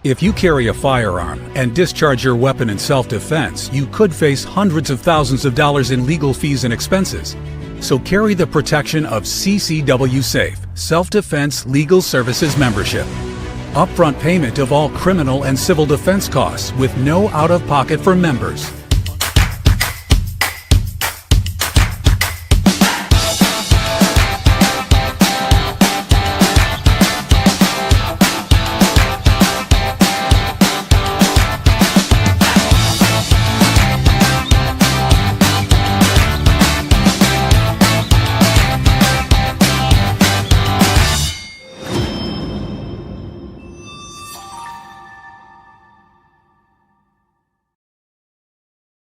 If you carry a firearm and discharge your weapon in self-defense, you could face hundreds of thousands of dollars in legal fees and expenses. So carry the protection of CCW Safe, Self-Defense Legal Services membership. Upfront payment of all criminal and civil defense costs with no out-of-pocket for members.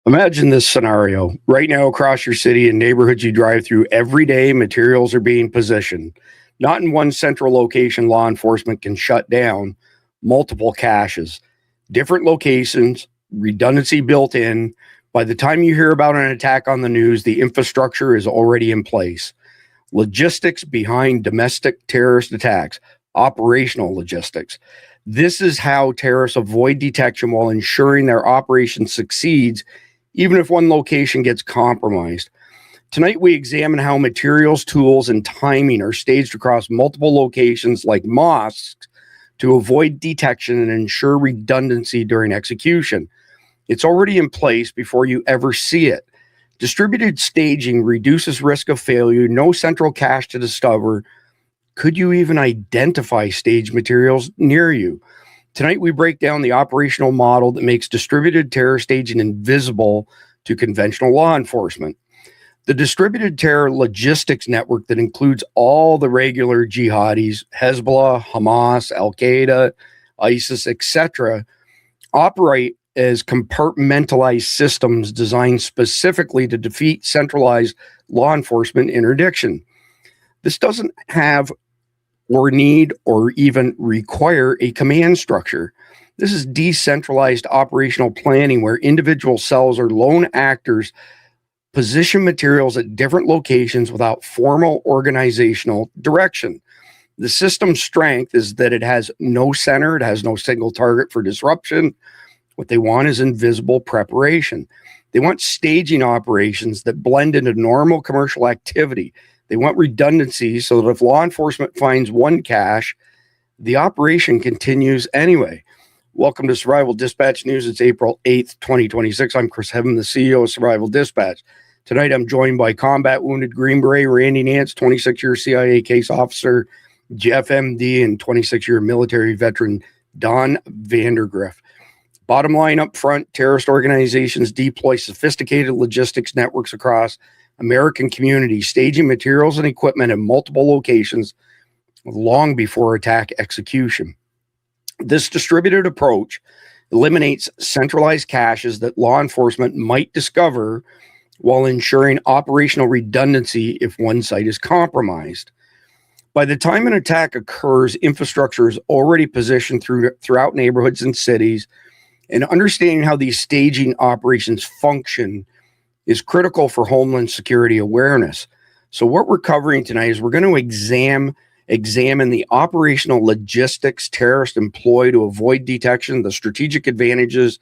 Imagine this scenario. Right now across your city and neighborhoods you drive through every day, materials are being positioned. Not in one central location law enforcement can shut down, multiple caches, different locations, redundancy built in. By the time you hear about an attack on the news, the infrastructure is already in place. Logistics behind domestic terrorist attacks, operational logistics. This is how terrorists avoid detection while ensuring their operation succeeds, even if one location gets compromised. Tonight, we examine how materials, tools, and timing are staged across multiple locations like mosques to avoid detection and ensure redundancy during execution. It's already in place before you ever see it. Distributed staging reduces risk of failure, no central cache to discover. Could you even identify staged materials near you? Tonight, we break down the operational model that makes distributed terror staging invisible to conventional law enforcement. The distributed terror logistics network that includes all the regular jihadis, Hezbollah, Hamas, Al-Qaeda, ISIS, etc., operate as compartmentalized systems designed specifically to defeat centralized law enforcement interdiction. This doesn't have or need or even require a command structure. This is decentralized operational planning where individual cells or lone actors position materials at different locations without formal organizational direction. The system's strength is that it has no center, it has no single target for disruption. What they want is invisible preparation. They want staging operations that blend into normal commercial activity. They want redundancy so that if law enforcement finds one cache, the operation continues anyway. Welcome to Survival Dispatch News. It's April 8th, 2026. I'm Chris Heaven, the CEO of Survival Dispatch. Tonight, I'm joined by combat wounded Green Beret Randy Nance, 26-year CIA case officer, Jeff MD, and 26-year military veteran Don Vandergriff. Bottom line up front, terrorist organizations deploy sophisticated logistics networks across American communities, staging materials and equipment in multiple locations long before attack execution. This distributed approach eliminates centralized caches that law enforcement might discover while ensuring operational redundancy if one site is compromised. By the time an attack occurs, infrastructure is already positioned throughout neighborhoods and cities, and understanding how these staging operations function is critical for Homeland Security awareness. So what we're covering tonight is we're going to examine the operational logistics terrorists employ to avoid detection, the strategic advantages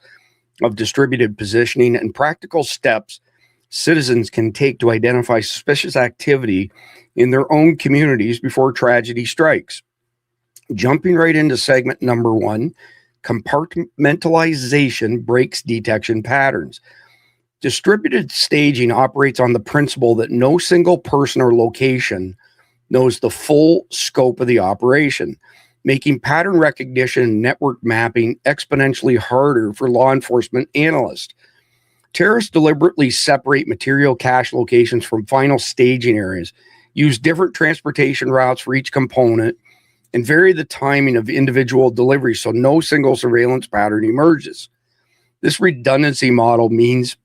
of distributed positioning, and practical steps citizens can take to identify suspicious activity in their own communities before tragedy strikes. Jumping right into segment number 1, compartmentalization breaks detection patterns. Distributed staging operates on the principle that no single person or location knows the full scope of the operation, making pattern recognition and network mapping exponentially harder for law enforcement analysts. Terrorists deliberately separate material cache locations from final staging areas, use different transportation routes for each component, and vary the timing of individual deliveries so no single surveillance pattern emerges. This redundancy model means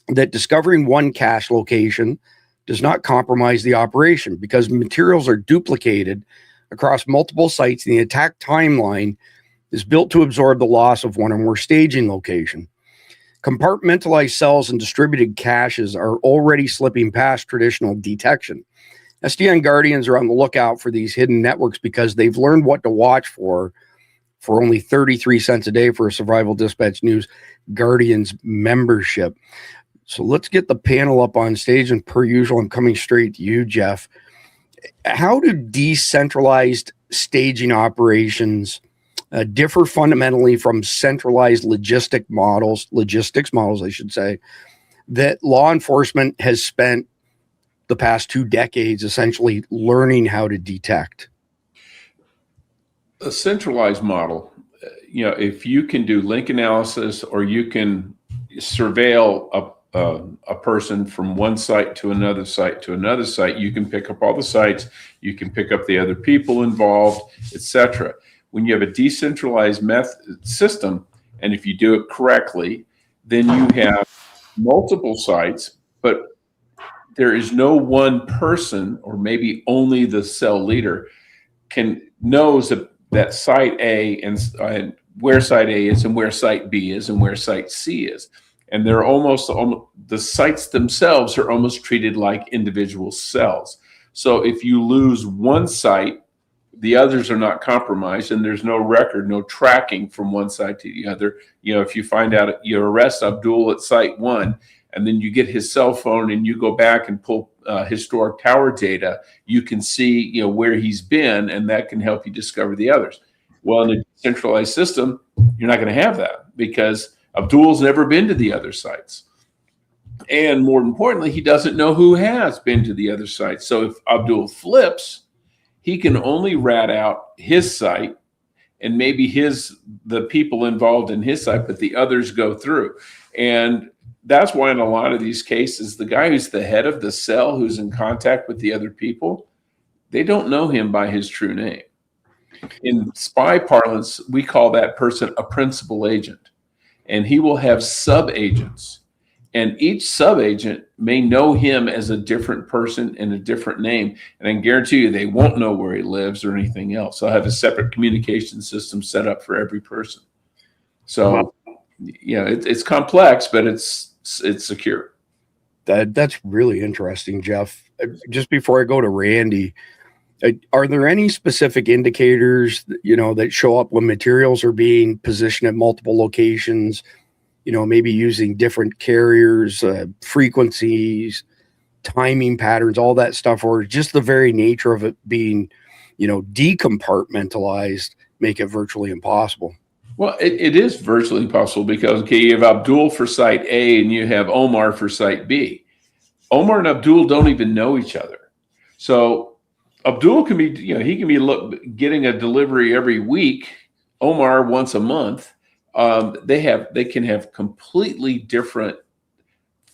that discovering one cache location does not compromise the operation because materials are duplicated across multiple sites and the attack timeline is built to absorb the loss of one or more staging location. Compartmentalized cells and distributed caches are already slipping past traditional detection. SDN Guardians are on the lookout for these hidden networks because they've learned what to watch for for only 33 cents a day for a Survival Dispatch News Guardians membership. So let's get the panel up on stage, and per usual, I'm coming straight to you, Jeff. How do decentralized staging operations differ fundamentally from centralized logistics models, I should say, that law enforcement has spent the past 2 decades essentially learning how to detect? A centralized model, if you can do link analysis, or you can surveil a person from one site to another site to another site, you can pick up all the sites, you can pick up the other people involved, etc. When you have a decentralized system, and if you do it correctly, then you have multiple sites, but there is no one person, or maybe only the cell leader knows that site A and where site A is, and where site B is, and where site C is. And they're almost the sites themselves are almost treated like individual cells. So if you lose one site, the others are not compromised, and there's no record, no tracking from one site to the other. If you find out, you arrest Abdul at site 1, and then you get his cell phone and you go back and pull historic tower data, you can see where he's been, and that can help you discover the others. Well, in a centralized system, you're not going to have that, because Abdul's never been to the other sites. And more importantly, he doesn't know who has been to the other sites. So if Abdul flips, he can only rat out his site and maybe the people involved in his site, but the others go through. And that's why in a lot of these cases, the guy who's the head of the cell, who's in contact with the other people, they don't know him by his true name. In spy parlance, we call that person a principal agent. And he will have sub-agents. And each sub-agent may know him as a different person and a different name. And I can guarantee you they won't know where he lives or anything else. They'll have a separate communication system set up for every person. So, it's complex, but it's secure. That's really interesting, Jeff. Just before I go to Randy, are there any specific indicators, that show up when materials are being positioned at multiple locations, maybe using different carriers, frequencies, timing patterns, all that stuff, or just the very nature of it being, decompartmentalized, make it virtually impossible? Well, it is virtually impossible, because, you have Abdul for site A and you have Omar for site B. Omar and Abdul don't even know each other. So Abdul can be, he can be getting a delivery every week. Omar once a month. They can have completely different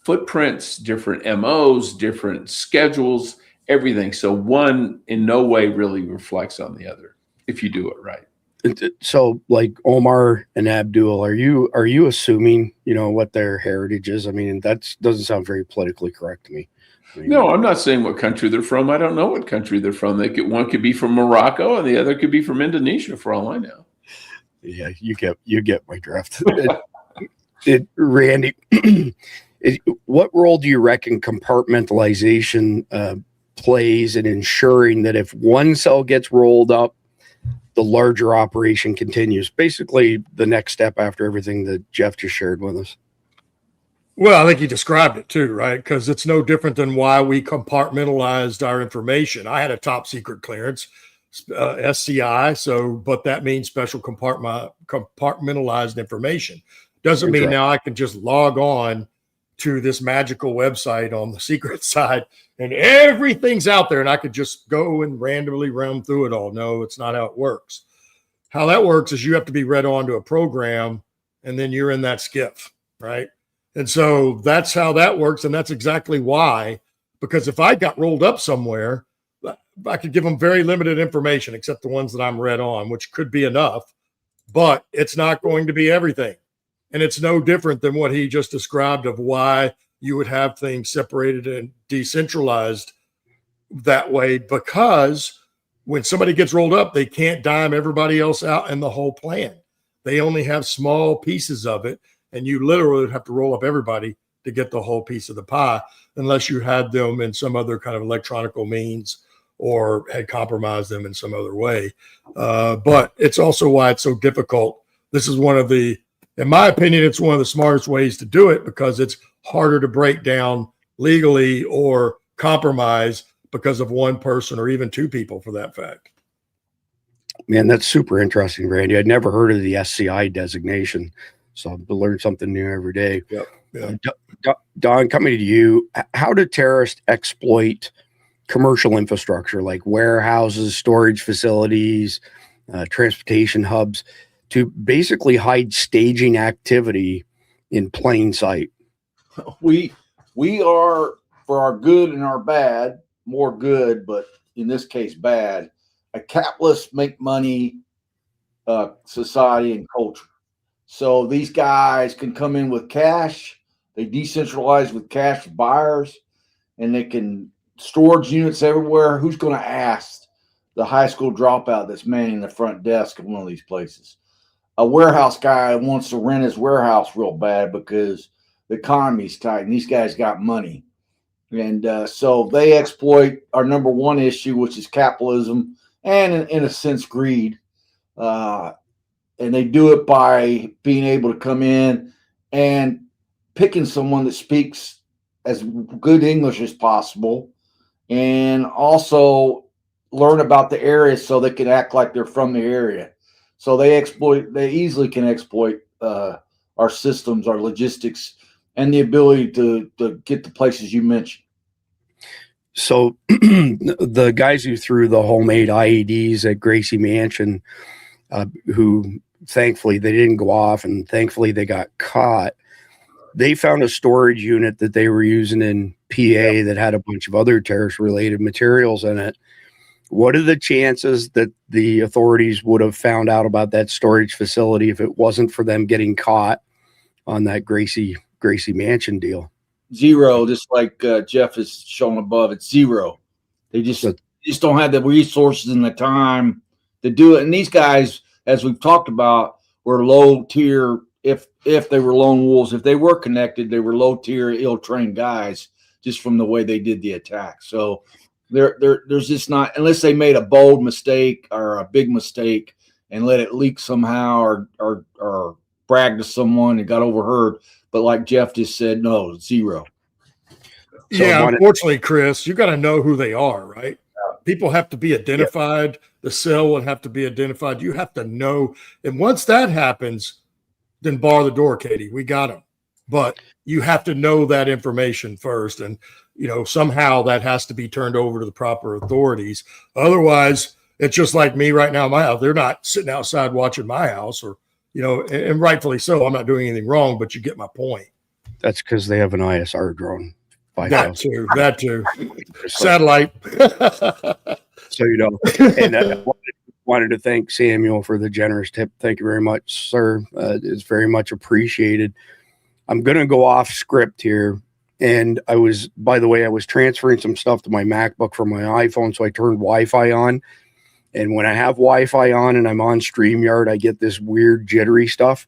footprints, different MOs, different schedules, everything. So one in no way really reflects on the other if you do it right. So like Omar and Abdul, are you assuming, what their heritage is? I mean, that doesn't sound very politically correct to me. No, I'm not saying what country they're from. I don't know what country they're from. One could be from Morocco and the other could be from Indonesia, for all I know. Yeah, you get my drift. Randy, what role do you reckon compartmentalization plays in ensuring that if one cell gets rolled up, the larger operation continues? Basically, the next step after everything that Jeff just shared with us. Well, I think you described it too, right? Because it's no different than why we compartmentalized our information. I had a top secret clearance, SCI, but that means special compartmentalized information. Doesn't mean now I can just log on to this magical website on the secret side and everything's out there and I could just go and randomly run through it all. No, it's not how it works. How that works is you have to be read on to a program and then you're in that skiff, right? And so that's how that works. And that's exactly why, because if I got rolled up somewhere, I could give them very limited information, except the ones that I'm read on, which could be enough, but it's not going to be everything. And it's no different than what he just described of why you would have things separated and decentralized that way, because when somebody gets rolled up, they can't dime everybody else out in the whole plan. They only have small pieces of it. And you literally would have to roll up everybody to get the whole piece of the pie, unless you had them in some other kind of electronical means or had compromised them in some other way. But it's also why it's so difficult. This is in my opinion, it's one of the smartest ways to do it, because it's harder to break down legally or compromise because of one person or even two people for that fact. Man, that's super interesting, Randy. I'd never heard of the SCI designation, so I learn something new every day. Yep. Yeah. Don, coming to you, how do terrorists exploit commercial infrastructure like warehouses, storage facilities, transportation hubs to basically hide staging activity in plain sight? We are, for our good and our bad, more good, but in this case bad, a capitalist make money society and culture. So these guys can come in with cash. They decentralize with cash buyers, and they can storage units everywhere. Who's going to ask the high school dropout that's manning the front desk of one of these places? A warehouse guy wants to rent his warehouse real bad because the economy's tight and these guys got money. And so they exploit our number one issue, which is capitalism and in a sense, greed. And they do it by being able to come in and picking someone that speaks as good English as possible, and also learn about the area so they can act like they're from the area. So they easily can exploit our systems, our logistics, and the ability to get the places you mentioned. So the guys who threw the homemade IEDs at Gracie Mansion, who thankfully they didn't go off and thankfully they got caught, they found a storage unit that they were using in PA that had a bunch of other terrorist related materials in it. What are the chances that the authorities would have found out about that storage facility if it wasn't for them getting caught on that Gracie Mansion deal? Zero, just like Jeff is shown above. It's zero. They just don't have the resources and the time to do it. And these guys, as we've talked about, were low tier. If they were lone wolves, if they were connected, they were low tier, ill-trained guys just from the way they did the attack. So there's just not, unless they made a bold mistake or a big mistake and let it leak somehow or brag to someone and got overheard. But like Jeff just said, no, zero. So yeah, unfortunately, Chris, you got to know who they are, right? People have to be identified. Yep. The cell will have to be identified. You have to know. And once that happens, then bar the door, Katie. We got them. But you have to know that information first. And, somehow that has to be turned over to the proper authorities. Otherwise, it's just like me right now in my house. They're not sitting outside watching my house or, and rightfully so. I'm not doing anything wrong, but you get my point. That's because they have an ISR drone. That too. Satellite. So, and I wanted to thank Samuel for the generous tip. Thank you very much, sir. It's very much appreciated. I'm going to go off script here. And I was transferring some stuff to my MacBook from my iPhone. So I turned Wi-Fi on. And when I have Wi-Fi on and I'm on StreamYard, I get this weird jittery stuff.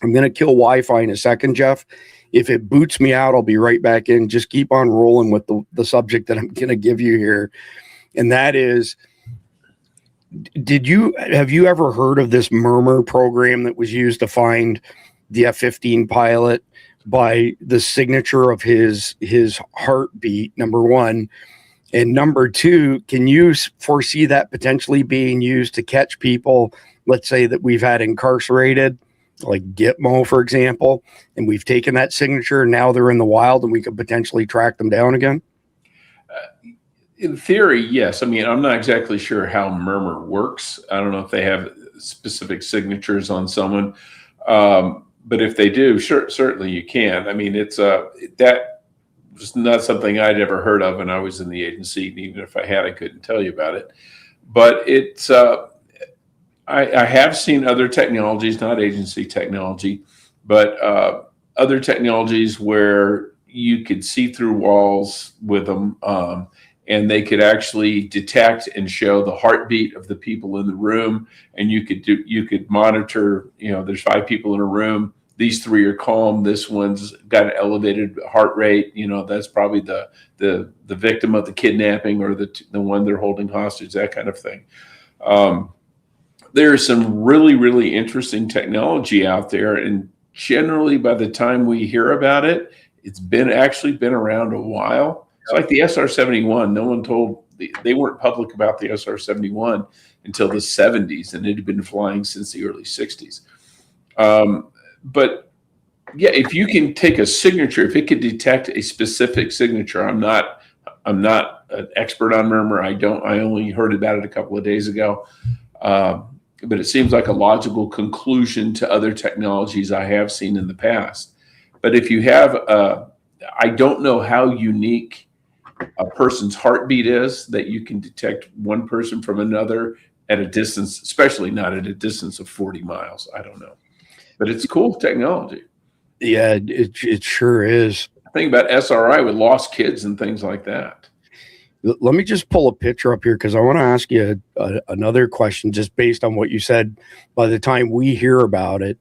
I'm going to kill Wi-Fi in a second, Jeff. If it boots me out, I'll be right back in. Just keep on rolling with the subject that I'm going to give you here. And that is, have you ever heard of this Murmur program that was used to find the F-15 pilot by the signature of his heartbeat, number one? And number two, can you foresee that potentially being used to catch people, let's say that we've had incarcerated, like Gitmo, for example, and we've taken that signature and now they're in the wild and we could potentially track them down again? In theory, yes. I mean, I'm not exactly sure how Murmur works. I don't know if they have specific signatures on someone, but if they do, certainly you can. I mean, that was not something I'd ever heard of when I was in the agency, and even if I had, I couldn't tell you about it. But it's I have seen other technologies, not agency technology, but other technologies where you could see through walls with them, and they could actually detect and show the heartbeat of the people in the room. And you could monitor, there's 5 people in a room. these three are calm. This one's got an elevated heart rate. You know, that's probably the victim of the kidnapping or the one they're holding hostage, that kind of thing. There's some really, really interesting technology out there. And generally by the time we hear about it, it's actually been around a while. It's like the SR-71. No one told, they weren't public about the SR-71 until the 70s, and it had been flying since the early 60s. But yeah, if you can take a signature, if it could detect a specific signature, I'm not an expert on murmur. I only heard about it a couple of days ago. But it seems like a logical conclusion to other technologies I have seen in the past. But if you have, I don't know how unique a person's heartbeat is that you can detect one person from another at a distance, especially not at a distance of 40 miles. I don't know. But it's cool technology. Yeah, it sure is. Think about SRI with lost kids and things like that. Let me just pull a picture up here because I want to ask you another question just based on what you said. By the time we hear about it,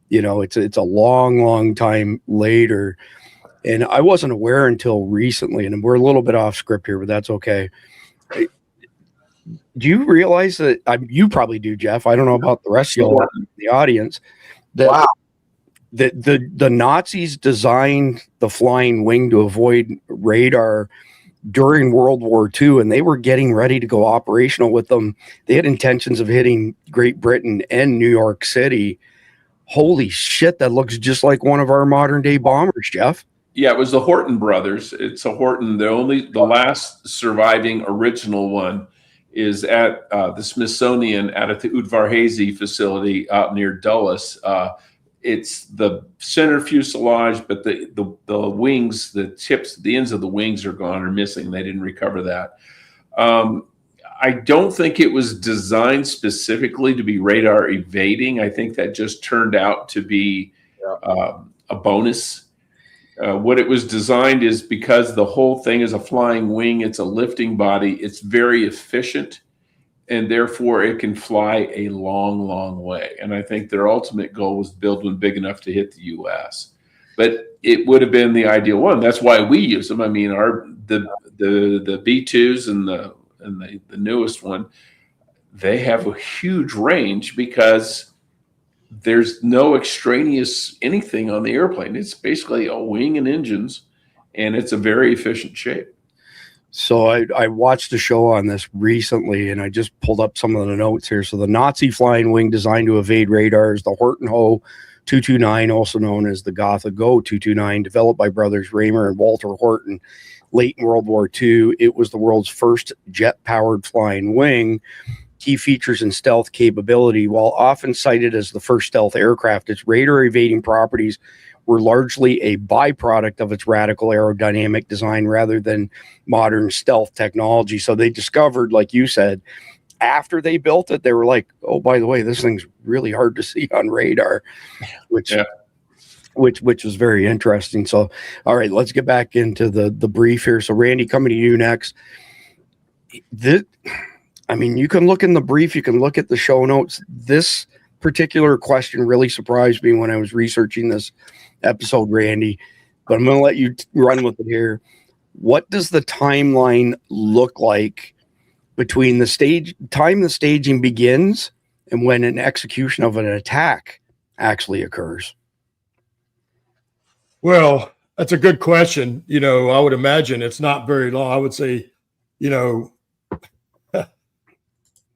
you know, it's a long time later. And I wasn't aware until recently, and we're a little bit off script here, but that's okay. Do you realize that you probably do, Jeff? I don't know about the rest of y'all in the audience. That the Nazis designed the flying wing to avoid radar during World War II, and they were getting ready to go operational with them. They had intentions of hitting Great Britain and New York City. Holy shit, that looks just like one of our modern day bombers, Jeff. Yeah, it was the Horton brothers. It's a Horton. The last surviving original one is at the Smithsonian out at the Udvar-Hazy facility out near Dulles. It's the center fuselage, but the wings, the tips, the ends of the wings are gone or missing. They didn't recover that. I don't think it was designed specifically to be radar evading. I think that just turned out to be a bonus. What it was designed is because the whole thing is a flying wing, it's a lifting body, it's very efficient, and therefore it can fly a long way. And I think their ultimate goal was to build one big enough to hit the U.S. But it would have been the ideal one. That's why we use them. I mean, the B2s and the newest one, they have a huge range because there's no extraneous anything on the airplane. It's basically a wing and engines, and it's a very efficient shape. So I watched a show on this recently, and I just pulled up some of the notes here. So the Nazi flying wing designed to evade radars, the Horton Ho 229, also known as the Gotha Go 229, developed by brothers Raymer and Walter Horton late in World War II. It was the world's first jet-powered flying wing. Key features and stealth capability. While often cited as the first stealth aircraft, its radar evading properties were largely a byproduct of its radical aerodynamic design rather than modern stealth technology. So they discovered, like you said, after they built it, they were like, oh, by the way, this thing's really hard to see on radar, which was very interesting. So, all right, let's get back into the brief here. So Randy, coming to you next. I mean, you can look in the brief, you can look at the show notes. This particular question really surprised me when I was researching this episode, Randy, but I'm going to let you run with it here. What does the timeline look like between the staging begins and when an execution of an attack actually occurs? Well, that's a good question. You know, I would imagine it's not very long. I would say, you know,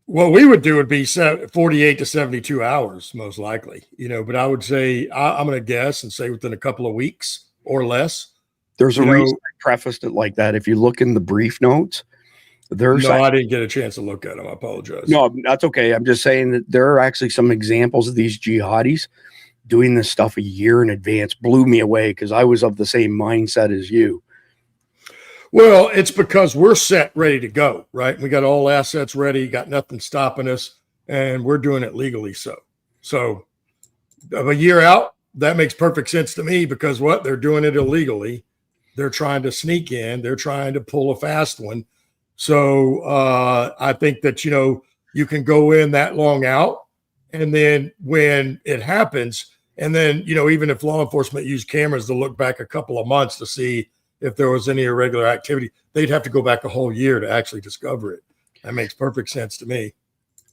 what we would do would be 48 to 72 hours, most likely, you know, but I would say, I'm going to guess and say within a couple of weeks or less. There's a reason I prefaced it like that. If you look in the brief notes, I didn't get a chance to look at them. I apologize. No, that's okay. I'm just saying that there are actually some examples of these jihadis doing this stuff a year in advance. Blew me away because I was of the same mindset as you. Well, it's because we're set, ready to go, right? We got all assets ready, got nothing stopping us, and we're doing it legally. So a year out, that makes perfect sense to me because they're doing it illegally. They're trying to sneak in. They're trying to pull a fast one. So I think that, you know, you can go in that long out, and then when it happens, And then, even if law enforcement used cameras to look back a couple of months to see if there was any irregular activity, they'd have to go back a whole year to actually discover it. That makes perfect sense to me.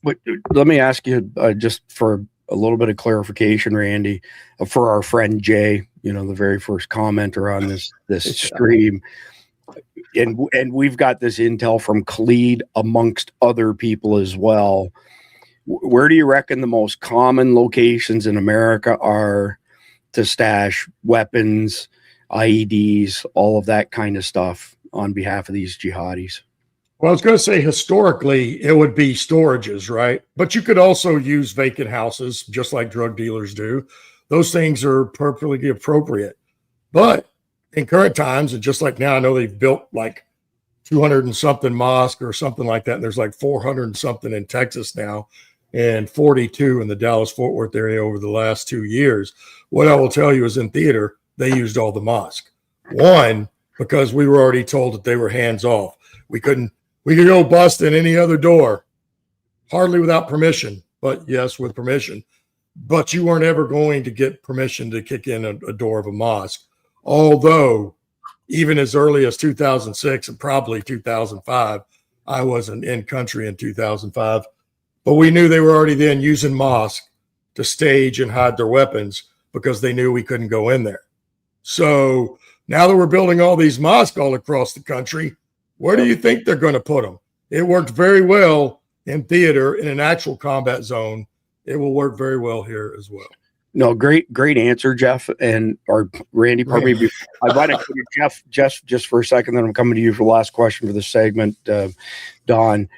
But let me ask you, just for a little bit of clarification, Randy, for our friend Jay, the very first commenter on this stream, and we've got this intel from Khalid amongst other people as well. Where do you reckon the most common locations in America are to stash weapons, IEDs, all of that kind of stuff on behalf of these jihadis? Well, I was going to say historically it would be storages, right? But you could also use vacant houses, just like drug dealers do. Those things are perfectly appropriate. But in current times, and just like now, I know they've built like 200 and something mosque or something like that. And there's like 400 and something in Texas now, and 42 in the Dallas-Fort Worth area over the last 2 years. What I will tell you is in theater, they used all the mosque. One, because we were already told that they were hands off. We could go bust in any other door, hardly without permission, but yes, with permission. But you weren't ever going to get permission to kick in a door of a mosque. Although, even as early as 2006 and probably 2005, I wasn't in country in 2005, but we knew they were already then using mosque to stage and hide their weapons because they knew we couldn't go in there. So now that we're building all these mosques all across the country, where do you think they're going to put them? It worked very well in theater in an actual combat zone. It will work very well here as well. No, great answer, Jeff, or Randy. Pardon me. I might have go to Jeff just for a second. Then I'm coming to you for the last question for this segment, Don.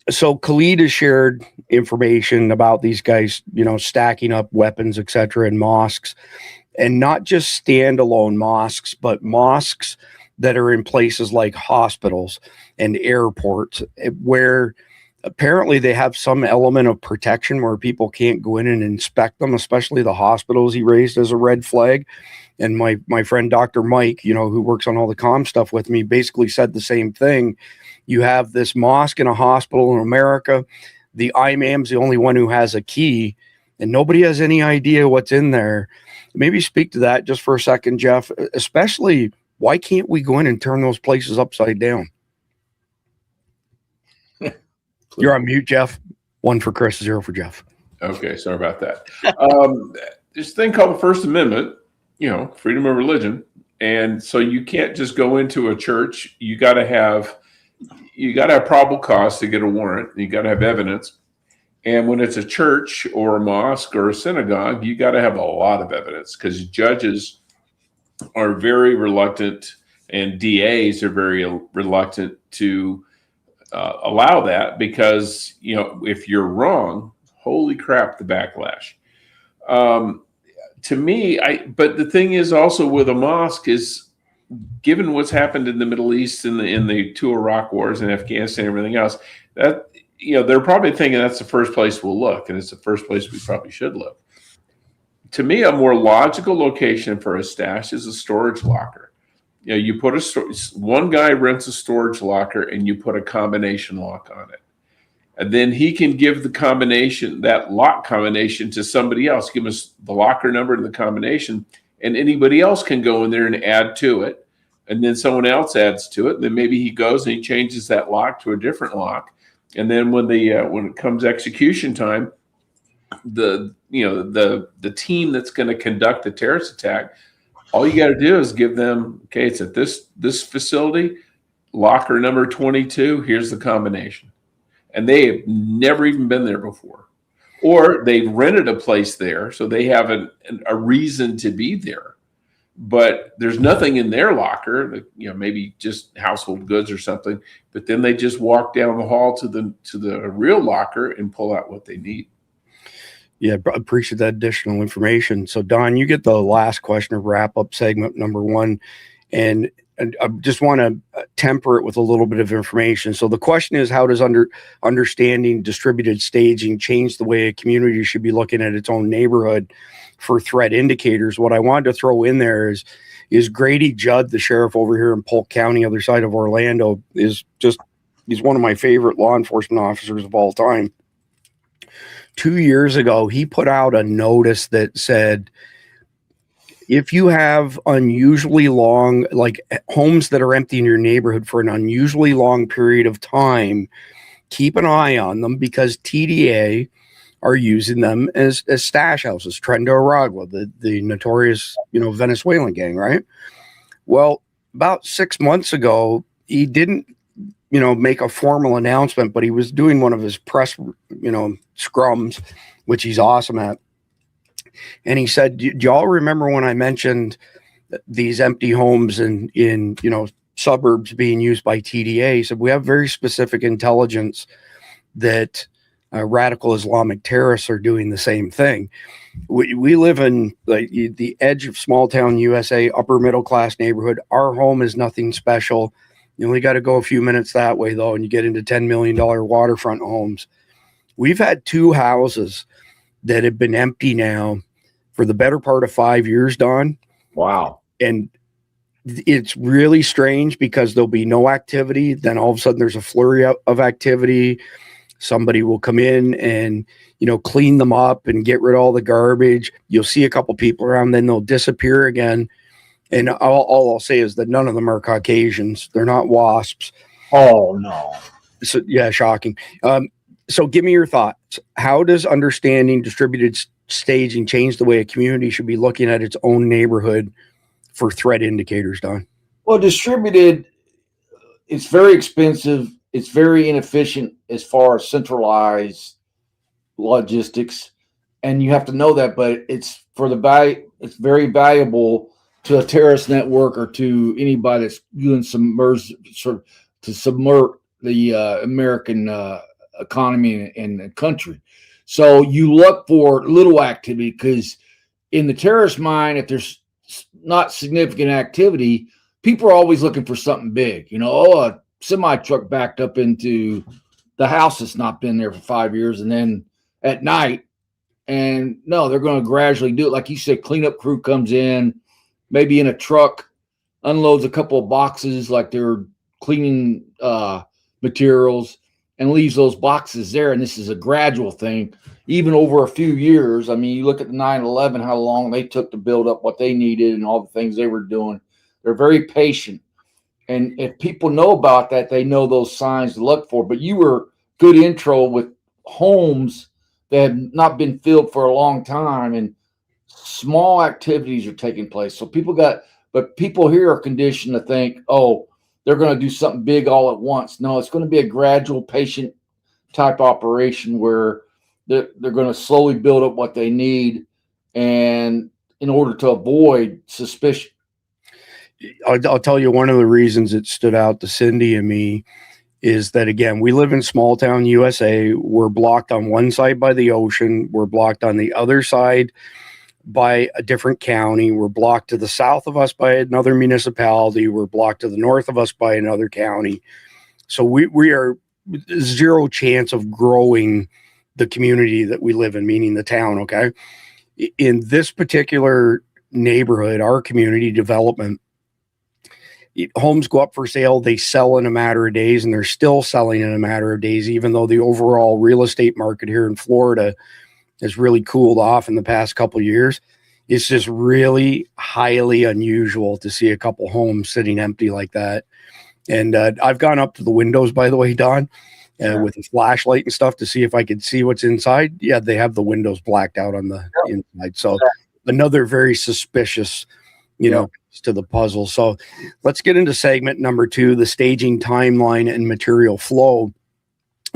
So Khalid has shared information about these guys, stacking up weapons, etc., in mosques, and not just standalone mosques, but mosques that are in places like hospitals and airports, where apparently they have some element of protection where people can't go in and inspect them, especially the hospitals he raised as a red flag. And my friend Dr. Mike, who works on all the comm stuff with me, basically said the same thing. You have this mosque in a hospital in America. The imam's the only one who has a key, and nobody has any idea what's in there. Maybe speak to that just for a second, Jeff, especially why can't we go in and turn those places upside down? You're on mute, Jeff. 1 for Chris, 0 for Jeff. Okay, sorry about that. There's a thing called the First Amendment, freedom of religion. And so you can't just go into a church. You got to have probable cause to get a warrant. You got to have evidence. And when it's a church or a mosque or a synagogue, you got to have a lot of evidence, because judges are very reluctant and DAs are very reluctant to allow that, because, if you're wrong, holy crap, the backlash. To me, but the thing is also with a mosque is, given what's happened in the Middle East in the 2 Iraq wars and Afghanistan and everything else, that, they're probably thinking that's the first place we'll look, and it's the first place we probably should look. To me, a more logical location for a stash is a storage locker. You put one guy rents a storage locker, and you put a combination lock on it. And then he can give that lock combination to somebody else. Give us the locker number to the combination, and anybody else can go in there and add to it. And then someone else adds to it. And then maybe he goes and he changes that lock to a different lock. And then when it comes execution time, the team that's going to conduct the terrorist attack, all you got to do is give them, okay, it's at this facility, locker number 22. Here's the combination. And they have never even been there before, or they rented a place there, so they have a reason to be there. But there's nothing in their locker, maybe just household goods or something. But then they just walk down the hall to the real locker and pull out what they need. Yeah, appreciate that additional information. So, Don, you get the last question of wrap-up segment number 1. And I just want to temper it with a little bit of information. So the question is, how does understanding distributed staging change the way a community should be looking at its own neighborhood for threat indicators? What I wanted to throw in there is Grady Judd, the sheriff over here in Polk County, other side of Orlando, he's one of my favorite law enforcement officers of all time. 2 years ago, he put out a notice that said, if you have unusually long, like homes that are empty in your neighborhood for an unusually long period of time, keep an eye on them because TDA are using them as stash houses. Trento Aragua, the notorious, Venezuelan gang, right? Well, about 6 months ago, he didn't, make a formal announcement, but he was doing one of his press, scrums, which he's awesome at. And he said, do y'all remember when I mentioned these empty homes in suburbs being used by TDA? He said, we have very specific intelligence that radical Islamic terrorists are doing the same thing. We live in the edge of small town USA, upper middle class neighborhood. Our home is nothing special. You only got to go a few minutes that way, though, and you get into $10 million waterfront homes. We've had 2 houses that have been empty now for the better part of 5 years, Don. Wow. And it's really strange because there'll be no activity. Then all of a sudden there's a flurry of activity. Somebody will come in and, clean them up and get rid of all the garbage. You'll see a couple people around, then they'll disappear again. And all I'll say is that none of them are Caucasians. They're not WASPs. Oh, no. So, yeah, shocking. So give me your thoughts. How does understanding distributed staging change the way a community should be looking at its own neighborhood for threat indicators, Don? Well, distributed, it's very expensive. It's very inefficient as far as centralized logistics. And you have to know that, but it's it's very valuable to a terrorist network or to anybody that's doing to subvert the American economy and the country. So you look for little activity because in the terrorist mind, if there's not significant activity, people are always looking for something big. A semi truck backed up into the house that's not been there for 5 years, and then at night, and no, they're going to gradually do it. Like you said, cleanup crew comes in, maybe in a truck, unloads a couple of boxes like they're cleaning materials, and leaves those boxes there. And this is a gradual thing, even over a few years. I mean, you look at the 9/11, how long they took to build up what they needed and all the things they were doing. They're very patient. And if people know about that, they know those signs to look for. But you were good intro with homes that have not been filled for a long time, and small activities are taking place. So people here are conditioned to think, oh, they're going to do something big all at once. No, it's going to be a gradual, patient type operation where they're going to slowly build up what they need, and in order to avoid suspicion. I'll tell you one of the reasons it stood out to Cindy and me is that, again, we live in small town USA. We're blocked on one side by the ocean. We're blocked on the other side by a different county. We're blocked to the south of us by another municipality. We're blocked to the north of us by another county. So we are zero chance of growing the community that we live in, meaning the town, okay? In this particular neighborhood, our community development, homes go up for sale, they sell in a matter of days, and they're still selling in a matter of days, even though the overall real estate market here in Florida has really cooled off in the past couple of years. It's just really highly unusual to see a couple homes sitting empty like that. And I've gone up to the windows, by the way, Don, with a flashlight and stuff to see if I could see what's inside. Yeah, they have the windows blacked out on the inside. So another very suspicious, to the puzzle. So let's get into segment number 2, the staging timeline and material flow.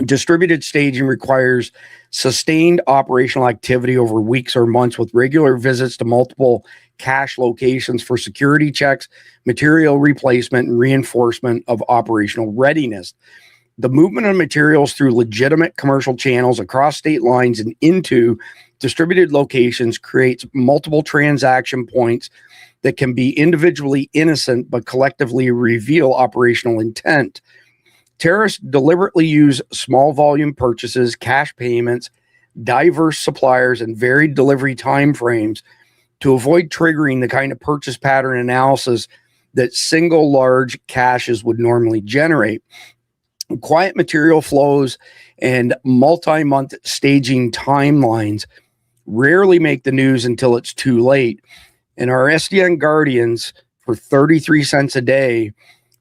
Distributed staging requires sustained operational activity over weeks or months with regular visits to multiple cache locations for security checks, material replacement, and reinforcement of operational readiness. The movement of materials through legitimate commercial channels across state lines and into distributed locations creates multiple transaction points that can be individually innocent but collectively reveal operational intent. Terrorists deliberately use small volume purchases, cash payments, diverse suppliers, and varied delivery timeframes to avoid triggering the kind of purchase pattern analysis that single large caches would normally generate. Quiet material flows and multi-month staging timelines rarely make the news until it's too late. And our SDN Guardians, for 33 cents a day,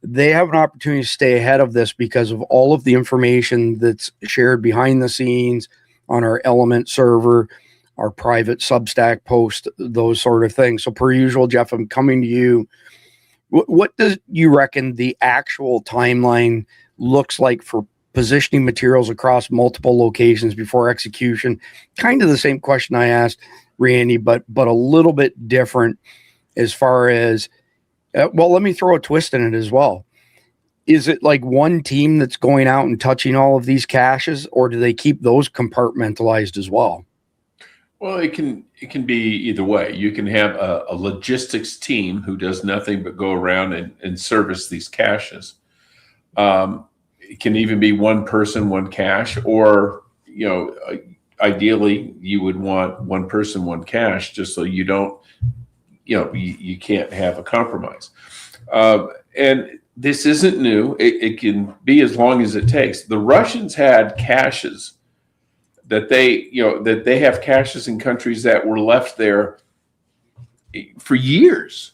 they have an opportunity to stay ahead of this because of all of the information that's shared behind the scenes on our Element server, our private Substack post, those sort of things. So per usual, Jeff, I'm coming to you. What do you reckon the actual timeline looks like for positioning materials across multiple locations before execution? Kind of the same question I asked Randy, but a little bit different as far as, well, let me throw a twist in it as well. Is it like one team that's going out and touching all of these caches, or do they keep those compartmentalized as well? Well, it can be either way. You can have a logistics team who does nothing but go around and service these caches. It can even be one person, one cache, or, you know, ideally you would want one person, one cache, just so you don't, you know, you can't have a compromise. And this isn't new. It can be as long as it takes. The Russians had caches that they have caches in countries that were left there for years,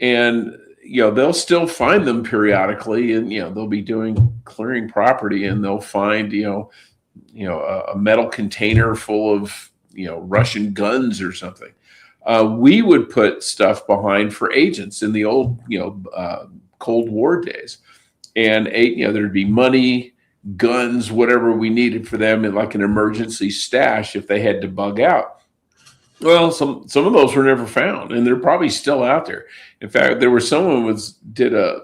and they'll still find them periodically, and they'll be doing clearing property, and they'll find a metal container full of Russian guns or something. We would put stuff behind for agents in the old Cold War days, and there'd be money, guns, whatever we needed for them, in like an emergency stash if they had to bug out. Well, some of those were never found, and they're probably still out there. In fact, there was someone did a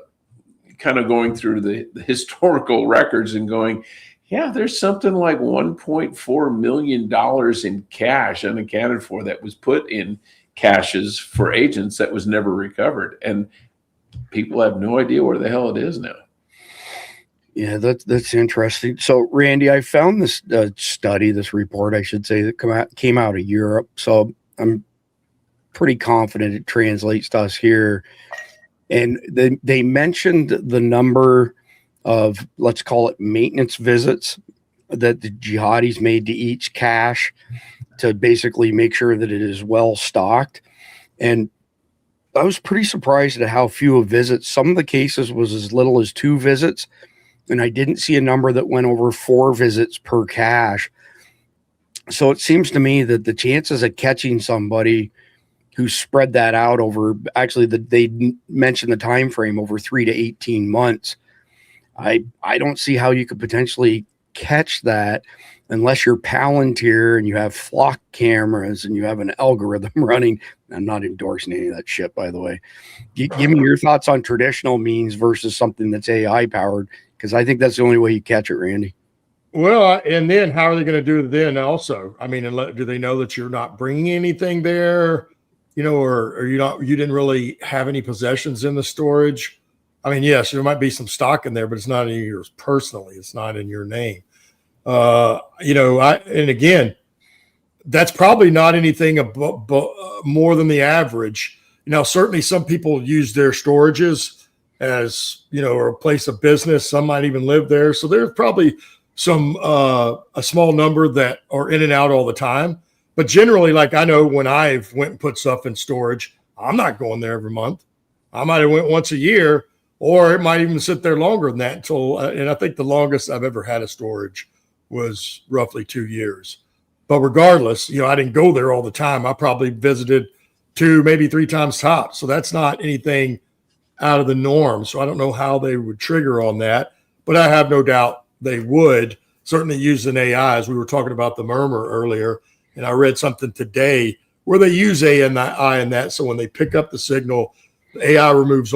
kind of going through the historical records and going, yeah, there's something like $1.4 million in cash unaccounted for that was put in caches for agents that was never recovered, and people have no idea where the hell it is now. Yeah, that's interesting. So, Randy, I found this study, this report, I should say, that came out of Europe. So I'm pretty confident it translates to us here. And they mentioned the number of, let's call it, maintenance visits that the jihadis made to each cache to basically make sure that it is well stocked. And I was pretty surprised at how few of visits. Some of the cases was as little as 2 visits. And I didn't see a number that went over 4 visits per cache. So it seems to me that the chances of catching somebody who spread that out over, actually, they mentioned the time frame over 3 to 18 months. I don't see how you could potentially catch that unless you're Palantir and you have flock cameras and you have an algorithm running. I'm not endorsing any of that shit, by the way. Give me your thoughts on traditional means versus something that's AI powered, because I think that's the only way you catch it, Randy. Well, and then how are they going to do it then also? I mean, do they know that you're not bringing anything there, or you didn't really have any possessions in the storage? I mean, yes, there might be some stock in there, but it's not in yours personally. It's not in your name. And again, that's probably not anything more than the average. Certainly some people use their storages as, or a place of business. Some might even live there. So there's probably a small number that are in and out all the time. But generally, like I know when I've went and put stuff in storage, I'm not going there every month. I might have went once a year, or it might even sit there longer than that until, and I think the longest I've ever had a storage was roughly 2 years. But regardless, I didn't go there all the time. I probably visited 2, maybe 3 times tops. So that's not anything out of the norm. So I don't know how they would trigger on that, but I have no doubt they would certainly use an AI, as we were talking about the murmur earlier. And I read something today where they use AI in that. So when they pick up the signal, the AI removes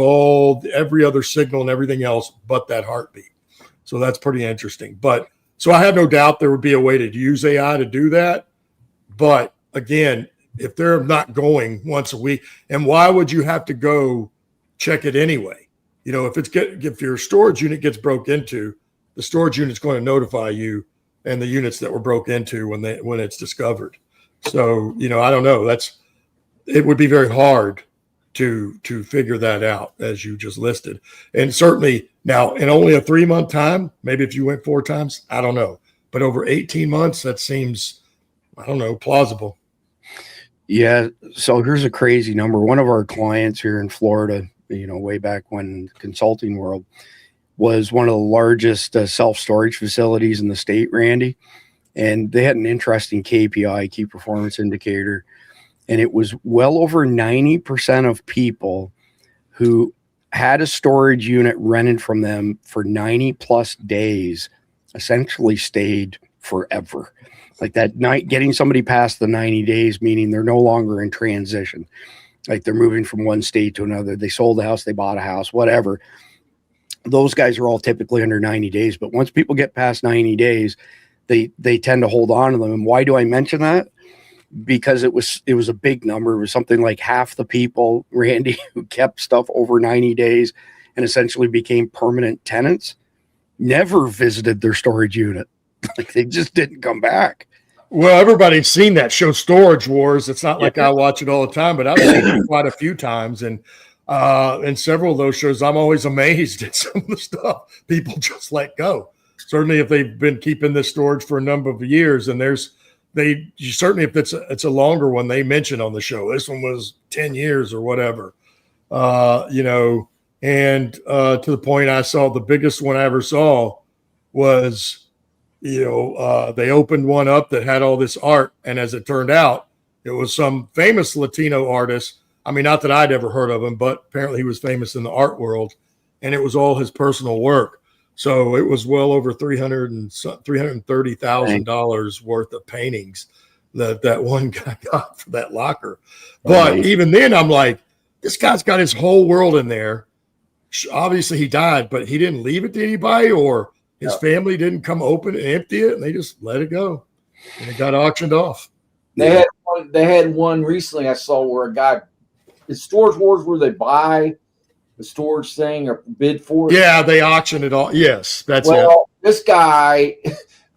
every other signal and everything else but that heartbeat. So that's pretty interesting. But so I have no doubt there would be a way to use AI to do that. But again, if they're not going once a week, and why would you have to go check it anyway? If your storage unit gets broke into, the storage unit's going to notify you and the units that were broke into when it's discovered. So, I don't know. It would be very hard to figure that out, as you just listed. And certainly now in only a 3-month time, maybe if you went 4 times, I don't know. but over 18 months, that seems, I don't know, plausible. Yeah. So here's a crazy number. One of our clients here in Florida, way back when consulting world, was one of the largest self-storage facilities in the state, Randy. And they had an interesting KPI, key performance indicator. And it was well over 90% of people who had a storage unit rented from them for 90 plus days essentially stayed forever. Like that night, getting somebody past the 90 days, meaning they're no longer in transition. Like they're moving from one state to another. They sold a house, they bought a house, whatever. Those guys are all typically under 90 days. But once people get past 90 days, they tend to hold on to them. And why do I mention that? Because it was a big number. It was something like half the people, Randy, who kept stuff over 90 days and essentially became permanent tenants, never visited their storage unit. Like they just didn't come back. Well, everybody's seen that show Storage Wars. It's not like I watch it all the time, but I've seen it quite a few times. And in several of those shows, I'm always amazed at some of the stuff people just let go. Certainly if they've been keeping this storage for a number of years, and certainly if it's a longer one, they mention on the show, this one was 10 years or whatever, and to the point I saw, the biggest one I ever saw was, they opened one up that had all this art. And as it turned out, it was some famous Latino artist. I mean, not that I'd ever heard of him, but apparently he was famous in the art world, and it was all his personal work. So it was well over $330,000 worth of paintings that one guy got for that locker. But even then, I'm like, this guy's got his whole world in there. Obviously, he died, but he didn't leave it to anybody, or his family didn't come open and empty it, and they just let it go, and it got auctioned off. They had one recently I saw where a guy, it's Storage Wars where they buy the storage thing or bid for it. Yeah, they auctioned it all. Yes, that's it. This guy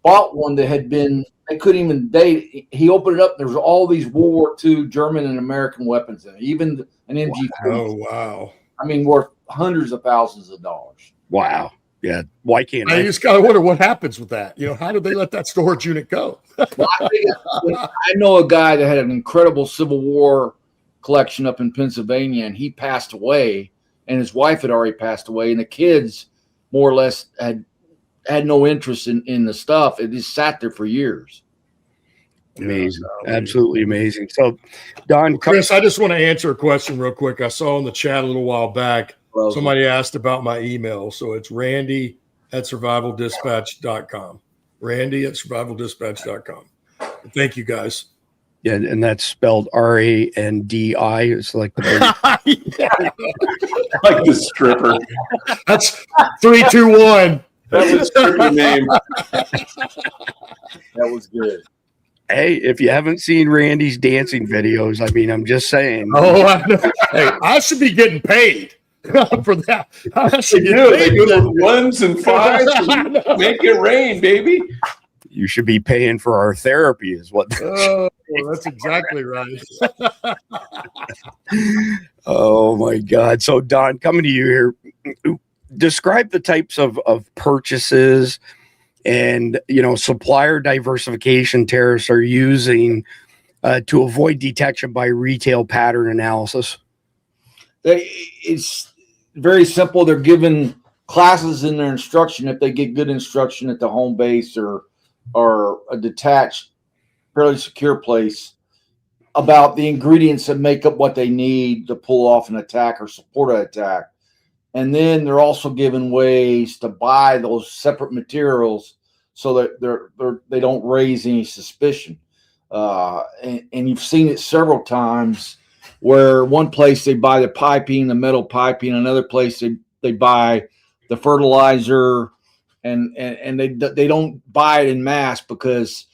bought one that had been, they couldn't even date. He opened it up. There was all these World War II German and American weapons in it, even an MG. Oh, wow. I mean, worth hundreds of thousands of dollars. Wow. Yeah. Why can't I just got to wonder what happens with that. How did they let that storage unit go? Well, I know a guy that had an incredible Civil War collection up in Pennsylvania, and he passed away, and his wife had already passed away, and the kids more or less had no interest in the stuff. It just sat there for years. Amazing. Absolutely amazing. So, Don, Chris, I just want to answer a question real quick. I saw in the chat a little while back, somebody asked about my email. So it's randy@survivaldispatch.com. randy@survivaldispatch.com. Thank you, guys. Yeah, and that's spelled R-A-N-D-I. It's like the like the stripper. That's 321. That was stripper name. That was good. Hey, if you haven't seen Randy's dancing videos, I mean, I'm just saying. Oh, I know. Hey, I should be getting paid for that. They do the ones and fives and make it rain, baby. You should be paying for our therapy is what. Oh, that's exactly right. Oh, my God. So, Don, coming to you here, describe the types of purchases and, supplier diversification terrorists are using to avoid detection by retail pattern analysis. It's very simple. They're given classes in their instruction if they get good instruction at the home base or a detached, fairly secure place about the ingredients that make up what they need to pull off an attack or support an attack. And then they're also given ways to buy those separate materials so that they don't raise any suspicion. And you've seen it several times where one place they buy the piping, the metal piping, another place they buy the fertilizer, and they don't buy it in mass because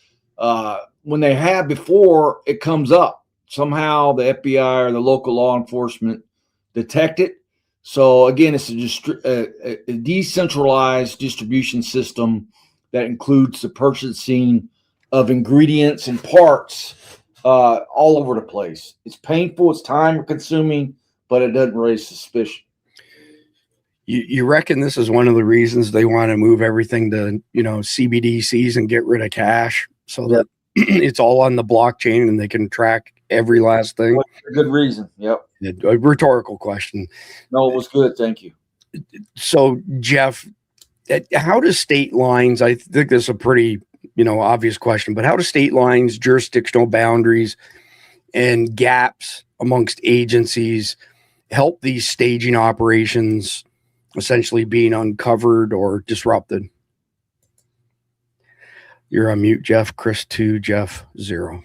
when they have before, it comes up. Somehow the FBI or the local law enforcement detect it. So again, it's a decentralized distribution system that includes the purchasing of ingredients and parts all over the place. It's painful, it's time consuming, but it doesn't raise suspicion. You reckon this is one of the reasons they want to move everything to, CBDCs and get rid of cash so that it's all on the blockchain and they can track every last thing? Well, good reason. Yep. A rhetorical question. No, it was good. Thank you. So, Jeff, how do state lines, I think this is a pretty, obvious question, but how do state lines, jurisdictional boundaries, and gaps amongst agencies help these staging operations essentially being uncovered or disrupted? You're on mute, Jeff. Chris 2, Jeff 0.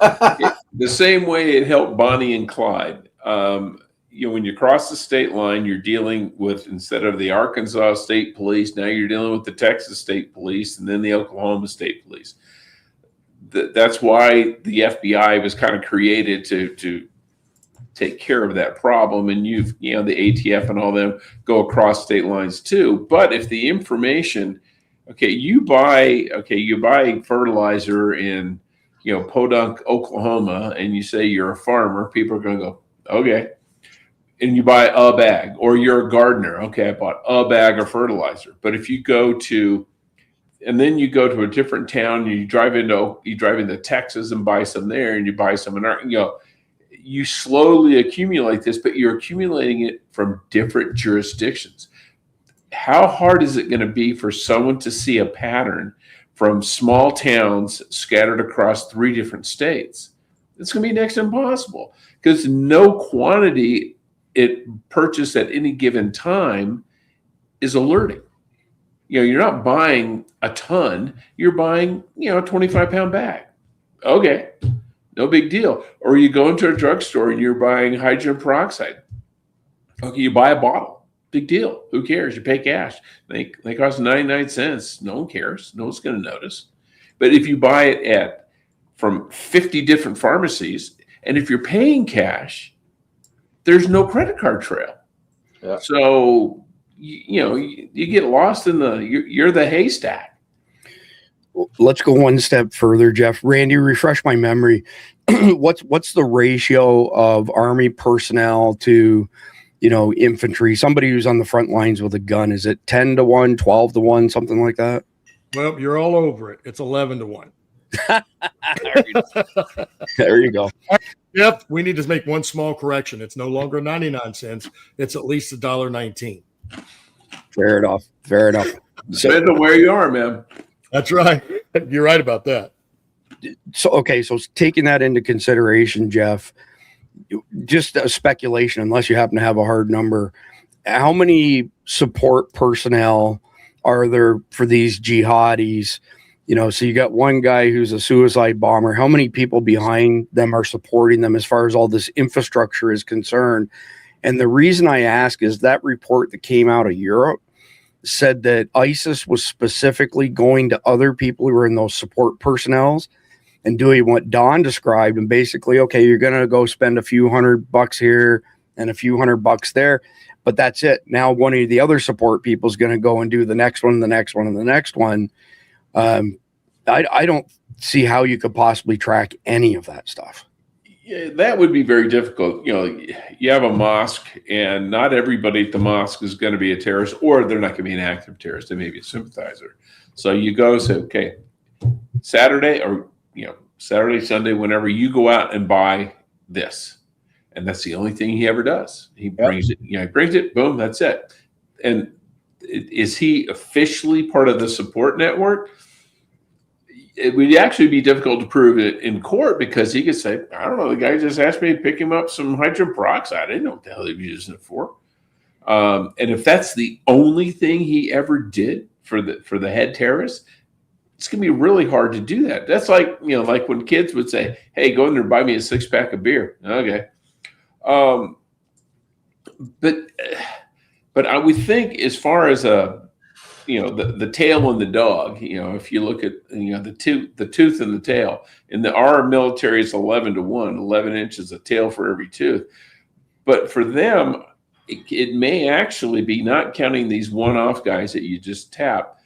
The same way it helped Bonnie and Clyde. When you cross the state line, you're dealing with, instead of the Arkansas State Police, now you're dealing with the Texas State Police and then the Oklahoma State Police. That's why the FBI was kind of created to take care of that problem. And the ATF and all them go across state lines too. But if the information, you buy fertilizer in, Podunk, Oklahoma, and you say you're a farmer, people are going to go, okay. And you buy a bag, or you're a gardener. Okay, I bought a bag of fertilizer. But if you go to a different town, and you drive into Texas and buy some there, and you buy some in you slowly accumulate this, but you're accumulating it from different jurisdictions. How hard is it going to be for someone to see a pattern from small towns scattered across 3 different states? It's going to be next to impossible, because no quantity it purchased at any given time is alerting. You're not buying a ton, you're buying, a 25-pound bag. Okay, no big deal. Or you go into a drugstore and you're buying hydrogen peroxide. Okay, you buy a bottle. Big deal. Who cares? You pay cash. They cost 99 cents. No one cares. No one's going to notice. But if you buy it from 50 different pharmacies, and if you're paying cash, there's no credit card trail. Yeah. So, you get lost in you're the haystack. Let's go one step further, Jeff. Randy, refresh my memory. What's the ratio of Army personnel to, infantry? Somebody who's on the front lines with a gun. Is it 10-1, 12-1, something like that? Well, you're all over it. It's 11-1. There you go. Yep. We need to make one small correction. It's no longer 99 cents. It's at least $1.19. Fair enough. Depends on where you are, man. That's right. You're right about that. So taking that into consideration, Jeff, just a speculation, unless you happen to have a hard number, how many support personnel are there for these jihadis? So you got one guy who's a suicide bomber. How many people behind them are supporting them as far as all this infrastructure is concerned? And the reason I ask is that report that came out of Europe said that ISIS was specifically going to other people who were in those support personnels and doing what Don described. And basically, okay, you're going to go spend a few $100 here and a few $100 there, but that's it. Now, one of the other support people is going to go and do the next one, the next one, and the next one. I don't see how you could possibly track any of that stuff. Yeah, that would be very difficult. You have a mosque, and not everybody at the mosque is going to be a terrorist, or they're not going to be an active terrorist. They may be a sympathizer. So you go say, okay, Saturday or Saturday, Sunday, whenever, you go out and buy this, and that's the only thing he ever does. He brings it. He brings it. Boom, that's it. And is he officially part of the support network? It would actually be difficult to prove it in court, because he could say, I don't know, the guy just asked me to pick him up some hydrogen peroxide. I didn't know what the hell he was using it for. And if that's the only thing he ever did for the head terrorist, it's going to be really hard to do that. That's like, like when kids would say, hey, go in there and buy me a 6-pack of beer. Okay. But I would think, as far as the tail on the dog, if you look at, the tooth and the tail, in our military, it's 11-1, 11 inches of tail for every tooth. But for them, it may actually be, not counting these one-off guys that you just tap,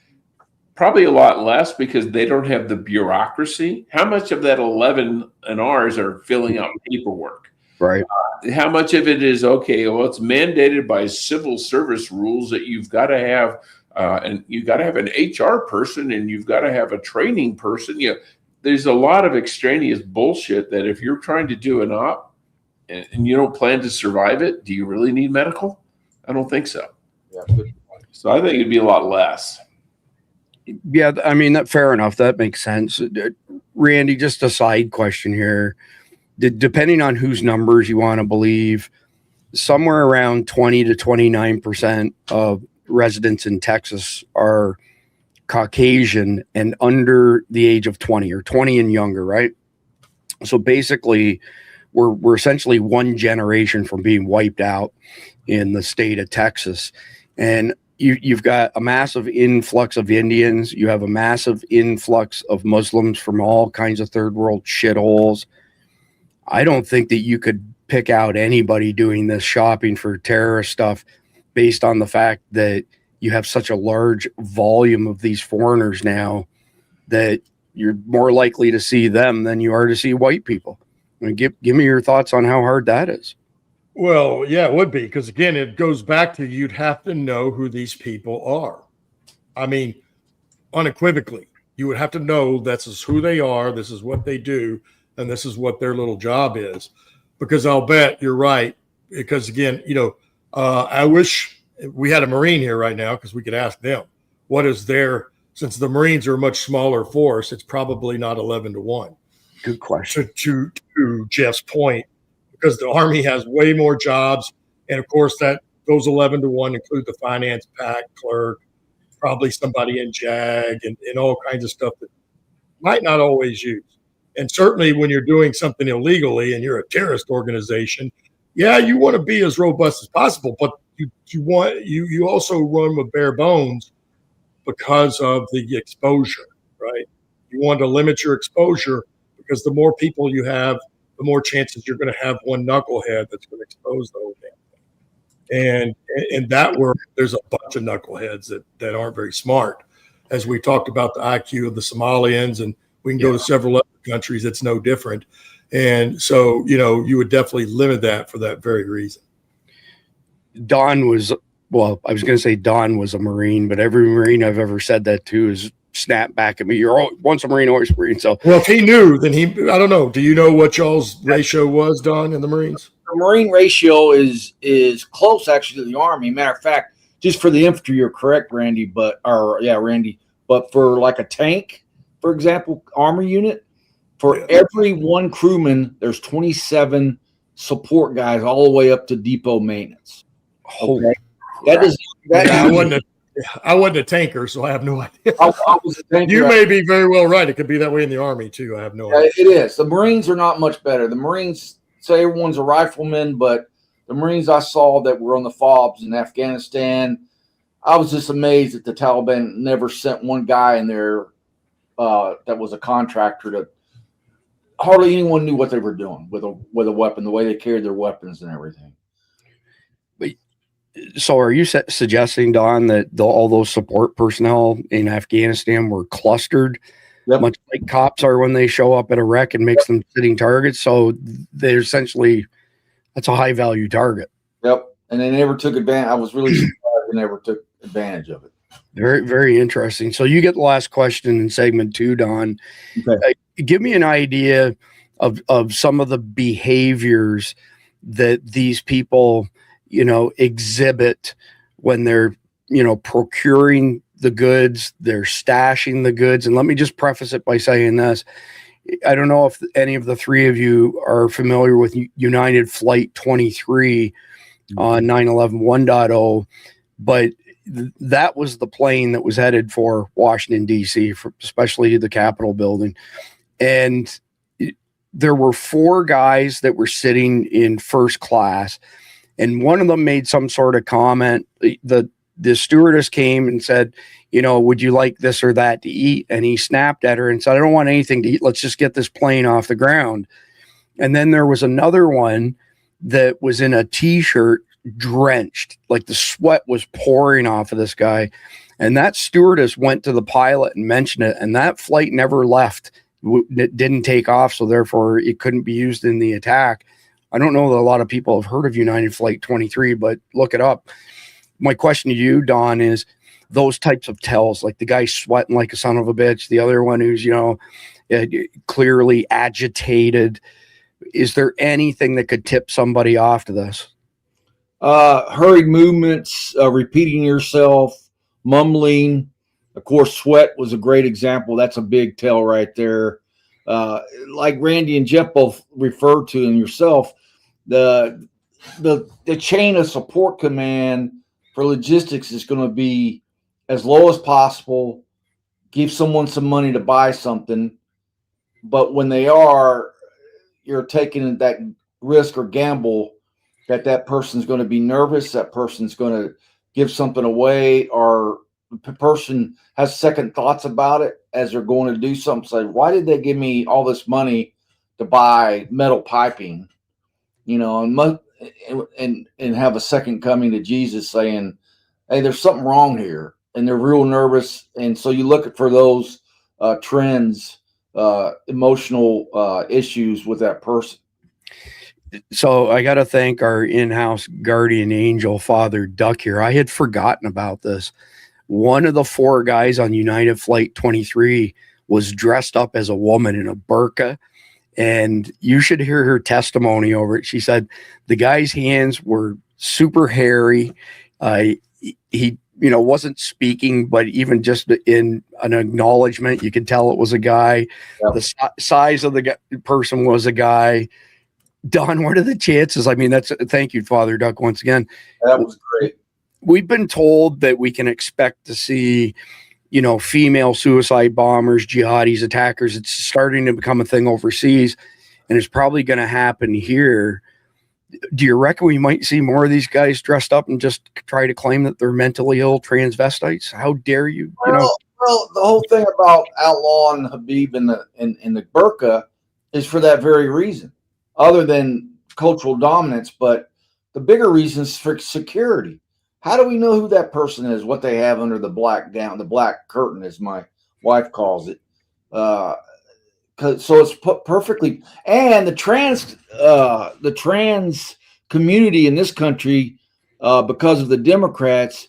probably a lot less, because they don't have the bureaucracy. How much of that 11 in ours are filling out paperwork? Right. How much of it is, okay, well, it's mandated by civil service rules that you've got to have, and you've got to have an HR person and you've got to have a training person. There's a lot of extraneous bullshit that if you're trying to do an op and you don't plan to survive it, do you really need medical? I don't think so. Yeah, good. So I think it'd be a lot less. Yeah, I mean, fair enough. That makes sense. Randy, just a side question here. Depending on whose numbers you want to believe, somewhere around 20 to 29% of residents in Texas are Caucasian and under the age of 20 or 20 and younger, right? So basically, we're essentially one generation from being wiped out in the state of Texas. And you've got a massive influx of Indians. You have a massive influx of Muslims from all kinds of third world shitholes. I don't think that you could pick out anybody doing this shopping for terrorist stuff based on the fact that you have such a large volume of these foreigners now that you're more likely to see them than you are to see white people. I mean, give me your thoughts on how hard that is. Well, yeah, it would be, because again, it goes back to you'd have to know who these people are. I mean, unequivocally, you would have to know this is who they are, this is what they do, and this is what their little job is. Because I'll bet you're right. Because again, I wish we had a Marine here right now, because we could ask them what is their, since the Marines are a much smaller force, it's probably not 11-1. Good question. To Jeff's point, because the Army has way more jobs. And of course, that those 11-1 include the finance pack clerk, probably somebody in JAG and all kinds of stuff that might not always use. And certainly when you're doing something illegally and you're a terrorist organization, yeah, you want to be as robust as possible, but you also run with bare bones because of the exposure, right? You want to limit your exposure because the more people you have, the more chances you're going to have one knucklehead that's going to expose the whole damn thing. And in that world, there's a bunch of knuckleheads that aren't very smart. As we talked about the IQ of the Somalians, and we can go to several other countries, it's no different. And so, you would definitely limit that for that very reason. Don was a Marine, but every Marine I've ever said that to is snap back at me. You're once a Marine, always a Marine. So, well, if he knew, then I don't know. Do you know what y'all's ratio was, Don, in the Marines? The Marine ratio is close actually to the Army. Matter of fact, just for the infantry, you're correct, Randy. Randy. But for like a tank, for example, armor unit, for every one crewman, there's 27 support guys all the way up to depot maintenance. Okay. I wasn't a tanker, so I have no idea. I was a tanker. You may be very well right. It could be that way in the Army too. I have no idea. It is. The Marines are not much better. The Marines say everyone's a rifleman, but the Marines I saw that were on the FOBs in Afghanistan, I was just amazed that the Taliban never sent one guy in there that was a contractor. Hardly anyone knew what they were doing with a weapon, the way they carried their weapons and everything. So are you suggesting, Don, that all those support personnel in Afghanistan were clustered, much like cops are when they show up at a wreck and makes them sitting targets? So they're essentially, that's a high value target. Yep. And they never took advantage. I was really surprised they never took advantage of it. Very, very interesting. So you get the last question in segment 2, Don. Okay. Give me an idea of some of the behaviors that these people exhibit when they're, procuring the goods, they're stashing the goods. And let me just preface it by saying this. I don't know if any of the three of you are familiar with United Flight 23 on 9/11 1.0, but that was the plane that was headed for Washington, D.C., especially the Capitol building. And there were 4 guys that were sitting in first class. And one of them made some sort of comment. The stewardess came and said, would you like this or that to eat? And he snapped at her and said, I don't want anything to eat. Let's just get this plane off the ground. And then there was another one that was in a T-shirt, drenched, like the sweat was pouring off of this guy. And that stewardess went to the pilot and mentioned it. And that flight never left. It didn't take off. So therefore it couldn't be used in the attack. I don't know that a lot of people have heard of United Flight 23, but look it up. My question to you, Don, is those types of tells, like the guy sweating like a son of a bitch, the other one who's, clearly agitated. Is there anything that could tip somebody off to this? Hurried movements, repeating yourself, mumbling. Of course, sweat was a great example. That's a big tell right there. Like Randy and Jeff both referred to, and yourself, the chain of support command for logistics is going to be as low as possible. Give someone some money to buy something, but when they are, you're taking that risk or gamble that person's going to be nervous, that person's going to give something away, or the person has second thoughts about it as they're going to do something. Say, why did they give me all this money to buy metal piping? And have a second coming to Jesus saying, hey, there's something wrong here. And they're real nervous. And so you look for those trends, emotional issues with that person. So I got to thank our in-house guardian angel, Father Duck here. I had forgotten about this. One of the 4 guys on United Flight 23 was dressed up as a woman in a burqa, and you should hear her testimony over it. She said the guy's hands were super hairy. He wasn't speaking, but even just in an acknowledgement, you could tell it was a guy. Yeah. The size of the person was a guy. Don, what are the chances? I mean, thank you, Father Duck, once again. That was great. We've been told that we can expect to see, female suicide bombers, jihadis, attackers. It's starting to become a thing overseas, and it's probably going to happen here. Do you reckon we might see more of these guys dressed up and just try to claim that they're mentally ill transvestites? How dare you? Well, the whole thing about outlawing Habib in the burqa is for that very reason, other than cultural dominance. But the bigger reason is for security. How do we know who that person is, what they have under the black gown, the black curtain, as my wife calls it? So it's perfectly. And the trans community in this country, because of the Democrats,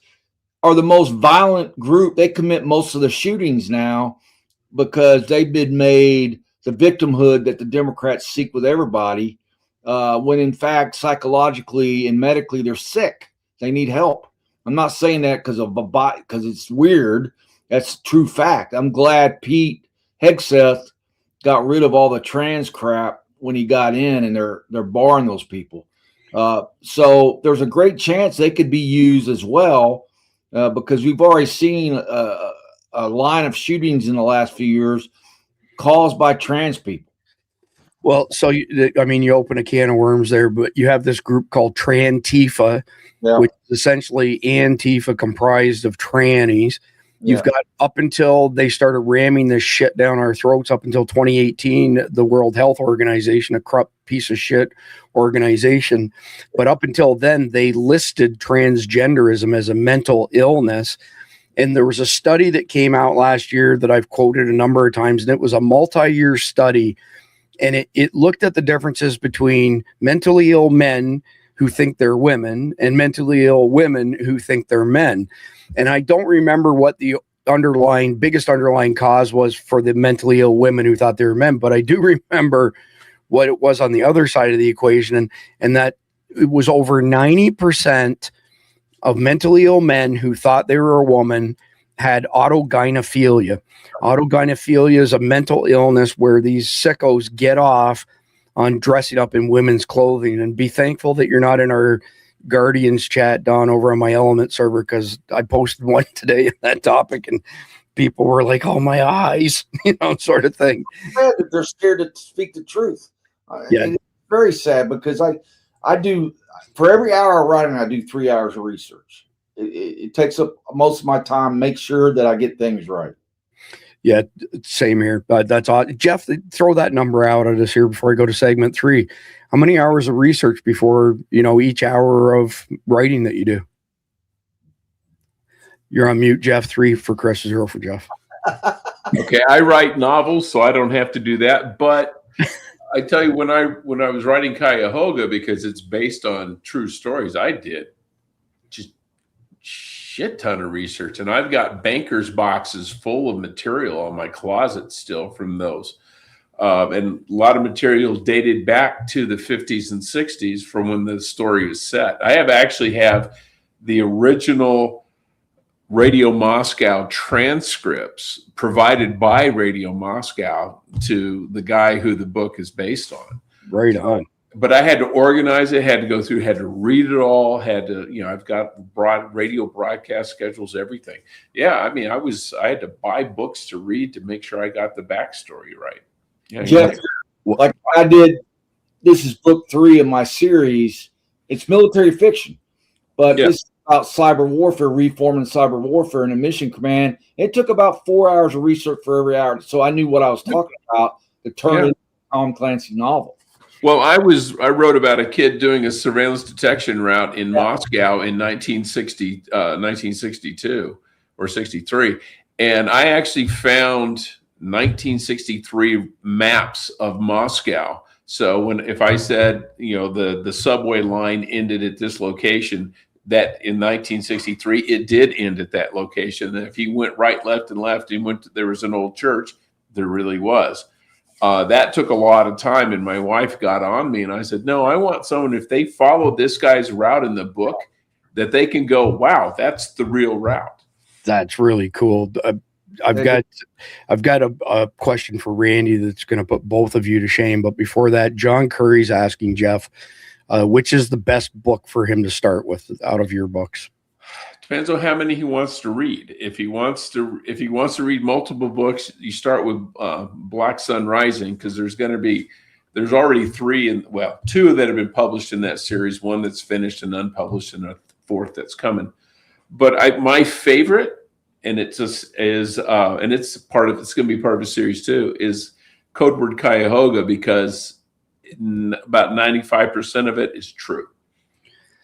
are the most violent group. They commit most of the shootings now because they've been made the victimhood that the Democrats seek with everybody, when in fact, psychologically and medically, they're sick. They need help. I'm not saying that because it's weird. That's true fact. I'm glad Pete Hegseth got rid of all the trans crap when he got in, and they're barring those people. So there's a great chance they could be used as well, because we've already seen a line of shootings in the last few years caused by trans people. Well, so you open a can of worms there, but you have this group called Trantifa, which is essentially Antifa comprised of trannies. You've got, up until they started ramming this shit down our throats, up until 2018, the World Health Organization, a corrupt piece of shit organization. But up until then, they listed transgenderism as a mental illness. And there was a study that came out last year that I've quoted a number of times, and it was a multi-year study. And it looked at the differences between mentally ill men who think they're women and mentally ill women who think they're men. And I don't remember what the biggest underlying cause was for the mentally ill women who thought they were men, but I do remember what it was on the other side of the equation, and that it was over 90% of mentally ill men who thought they were a woman had autogynephilia. Autogynephilia is a mental illness where these sickos get off on dressing up in women's clothing. And be thankful that you're not in our Guardians chat, Don, over on my Element server, because I posted one today on that topic and people were like, oh, my eyes, sort of thing. They're scared to speak the truth. It's very sad, because I do, for every hour of writing, I do 3 hours of research. It takes up most of my time, make sure that I get things right. Yeah, same here. That's odd. Jeff, throw that number out at us here before I go to segment 3. How many hours of research before, each hour of writing that you do? You're on mute, Jeff. 3 for Chris, 0 for Jeff. Okay, I write novels, so I don't have to do that. But I tell you, when I was writing Cuyahoga, because it's based on true stories, I did just shit ton of research, and I've got banker's boxes full of material in my closet still from those. And a lot of material dated back to the 50s and 60s from when the story was set. I actually have the original Radio Moscow transcripts provided by Radio Moscow to the guy who the book is based on. Right on. But I had to organize it, had to go through, had to read it all, had to, I've got radio broadcast schedules, everything. Yeah, I mean, I had to buy books to read to make sure I got the backstory right. Yeah, Jeff, like I did, this is book 3 of my series. It's military fiction, but this is about cyber warfare, reforming cyber warfare in a mission command. It took about 4 hours of research for every hour, so I knew what I was talking about to turn into a Tom Clancy novel. Well, I wrote about a kid doing a surveillance detection route in Moscow in 1962 or 63, and I actually found 1963 maps of Moscow. So if I said, the subway line ended at this location, that in 1963, it did end at that location. And if he went right, left, and left, there was an old church. There really was. That took a lot of time, and my wife got on me, and I said, no, I want someone, if they follow this guy's route in the book, that they can go, wow, that's the real route. That's really cool. I've got a question for Randy that's going to put both of you to shame. But before that, John Curry's asking Jeff, which is the best book for him to start with out of your books? Depends on how many he wants to read. If he wants to read multiple books, you start with Black Sun Rising, because there's already 3 2 that have been published in that series, one that's finished and unpublished, and a 4th that's coming. But my favorite, and it's going to be part of a series too, is Code Word Cuyahoga, because about 95% of it is true.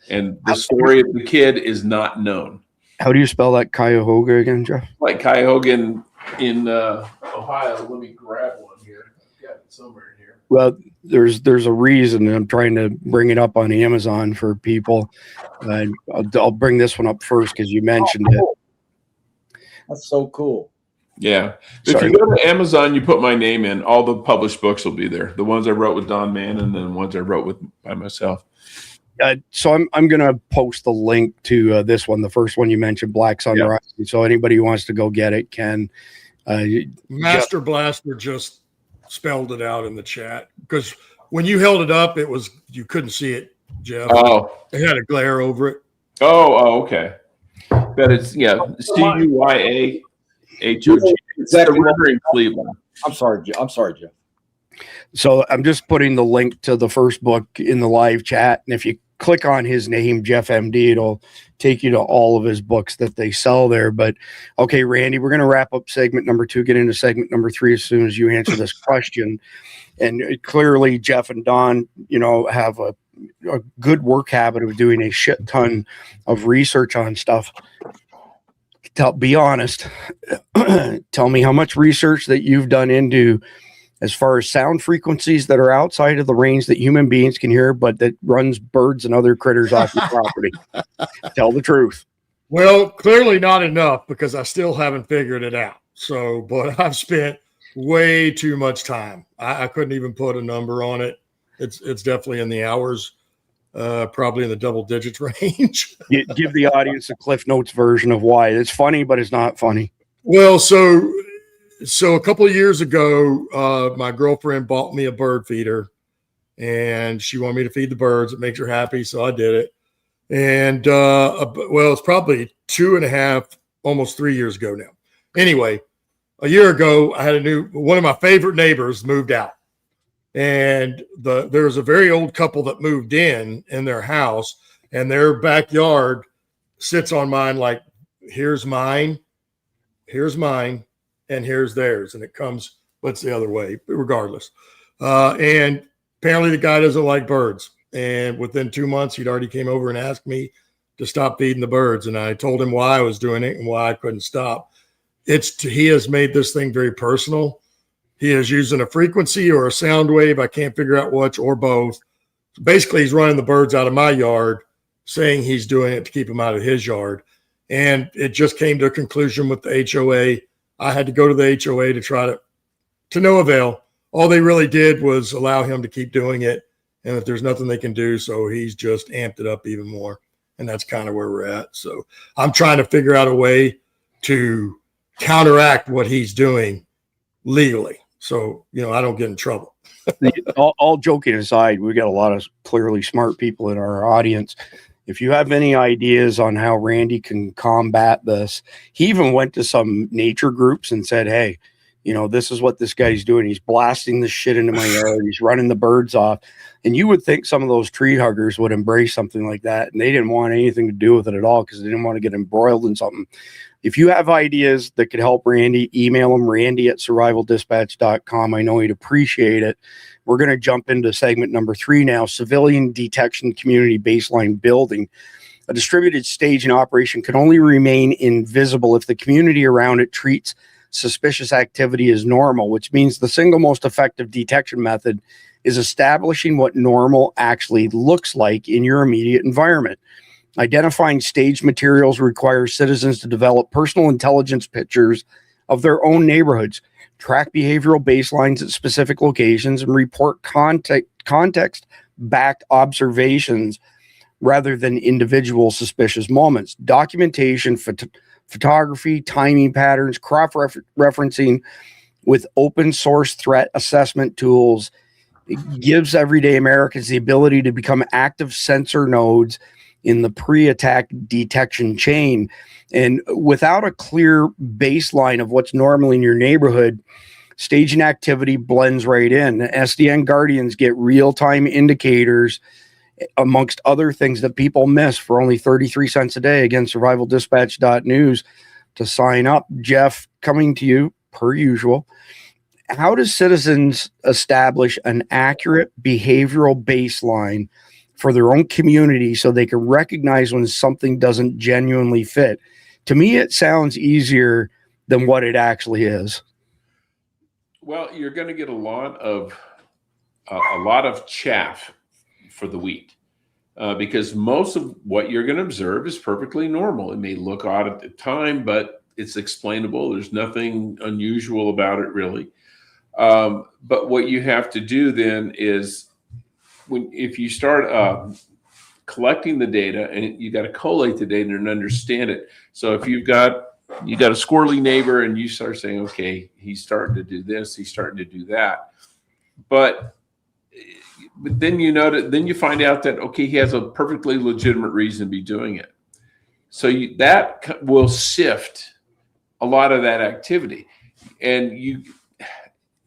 And the story of the kid is not known. How do you spell that Cuyahoga again, Jeff? Like Cuyahoga in Ohio. Let me grab one here. I've got it somewhere in here. Well, there's a reason, and I'm trying to bring it up on Amazon for people. I'll bring this one up first because you mentioned it. That's so cool. Yeah. If you go to Amazon, you put my name in, all the published books will be there. The ones I wrote with Don Mann, and then the ones I wrote by myself. So I'm going to post the link to this one, the first one you mentioned, Black Sun Rising. So anybody who wants to go get it can. Master Blaster just spelled it out in the chat, because when you held it up, you couldn't see it, Jeff. Oh, it had a glare over it. Oh, okay. But it's CUYAHOG. It's the river in Cleveland. I'm sorry, Jeff. So I'm just putting the link to the first book in the live chat, and if you click on his name, Jeff MD, it'll take you to all of his books that they sell there. But okay, Randy, we're going to wrap up segment number 2, get into segment number 3 as soon as you answer this question. And clearly, Jeff and Don, have a good work habit of doing a shit ton of research on stuff. Be honest. Tell me how much research that you've done into as far as sound frequencies that are outside of the range that human beings can hear, but that runs birds and other critters off your property. Tell the truth. Well, clearly not enough, because I still haven't figured it out. So, but I've spent way too much time. I couldn't even put a number on it. It's definitely in the hours, probably in the double digits range. Give the audience a Cliff Notes version of why it's funny, but it's not funny. Well, so a couple of years ago, my girlfriend bought me a bird feeder, and she wanted me to feed the birds. It makes her happy, so I did it. And it's probably 2.5, almost 3 years ago now. Anyway, a year ago, I had one of my favorite neighbors moved out, and there was a very old couple that moved in their house, and their backyard sits on mine. Like, here's mine, and here's theirs, and it comes, it's the other way, regardless. And apparently the guy doesn't like birds. And within 2 months, he'd already came over and asked me to stop feeding the birds. And I told him why I was doing it and why I couldn't stop. He has made this thing very personal. He is using a frequency or a sound wave. I can't figure out which or both. Basically, he's running the birds out of my yard, saying he's doing it to keep them out of his yard. And it just came to a conclusion with the HOA. I had to go to the HOA to try to no avail. All they really did was allow him to keep doing it. And if there's nothing they can do, so he's just amped it up even more. And that's kind of where we're at. So I'm trying to figure out a way to counteract what he's doing legally. So, I don't get in trouble. all joking aside, we got a lot of clearly smart people in our audience. If you have any ideas on how Randy can combat this, he even went to some nature groups and said, hey, this is what this guy's doing. He's blasting this shit into my yard. He's running the birds off. And you would think some of those tree huggers would embrace something like that. And they didn't want anything to do with it at all because they didn't want to get embroiled in something. If you have ideas that could help Randy, email him, randy@survivaldispatch.com. I know he'd appreciate it. We're going to jump into segment number 3 now, civilian detection community baseline building. A distributed staging operation can only remain invisible if the community around it treats suspicious activity as normal, which means the single most effective detection method is establishing what normal actually looks like in your immediate environment. Identifying staged materials requires citizens to develop personal intelligence pictures of their own neighborhoods, track behavioral baselines at specific locations, and report context-backed observations rather than individual suspicious moments. Documentation, photography, timing patterns, cross-referencing with open source threat assessment tools. It gives everyday Americans the ability to become active sensor nodes in the pre-attack detection chain. And without a clear baseline of what's normal in your neighborhood, staging activity blends right in. SDN Guardians get real-time indicators, amongst other things that people miss, for only 33 cents a day. Again, survivaldispatch.news to sign up. Jeff, coming to you per usual. How does citizens establish an accurate behavioral baseline for their own community so they can recognize when something doesn't genuinely fit? To me, it sounds easier than what it actually is. Well, you're going to get a lot of chaff for the wheat, because most of what you're going to observe is perfectly normal. It may look odd at the time, but it's explainable. There's nothing unusual about it, really. But what you have to do then is, if you start collecting the data, and you got to collate the data and understand it. So if you got a squirrely neighbor and you start saying, okay, he's starting to do this, he's starting to do that, but then then you find out that, okay, he has a perfectly legitimate reason to be doing it. So that will sift a lot of that activity, and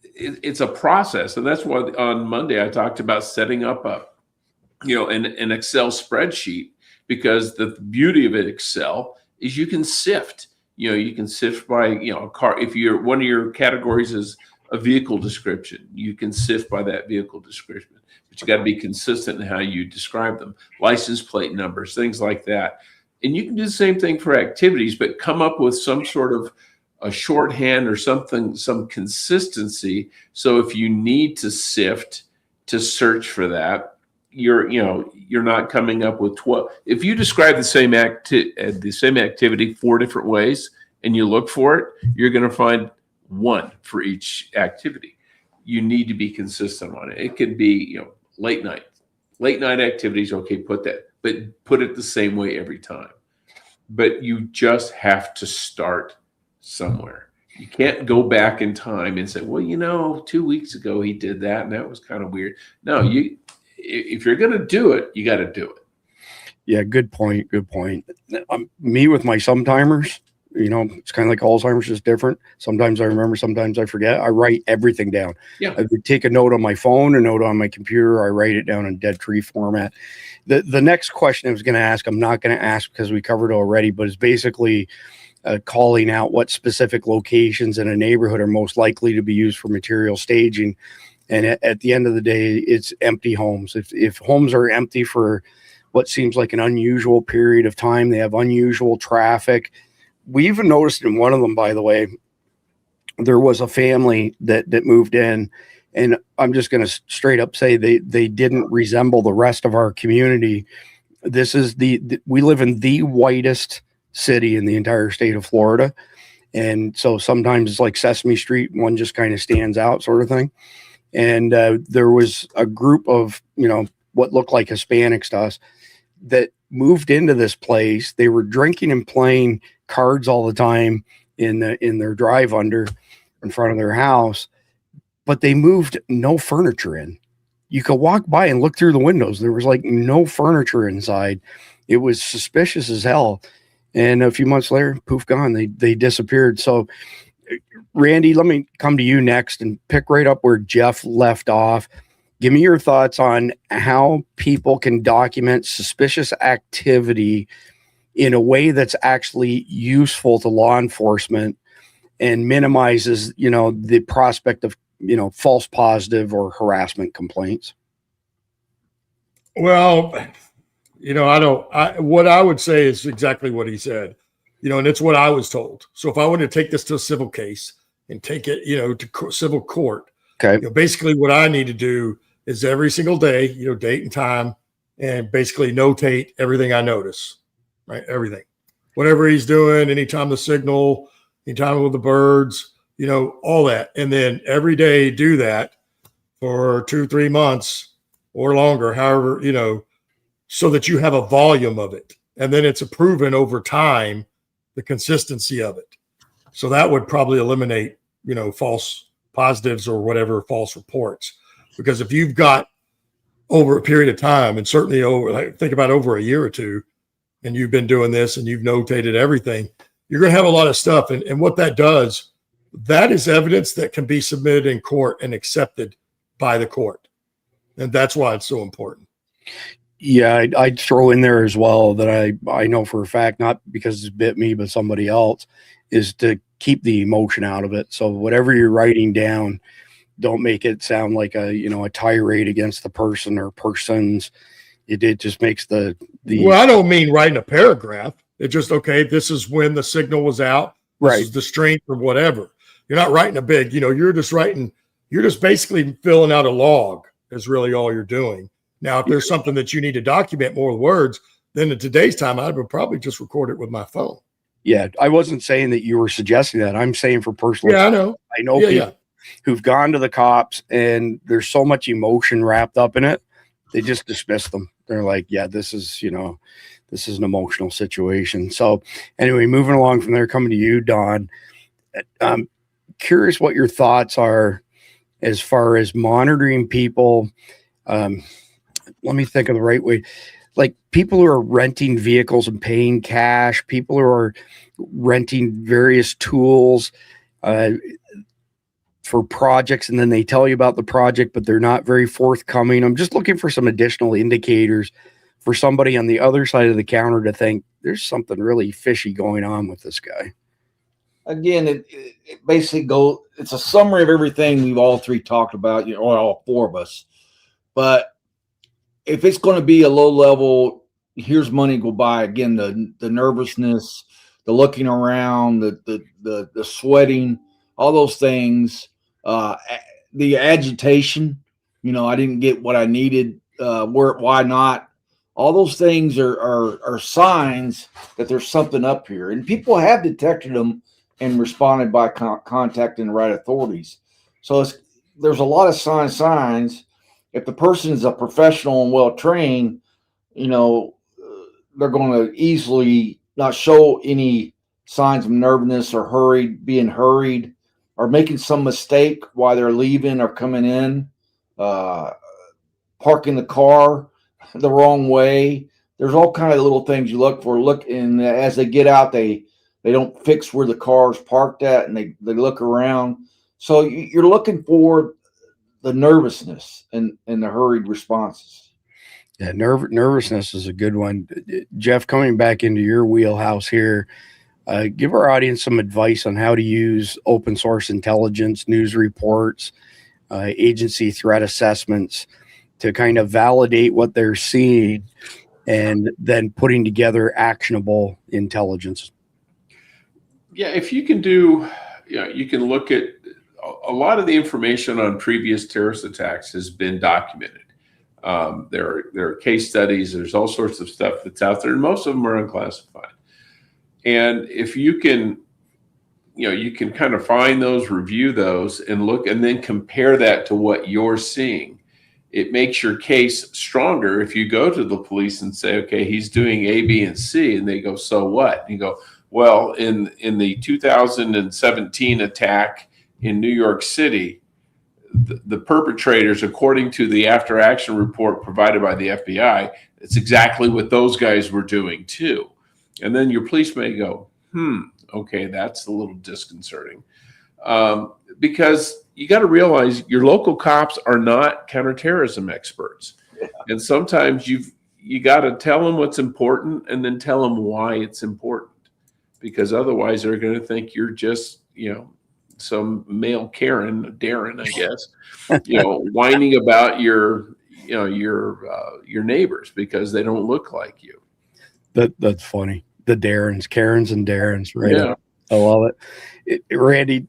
it's a process. And that's why on Monday I talked about setting up an Excel spreadsheet, because the beauty of Excel is you can sift. You can sift by a car. If one of your categories is a vehicle description, you can sift by that vehicle description. But you got to be consistent in how you describe them. License plate numbers, things like that. And you can do the same thing for activities, but come up with some sort of a shorthand or something, some consistency. So if you need to sift to search for that, you're not coming up with 12. If you describe the same activity 4 different ways and you look for it, you're going to find one for each activity. You need to be consistent on it. It could be, late night activities. Okay, put it the same way every time. But you just have to start somewhere. You can't go back in time and say, well, 2 weeks ago he did that and that was kind of weird. No, if you're going to do it, you got to do it. Yeah, good point. Me with my sometimers, it's kind of like Alzheimer's, is different. Sometimes I remember, sometimes I forget. I write everything down. Yeah. I would take a note on my phone, a note on my computer. I write it down in dead tree format. The next question I was going to ask, I'm not going to ask because we covered it already, but it's basically calling out what specific locations in a neighborhood are most likely to be used for material staging. And at the end of the day, it's empty homes. If homes are empty for what seems like an unusual period of time, they have unusual traffic. We even noticed in one of them, by the way, there was a family that moved in, and I'm just going to straight up say they didn't resemble the rest of our community. This is we live in the whitest city in the entire state of Florida. And so sometimes it's like Sesame Street, one just kind of stands out sort of thing. And there was a group of, what looked like Hispanics to us that moved into this place. They were drinking and playing cards all the time in their drive under in front of their house, but they moved no furniture in. You could walk by and look through the windows. There was like no furniture inside. It was suspicious as hell. And a few months later, poof, gone. They disappeared. So, Randy, let me come to you next and pick right up where Jeff left off. Give me your thoughts on how people can document suspicious activity in a way that's actually useful to law enforcement and minimizes, the prospect of, false positive or harassment complaints. Well, what I would say is exactly what he said, and it's what I was told. So if I were to take this to a civil case and take it, to civil court, okay. Basically what I need to do is every single day, date and time, and basically notate everything I notice, right? Everything, whatever he's doing, anytime the signal, anytime with the birds, all that. And then every day do that for 2-3 months or longer, however, so that you have a volume of it. And then it's proven over time, the consistency of it. So that would probably eliminate, false positives or whatever, false reports. Because if you've got over a period of time, and certainly think about over a year or two, and you've been doing this and you've notated everything, you're going to have a lot of stuff. And what that does, that is evidence that can be submitted in court and accepted by the court. And that's why it's so important. Yeah, I'd throw in there as well that I know for a fact, not because it's bit me, but somebody else, is to keep the emotion out of it. So whatever you're writing down, don't make it sound like a tirade against the person or persons. It just makes the. Well, I don't mean writing a paragraph. It's just, okay, this is when the signal was out. This is the strength or whatever. You're not writing a big, you're just basically filling out a log is really all you're doing. Now, if there's something that you need to document more with words, then in today's time, I would probably just record it with my phone. Yeah, I wasn't saying that you were suggesting that. I'm saying for personal. Yeah, I know. I know people who've gone to the cops and there's so much emotion wrapped up in it, they just dismiss them. They're like, yeah, this is an emotional situation. So anyway, moving along from there, coming to you, Don. I'm curious what your thoughts are as far as monitoring people. Let me think of the right way. Like people who are renting vehicles and paying cash, people who are renting various tools for projects, and then they tell you about the project, but they're not very forthcoming. I'm just looking for some additional indicators for somebody on the other side of the counter to think there's something really fishy going on with this guy. Again, it basically it's a summary of everything we've all three talked about, or all four of us. But if it's going to be a low level, here's money go by, again, the nervousness, the looking around, the sweating, all those things, the agitation, I didn't get what I needed, why not? All those things are signs that there's something up here. And people have detected them and responded by contacting the right authorities. So there's a lot of signs. If the person is a professional and well-trained, they're going to easily not show any signs of nervousness or being hurried, or making some mistake while they're leaving or coming in, parking the car the wrong way. There's all kind of little things you look for. And as they get out, they don't fix where the car's parked at, and they look around. So you're looking for the nervousness and the hurried responses. Yeah, nervousness is a good one. Jeff, coming back into your wheelhouse here, give our audience some advice on how to use open source intelligence, news reports, agency threat assessments to kind of validate what they're seeing and then putting together actionable intelligence. Yeah, if you can do you can look at a lot of the information on previous terrorist attacks has been documented. There are case studies. There's all sorts of stuff that's out there, and most of them are unclassified. And if you can, you can kind of find those, review those, and look, and then compare that to what you're seeing. It makes your case stronger if you go to the police and say, okay, he's doing A, B, and C, and they go, so what? And you go, well, in the 2017 attack in New York City, the perpetrators, according to the after action report provided by the FBI, it's exactly what those guys were doing too. And then your police may go, okay, that's a little disconcerting. Because you got to realize your local cops are not counterterrorism experts. Yeah. And sometimes you got to tell them what's important and then tell them why it's important. Because otherwise they're going to think you're just, some male Karen, Darren, I guess, whining about your neighbors because they don't look like you. That's funny. The Karens and Darrens, right? Yeah. I love it. Randy,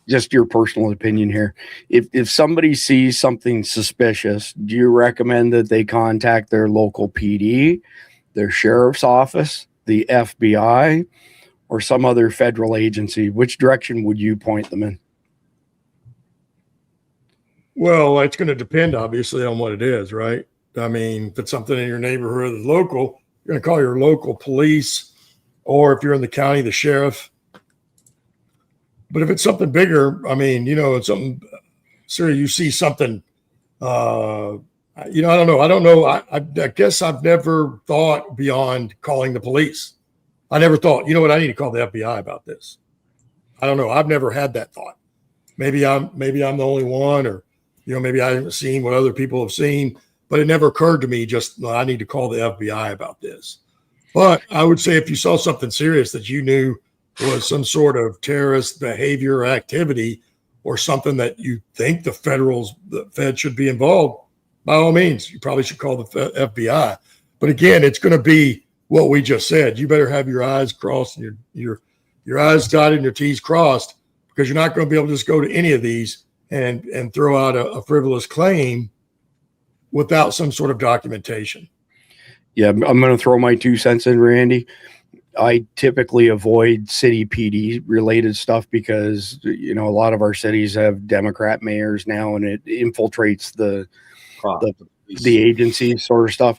just your personal opinion here. If somebody sees something suspicious, do you recommend that they contact their local PD, their sheriff's office, the FBI, or some other federal agency? Which direction would you point them in? Well, it's going to depend, obviously, on what it is, right? I mean, if it's something in your neighborhood that's local, you're going to call your local police, or if you're in the county, the sheriff. But if it's something bigger, I mean, it's something serious, you see something, I don't know. I guess I've never thought beyond calling the police. I never thought, you know what, I need to call the FBI about this. I don't know. I've never had that thought. Maybe I'm the only one, or, maybe I haven't seen what other people have seen, but it never occurred to me I need to call the FBI about this. But I would say if you saw something serious that you knew was some sort of terrorist behavior or activity, or something that you think the Fed should be involved, by all means, you probably should call the FBI. But again, it's going to be what we just said. You better have your I's crossed and your I's dotted and your T's crossed, because you're not going to be able to just go to any of these and throw out a frivolous claim without some sort of documentation. Yeah, I'm going to throw my 2 cents in, Randy. I typically avoid city PD related stuff because, a lot of our cities have Democrat mayors now, and it infiltrates the agency sort of stuff.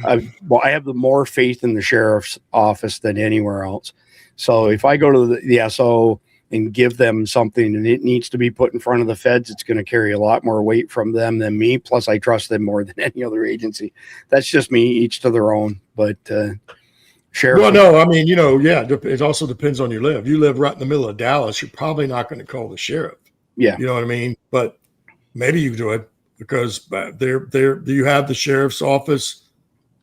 I have the more faith in the sheriff's office than anywhere else. So if I go to the SO and give them something and it needs to be put in front of the feds, it's going to carry a lot more weight from them than me. Plus, I trust them more than any other agency. That's just me, each to their own. But sheriff. Well, no, I mean, it also depends on you live. You live right in the middle of Dallas, you're probably not going to call the sheriff. Yeah. You know what I mean? But maybe you do it, because you have the sheriff's office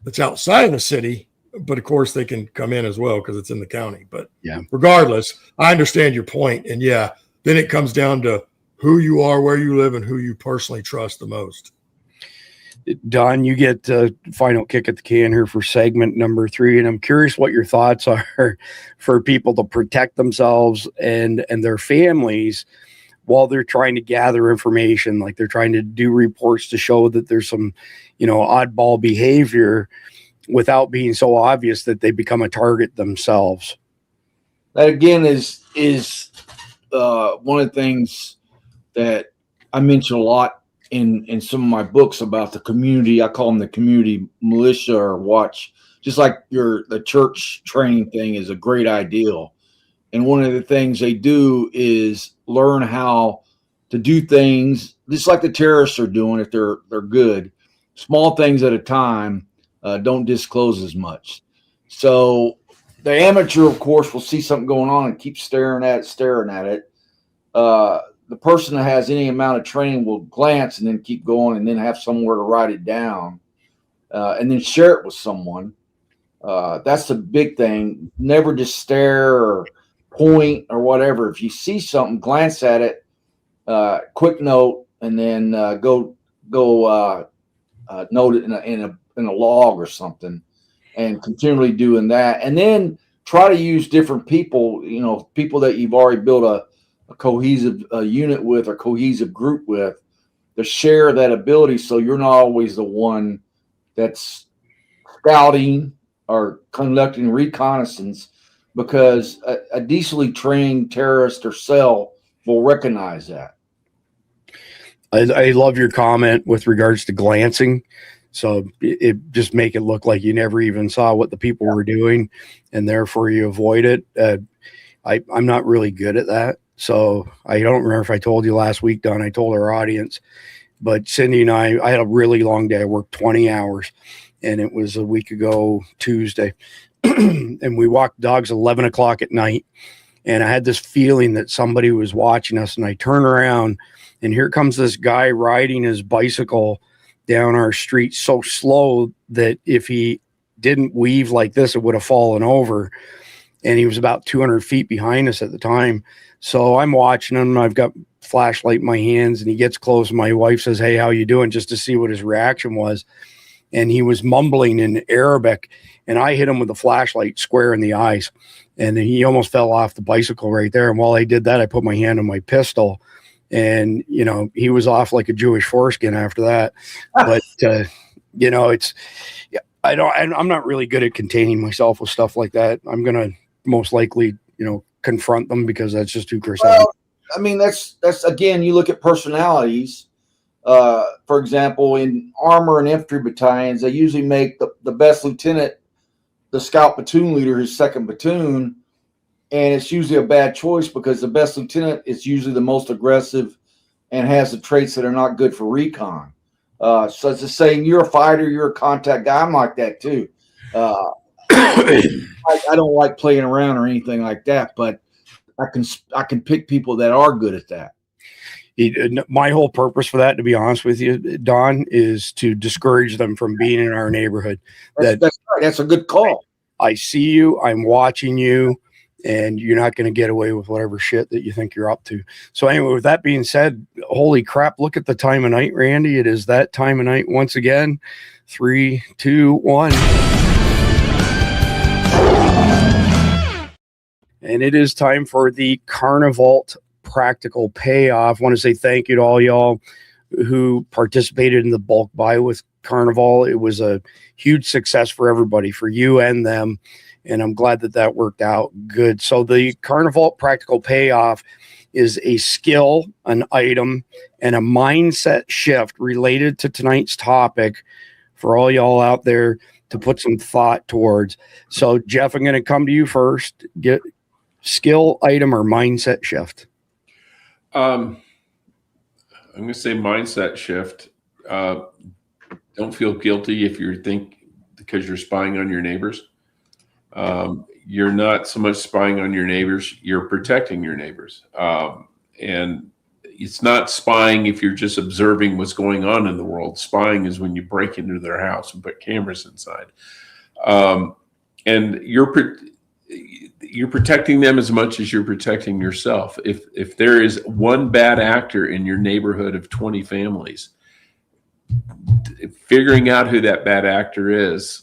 that's outside of the city, but of course they can come in as well because it's in the county. But yeah, regardless, I understand your point. And then it comes down to who you are, where you live, and who you personally trust the most. Don, you get final kick at the can here for segment number 3. And I'm curious what your thoughts are for people to protect themselves and their families while they're trying to gather information, like they're trying to do reports to show that there's some, oddball behavior without being so obvious that they become a target themselves. That again is one of the things that I mention a lot in some of my books about the community. I call them the community militia or watch. Just like the church training thing is a great ideal. And one of the things they do is learn how to do things just like the terrorists are doing if they're good. Small things at a time, don't disclose as much. So the amateur, of course, will see something going on and keep staring at it. The person that has any amount of training will glance and then keep going and then have somewhere to write it down and then share it with someone. That's the big thing. Never just stare or point or whatever. If you see something, glance at it, quick note, and then go note it in a log or something, and continually doing that. And then try to use different people, people that you've already built a cohesive unit with, or cohesive group with, to share that ability, so you're not always the one that's scouting or conducting reconnaissance, because a decently trained terrorist or cell will recognize that. I love your comment with regards to glancing. So it just make it look like you never even saw what the people were doing, and therefore you avoid it. I'm not really good at that. So I don't remember if I told you last week, Don, I told our audience, but Cindy and I had a really long day. I worked 20 hours, and it was a week ago, Tuesday. And we walked dogs 11 o'clock at night. And I had this feeling that somebody was watching us, and I turn around, and here comes this guy riding his bicycle down our street so slow that if he didn't weave like this, it would have fallen over. And he was about 200 feet behind us at the time. So I'm watching him. I've got flashlight in my hands, and he gets close. And my wife says, "Hey, how you doing?" Just to see what his reaction was. And he was mumbling in Arabic, and I hit him with the flashlight square in the eyes. And then he almost fell off the bicycle right there. And while I did that, I put my hand on my pistol, and, you know, he was off like a Jewish foreskin after that. But, you know, I'm not really good at containing myself with stuff like that. I'm going to most likely, you know, confront them, because that's just who Chris is. Well, I mean, that's again, you look at personalities. For example, in armor and infantry battalions, they usually make the best lieutenant the scout platoon leader, his second platoon, and it's usually a bad choice, because the best lieutenant is usually the most aggressive and has the traits that are not good for recon. So it's just saying, you're a fighter, you're a contact guy. I'm like that too. I don't like playing around or anything like that, but I can pick people that are good at that. My whole purpose for that, to be honest with you, Don, is to discourage them from being in our neighborhood. That's right. That's a good call. I see you, I'm watching you, and you're not going to get away with whatever shit that you think you're up to. So anyway, with that being said, holy crap, look at the time of night, Randy. It is that time of night once again. 3, 2, 1. And it is time for the Carnival practical payoff. I want to say thank you to all y'all who participated in the bulk buy with Carnival. It was a huge success for everybody, for you and them, and I'm glad that that worked out good. So the Carnival practical payoff is a skill, an item, and a mindset shift related to tonight's topic for all y'all out there to put some thought towards. So Jeff, I'm going to come to you first. Get skill, item, or mindset shift. I'm going to say mindset shift. Don't feel guilty if you think because you're spying on your neighbors. You're not so much spying on your neighbors, you're protecting your neighbors. And it's not spying if you're just observing what's going on in the world. Spying is when you break into their house and put cameras inside. And you're protecting them as much as you're protecting yourself. If there is one bad actor in your neighborhood of 20 families, figuring out who that bad actor is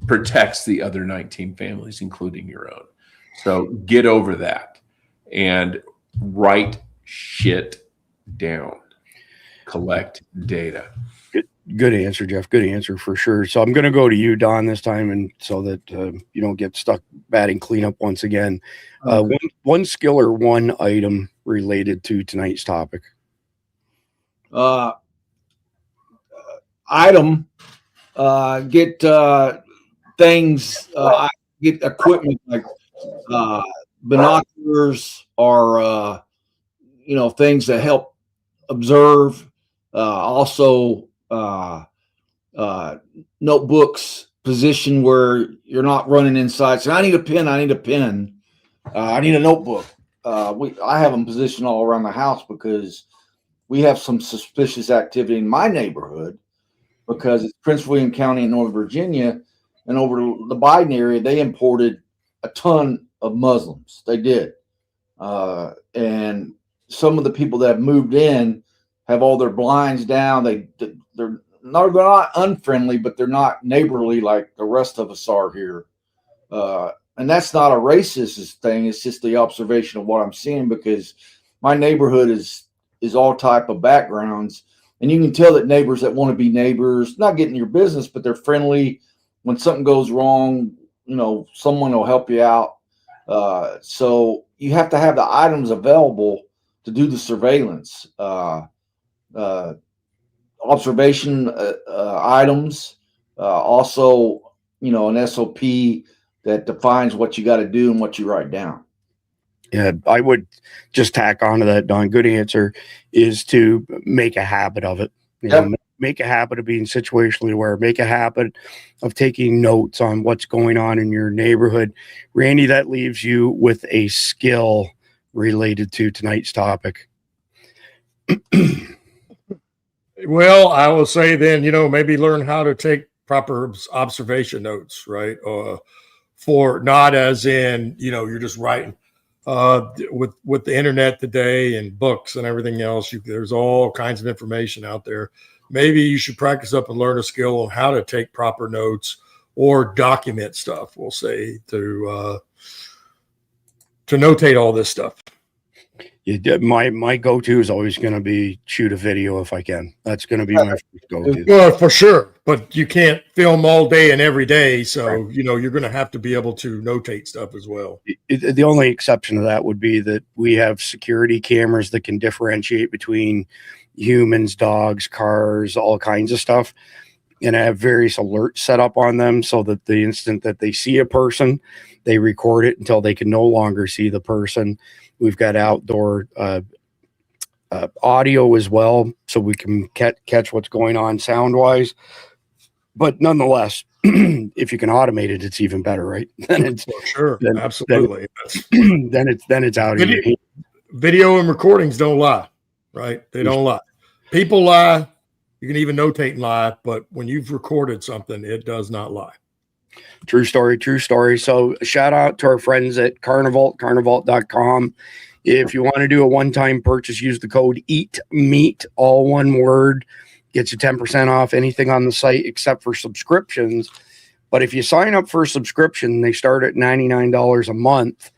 protects the other 19 families, including your own. So get over that and write shit down. Collect data. Good answer, Jeff. Good answer for sure. So I'm going to go to you, Don, this time, and so that you don't get stuck batting cleanup once again. Okay. One skill or one item related to tonight's topic. Item, get things, get equipment like binoculars or things that help observe. Also, notebooks, position where you're not running inside. So I need a pen. I need a pen. I need a notebook. I have them positioned all around the house because we have some suspicious activity in my neighborhood, because it's Prince William County in Northern Virginia, and over the Biden area, they imported a ton of Muslims. They did. And some of the people that have moved in have all their blinds down. They're not unfriendly, but they're not neighborly like the rest of us are here. and that's not a racist thing. It's just the observation of what I'm seeing, because my neighborhood is all type of backgrounds. And you can tell that neighbors that want to be neighbors, not getting your business, but they're friendly. When something goes wrong, you know, someone will help you out. So you have to have the items available to do the surveillance. Observation items, also, you know, an SOP that defines what you got to do and what you write down. Yeah, I would just tack onto that, Don. Good answer is to make a habit of it. You know, make a habit of being situationally aware. Make a habit of taking notes on what's going on in your neighborhood. Randy, that leaves you with a skill related to tonight's topic. Well, I will say then, you know, maybe learn how to take proper observation notes, right? For not as in, you know, you're just writing. With the internet today and books and everything else, there's all kinds of information out there. Maybe you should practice up and learn a skill on how to take proper notes or document stuff, we'll say, to notate all this stuff. My go-to is always going to be shoot a video if I can. That's going to be my first go-to. Well, for sure, but you can't film all day and every day, so you know you're going to have to be able to notate stuff as well. The only exception to that would be that we have security cameras that can differentiate between humans, dogs, cars, all kinds of stuff, and I have various alerts set up on them so that the instant that they see a person, they record it until they can no longer see the person. We've got outdoor audio as well, so we can catch what's going on sound-wise. But nonetheless, if you can automate it, it's even better, right? Then it's for sure, absolutely. Then it's out of your hand. Video and recordings don't lie, right? They don't lie. People lie. You can even notate and lie, but when you've recorded something, it does not lie. True story, true story. So shout out to our friends at Carnivault, carnivault.com. If you want to do a one-time purchase, use the code EATMEAT, all one word. Gets you 10% off anything on the site except for subscriptions. But if you sign up for a subscription, they start at $99 a month,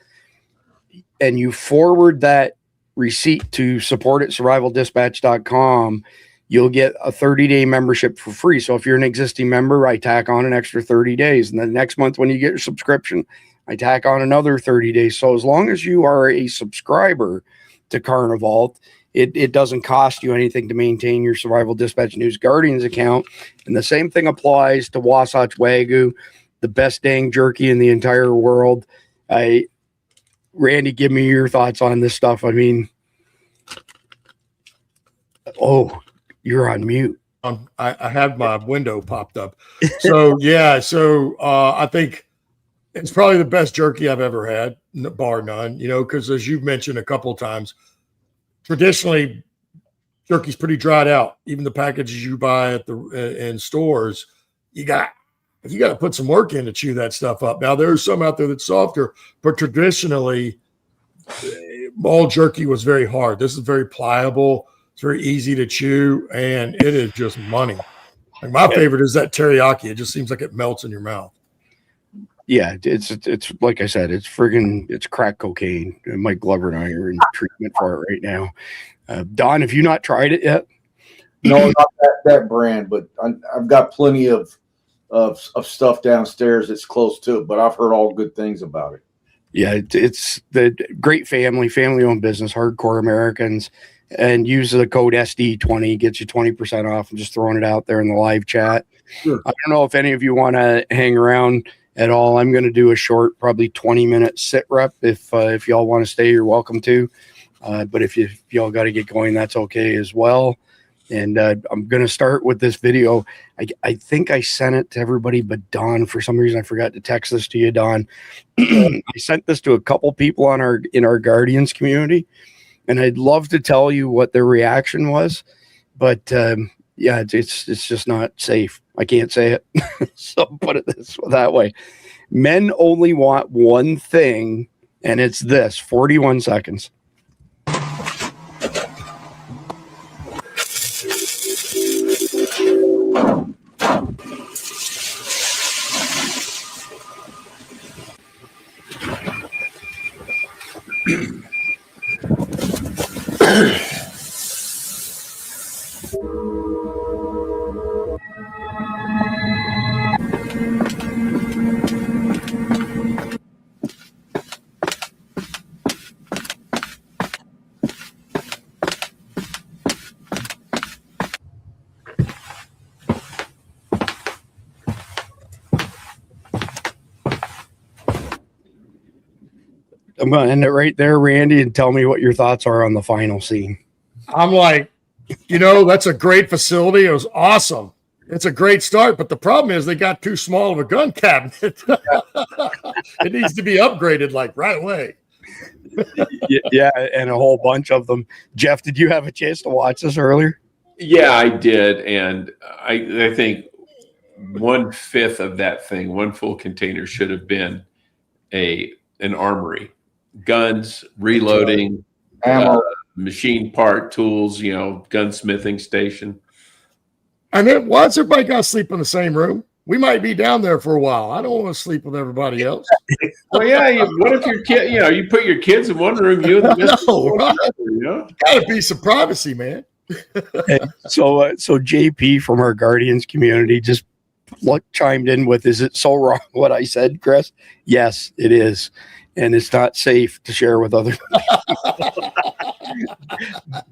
and you forward that receipt to support@survivaldispatch.com, you'll get a 30-day membership for free. So if you're an existing member, I tack on an extra 30 days. And then next month when you get your subscription, I tack on another 30 days. So as long as you are a subscriber to Carnivault, it doesn't cost you anything to maintain your Survival Dispatch News Guardians account. And the same thing applies to Wasatch Wagyu, the best dang jerky in the entire world. Randy, give me your thoughts on this stuff. I mean, oh, you're on mute. I had my window popped up. So, yeah. So I think it's probably the best jerky I've ever had, bar none, you know, because as you've mentioned a couple of times, traditionally jerky's pretty dried out. Even the packages you buy at in stores, you got to put some work in to chew that stuff up. Now there's some out there that's softer, but traditionally all jerky was very hard. This is very pliable. It's very easy to chew, and it is just money. Like my favorite is that teriyaki. It just seems like it melts in your mouth. Yeah, it's like I said, it's crack cocaine. And Mike Glover and I are in treatment for it right now. Don, have you not tried it yet? No, not that brand, but I've got plenty of stuff downstairs that's close to it, but I've heard all good things about it. Yeah, it's the great family-owned business, hardcore Americans. And use the code SD20, gets you 20% off. I'm just throwing it out there in the live chat. Sure. I don't know if any of you want to hang around at all. I'm going to do a short, probably 20-minute sit rep. If y'all want to stay, you're welcome to. But if y'all got to get going, that's okay as well. And I'm going to start with this video. I think I sent it to everybody but Don. For some reason, I forgot to text this to you, Don. I sent this to a couple people in our Guardians community. And I'd love to tell you what their reaction was, but yeah, it's just not safe. I can't say it. So put it that way. Men only want one thing, and it's this. 41 seconds. I'm going to end it right there, Randy, and tell me what your thoughts are on the final scene. I'm like, that's a great facility. It was awesome. It's a great start, but the problem is they got too small of a gun cabinet. It needs to be upgraded like right away. Yeah, and a whole bunch of them. Jeff, did you have a chance to watch this earlier? Yeah, I did, and I think 1/5 of that thing, one full container, should have been an armory, guns, reloading, Ammo. machine part, tools, gunsmithing station. And then why does everybody got to sleep in the same room? We might be down there for a while. I don't want to sleep with everybody else. Well, yeah. What if your kid? You put your kids in one room, you and the missus in another, Gotta be some privacy, man. So JP from our Guardians community just chimed in with, is it so wrong what I said, Chris? Yes, it is. And it's not safe to share with other people.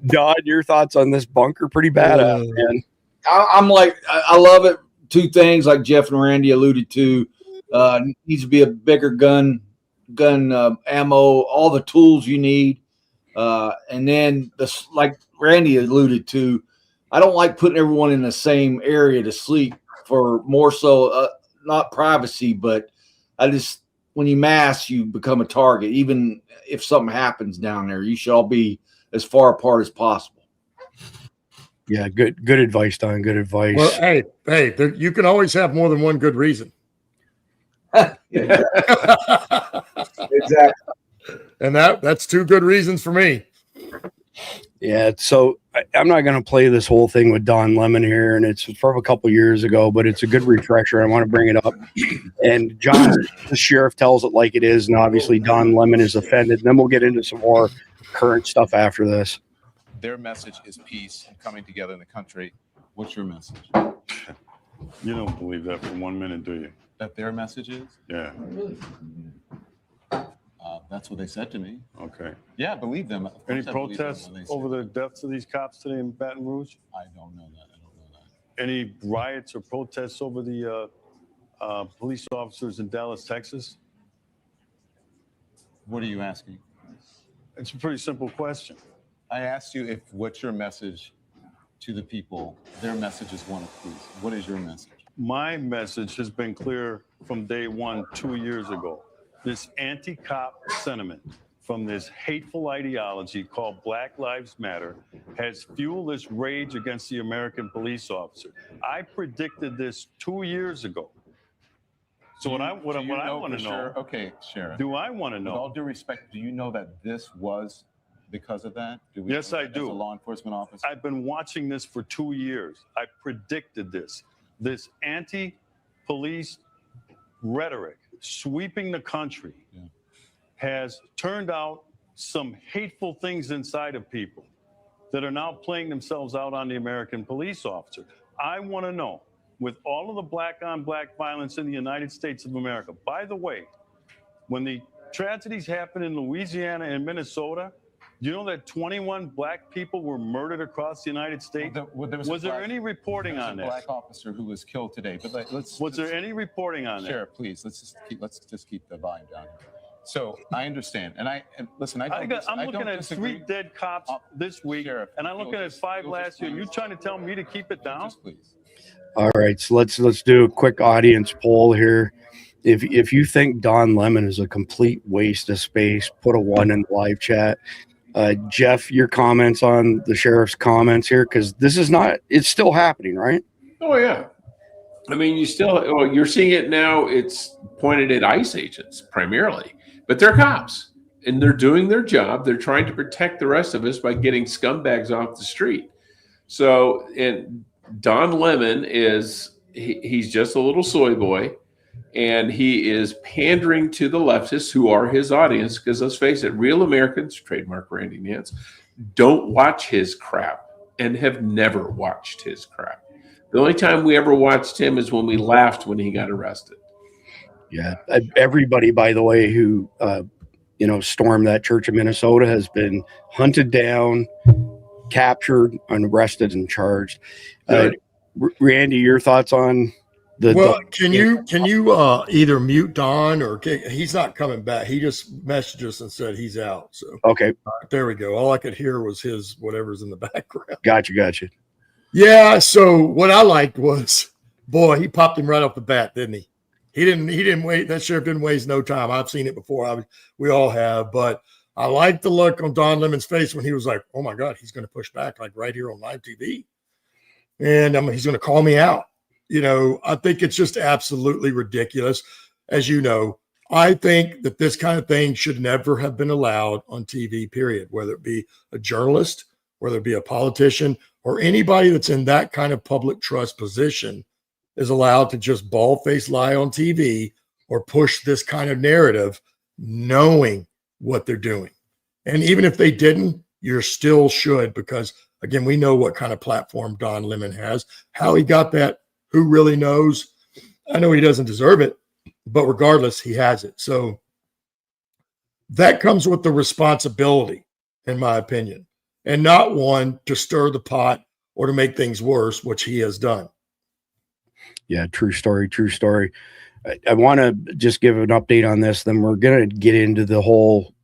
Don, your thoughts on this bunker? Pretty badass, man. I'm like, I love it. Two things, like Jeff and Randy alluded to, needs to be a bigger gun ammo, all the tools you need. And then like Randy alluded to, I don't like putting everyone in the same area to sleep, for more so, not privacy, but when you mass, you become a target. Even if something happens down there, you should all be as far apart as possible. Yeah, good advice, Don. Good advice. Well, hey, you can always have more than one good reason. Exactly. And that's two good reasons for me. Yeah, so I'm not going to play this whole thing with Don Lemon here, and it's from a couple years ago, but it's a good refresher. I want to bring it up. And John, the sheriff, tells it like it is, and obviously Don Lemon is offended. And then we'll get into some more current stuff after this. Their message is peace and coming together in the country. What's your message? You don't believe that for 1 minute, do you? That their message is? Yeah. That's what they said to me. Okay. Yeah, I believe them. Any protests over the deaths of these cops today in Baton Rouge? I don't know that. Any riots or protests over the police officers in Dallas, Texas? What are you asking? It's a pretty simple question. I asked you what's your message to the people. Their message is one of peace. What is your message? My message has been clear from day one, 2 years ago. This anti-cop sentiment from this hateful ideology called Black Lives Matter has fueled this rage against the American police officer. I predicted this 2 years ago. So what I want to know. Okay, Sheriff. Do I want to know? With all due respect, do you know that this was because of that? Yes, I do. As a law enforcement officer? I've been watching this for 2 years. I predicted this. This anti-police rhetoric sweeping the country has turned out some hateful things inside of people that are now playing themselves out on the American police officer. I want to know, with all of the black-on-black violence in the United States of America, by the way, when the tragedies happened in Louisiana and Minnesota, you know that 21 black people were murdered across the United States? Was there any reporting on that? Black officer who was killed today. But was there any reporting on that? Sheriff, please, let's just keep the volume down here. So I understand, and listen. I'm looking at 3 dead cops this week, Sheriff, and I'm looking at 5 last year. You trying to tell me to keep it down? Just please. All right, so let's do a quick audience poll here. If you think Don Lemon is a complete waste of space, put a 1 in the live chat. Jeff, your comments on the sheriff's comments here, because this is it's still happening, right? Oh yeah. I mean, you're seeing it now. It's pointed at ICE agents primarily, but they're cops and they're doing their job. They're trying to protect the rest of us by getting scumbags off the street. So, and Don Lemon he's just a little soy boy. and he is pandering to the leftists who are his audience, because let's face it, real Americans, trademark Randy Nance, don't watch his crap and have never watched his crap. The only time we ever watched him is when we laughed when he got arrested. Yeah. Everybody, by the way, who, stormed that church in Minnesota has been hunted down, captured, and arrested and charged. Randy, your thoughts on can you either mute Don, or he's not coming back. He just messaged us and said he's out. So okay, there we go. All I could hear was his whatever's in the background. Gotcha. Yeah. So what I liked was, boy, he popped him right off the bat, didn't he? He didn't wait. That sheriff didn't waste no time. I've seen it before. We all have, but I liked the look on Don Lemon's face when he was like, "Oh my God, he's going to push back like right here on live TV, and he's going to call me out." I think it's just absolutely ridiculous. As you know, I think that this kind of thing should never have been allowed on TV, period, whether it be a journalist, whether it be a politician, or anybody that's in that kind of public trust position is allowed to just bald-faced lie on TV or push this kind of narrative knowing what they're doing. And even if they didn't, you still should, because, again, we know what kind of platform Don Lemon has. How he got that, who really knows? I know he doesn't deserve it, but regardless, he has it. So that comes with the responsibility, in my opinion, and not one to stir the pot or to make things worse, which he has done. Yeah, true story. I want to just give an update on this. Then we're going to get into the whole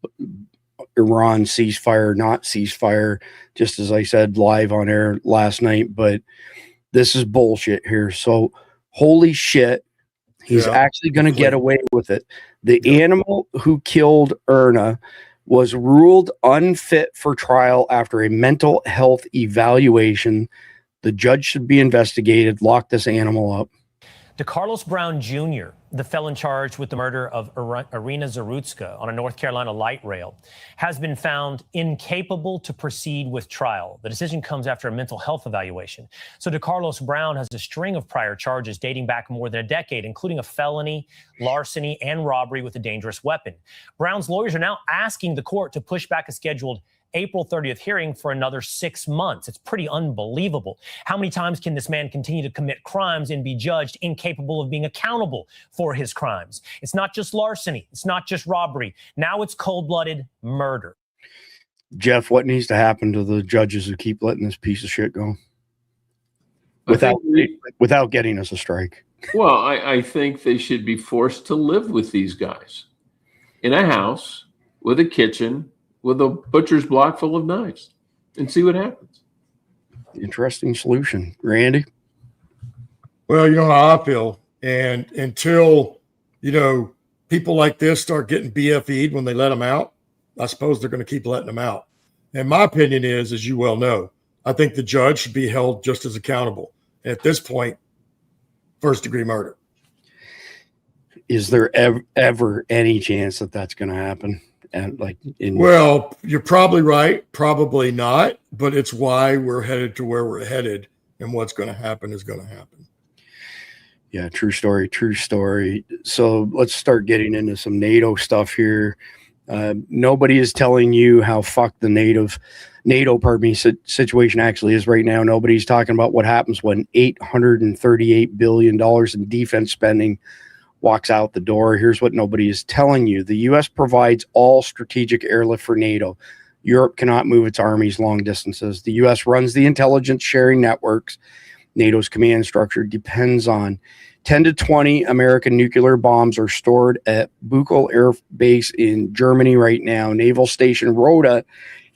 Iran ceasefire, not ceasefire, just as I said live on air last night. But this is bullshit here. So, holy shit, he's actually going to get away with it. The animal who killed Erna was ruled unfit for trial after a mental health evaluation. The judge should be investigated. Lock this animal up. DeCarlos Brown Jr., the felon charged with the murder of Irina Zarutska on a North Carolina light rail, has been found incapable to proceed with trial. The decision comes after a mental health evaluation. So DeCarlos Brown has a string of prior charges dating back more than a decade, including a felony, larceny, and robbery with a dangerous weapon. Brown's lawyers are now asking the court to push back a scheduled April 30th hearing for another 6 months. It's pretty unbelievable. How many times can this man continue to commit crimes and be judged incapable of being accountable for his crimes? It's not just larceny. It's not just robbery. Now it's cold-blooded murder. Jeff, what needs to happen to the judges who keep letting this piece of shit go without getting us a strike? Well, I think they should be forced to live with these guys in a house with a kitchen, with a butcher's block full of knives, and see what happens. Interesting solution. Randy? Well, you know how I feel. And until, people like this start getting BFE'd when they let them out, I suppose they're going to keep letting them out. And my opinion is, as you well know, I think the judge should be held just as accountable. And at this point, first-degree murder. Is there ever any chance that that's going to happen? And well, you're probably right. Probably not. But it's why we're headed to where we're headed, and what's going to happen is going to happen. Yeah, true story. So let's start getting into some NATO stuff here. Nobody is telling you how fucked the NATO situation actually is right now. Nobody's talking about what happens when $838 billion in defense spending walks out the door. Here's what nobody is telling you. The U.S. provides all strategic airlift for NATO. Europe cannot move its armies long distances. The U.S. runs the intelligence sharing networks. NATO's command structure depends on 10 to 20 American nuclear bombs are stored at Bukel Air Base in Germany right now. Naval Station Rota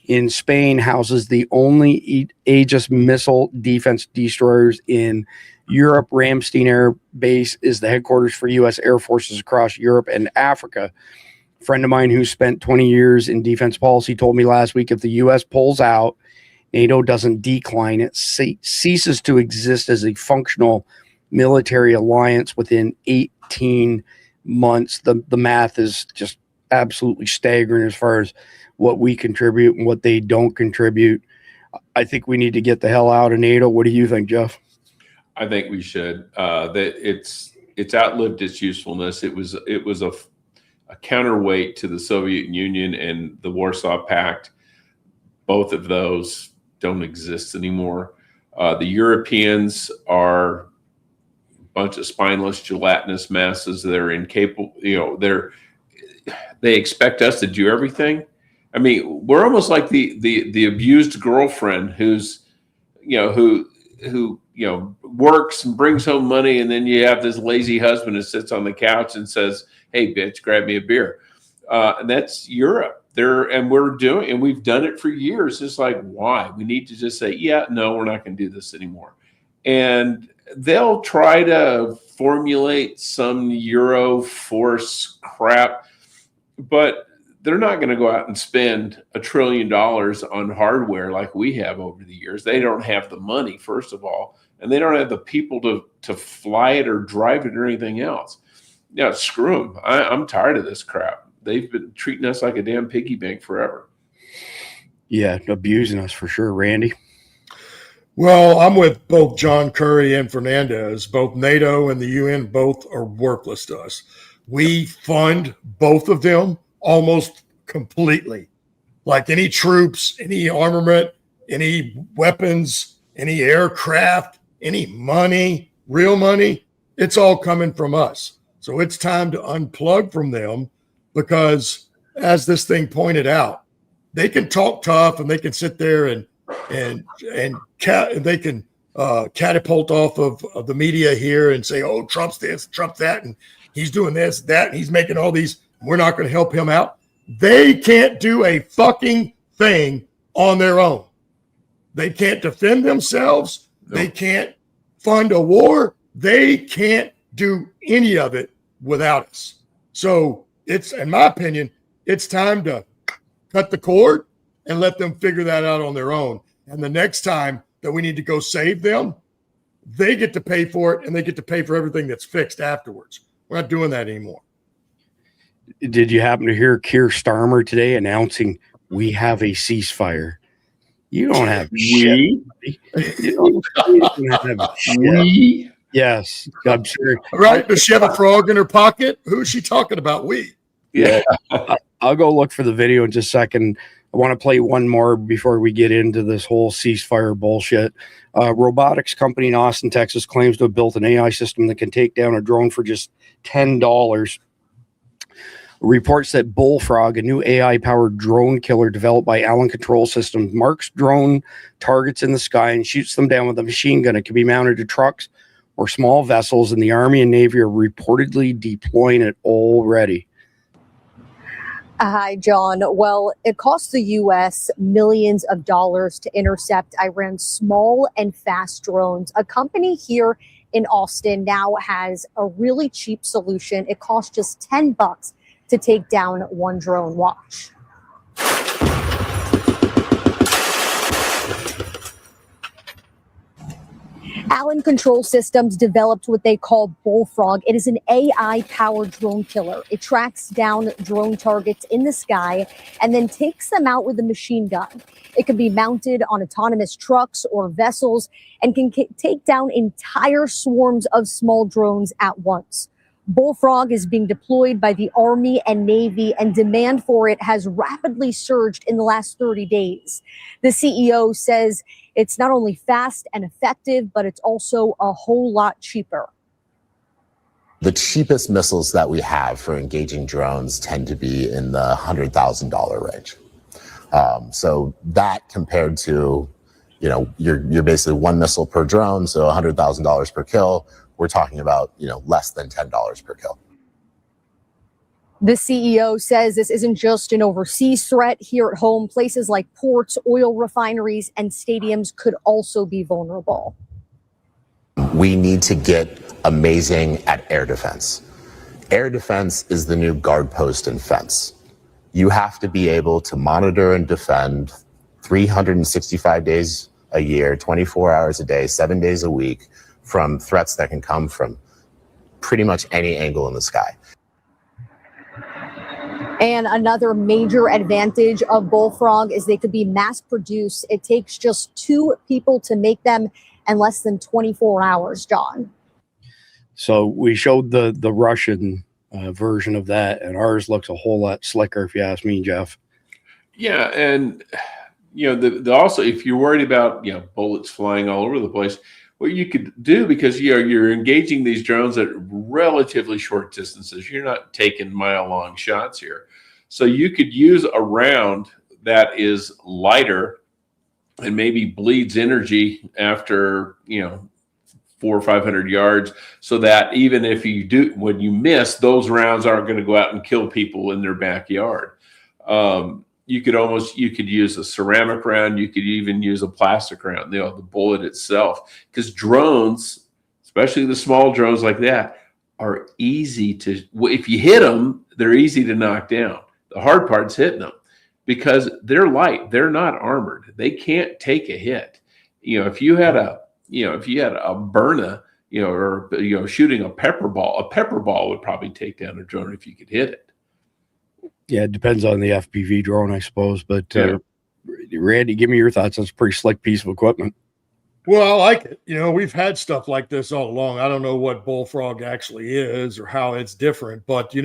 in Spain houses the only Aegis missile defense destroyers in Europe. Ramstein Air Base is the headquarters for U.S. Air Forces across Europe and Africa. A friend of mine who spent 20 years in defense policy told me last week, if the U.S. pulls out, NATO doesn't decline. It ceases to exist as a functional military alliance within 18 months. The math is just absolutely staggering as far as what we contribute and what they don't contribute. I think we need to get the hell out of NATO. What do you think, Jeff? I think we should. That it's it's outlived its usefulness. It was a counterweight to the Soviet Union and the Warsaw Pact. Both of those don't exist anymore. The Europeans are a bunch of spineless, gelatinous masses. They're incapable, they expect us to do everything. I mean, we're almost like the abused girlfriend who's, who works and brings home money, and then you have this lazy husband who sits on the couch and says, "Hey, bitch, grab me a beer." And that's Europe. We've done it for years. It's like, why? We need to just say, yeah, no, we're not going to do this anymore. And they'll try to formulate some Euro force crap, but they're not going to go out and spend $1 trillion on hardware like we have over the years. They don't have the money, first of all, and they don't have the people to fly it or drive it or anything else. Yeah, screw them. I'm tired of this crap. They've been treating us like a damn piggy bank forever. Yeah, abusing us for sure, Randy. Well, I'm with both John Kerry and Fernandez. Both NATO and the UN both are worthless to us. We fund both of them almost completely. Like any troops, any armament, any weapons, any aircraft, any money, real money, it's all coming from us. So it's time to unplug from them, because as this thing pointed out, they can talk tough and they can sit there and they can catapult off of the media here and say, oh, Trump's this, Trump's that, and he's doing this, that, and he's making all these, we're not going to help him out. They can't do a fucking thing on their own. They can't defend themselves. No. They can't fund a war. They can't do any of it without us. So it's, in my opinion, it's time to cut the cord and let them figure that out on their own. And the next time that we need to go save them, they get to pay for it, and they get to pay for everything that's fixed afterwards. We're not doing that anymore. Did you happen to hear Keir Starmer today announcing we have a ceasefire? You don't have shit. You don't have shit. We? Yes, I'm sure. Right? Does she have a frog in her pocket? Who is she talking about? We. Yeah. I'll go look for the video in just a second. I want to play one more before we get into this whole ceasefire bullshit. Robotics company in Austin, Texas claims to have built an AI system that can take down a drone for just $10. Reports that Bullfrog, a new AI-powered drone killer developed by Allen Control Systems, marks drone targets in the sky and shoots them down with a machine gun. It can be mounted to trucks or small vessels, and the Army and Navy are reportedly deploying it already. Hi, John. Well, it costs the U.S. millions of dollars to intercept Iran's small and fast drones. A company here in Austin now has a really cheap solution. It costs just $10 to take down one drone. Watch. Allen Control Systems developed what they call Bullfrog. It is an AI-powered drone killer. It tracks down drone targets in the sky and then takes them out with a machine gun. It can be mounted on autonomous trucks or vessels and can take down entire swarms of small drones at once. Bullfrog is being deployed by the Army and Navy, and demand for it has rapidly surged in the last 30 days. The CEO says it's not only fast and effective, but it's also a whole lot cheaper. The cheapest missiles that we have for engaging drones tend to be in the $100,000 range. So that compared to, you're basically one missile per drone, so $100,000 per kill. We're talking about, less than $10 per kill. The CEO says this isn't just an overseas threat. Here at home, places like ports, oil refineries, and stadiums could also be vulnerable. We need to get amazing at air defense. Air defense is the new guard post and fence. You have to be able to monitor and defend 365 days a year, 24 hours a day, 7 days a week, from threats that can come from pretty much any angle in the sky. And another major advantage of Bullfrog is they could be mass produced. It takes just 2 people to make them in less than 24 hours, John. So we showed the Russian version of that, and ours looks a whole lot slicker, if you ask me, Jeff. Yeah, and the also, if you're worried about bullets flying all over the place, what you could do, because you're engaging these drones at relatively short distances, you're not taking mile-long shots here, so you could use a round that is lighter and maybe bleeds energy after 400 or 500 yards, so that even if when you miss, those rounds aren't going to go out and kill people in their backyard. You could use a ceramic round. You could even use a plastic round, the bullet itself, because drones, especially the small drones like that, are easy to, if you hit them, they're easy to knock down. The hard part's hitting them because they're light. They're not armored. They can't take a hit. If you had a Berna, or shooting a pepper ball would probably take down a drone if you could hit it. Yeah, it depends on the FPV drone, I suppose. But Randy, give me your thoughts. That's a pretty slick piece of equipment. Well, I like it. We've had stuff like this all along. I don't know what Bullfrog actually is or how it's different, but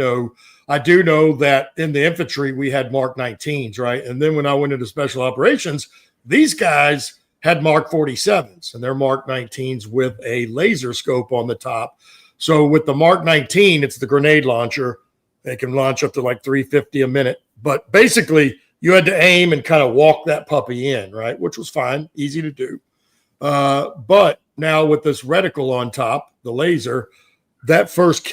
I do know that in the infantry we had Mark 19s, right? And then when I went into special operations, these guys had Mark 47s, and they're Mark 19s with a laser scope on the top. So with the Mark 19, it's the grenade launcher. They can launch up to like 350 a minute. But basically, you had to aim and kind of walk that puppy in, right? Which was fine, easy to do. But now with this reticle on top, the laser, that first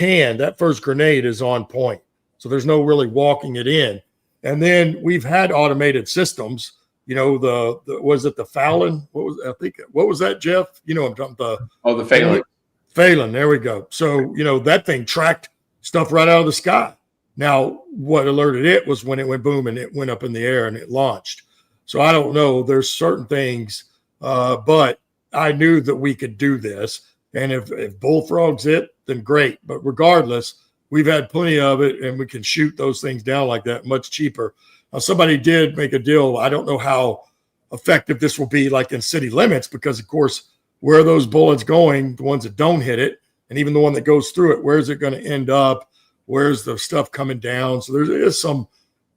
grenade is on point. So there's no really walking it in. And then we've had automated systems. Was it the Fallon? What was that, Jeff? I'm talking the Phelan. Phelan, there we go. So, that thing tracked stuff right out of the sky. Now, what alerted it was when it went boom and it went up in the air and it launched. So I don't know. There's certain things, but I knew that we could do this. And if Bullfrog's it, then great. But regardless, we've had plenty of it, and we can shoot those things down like that much cheaper. Now, somebody did make a deal. I don't know how effective this will be like in city limits, because, of course, where are those bullets going, the ones that don't hit it, and even the one that goes through it, where's it going to end up? Where's the stuff coming down? So there is some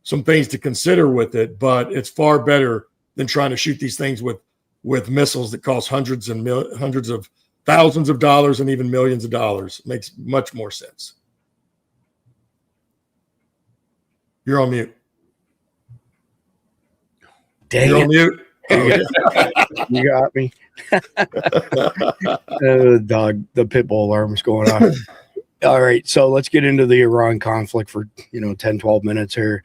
things to consider with it, but it's far better than trying to shoot these things with missiles that cost hundreds of thousands of dollars and even millions of dollars. It makes much more sense. You're on mute. Dang You're it. on mute. You got me. The pit bull alarm's going off. All right, so let's get into the Iran conflict for 10, 12 minutes here.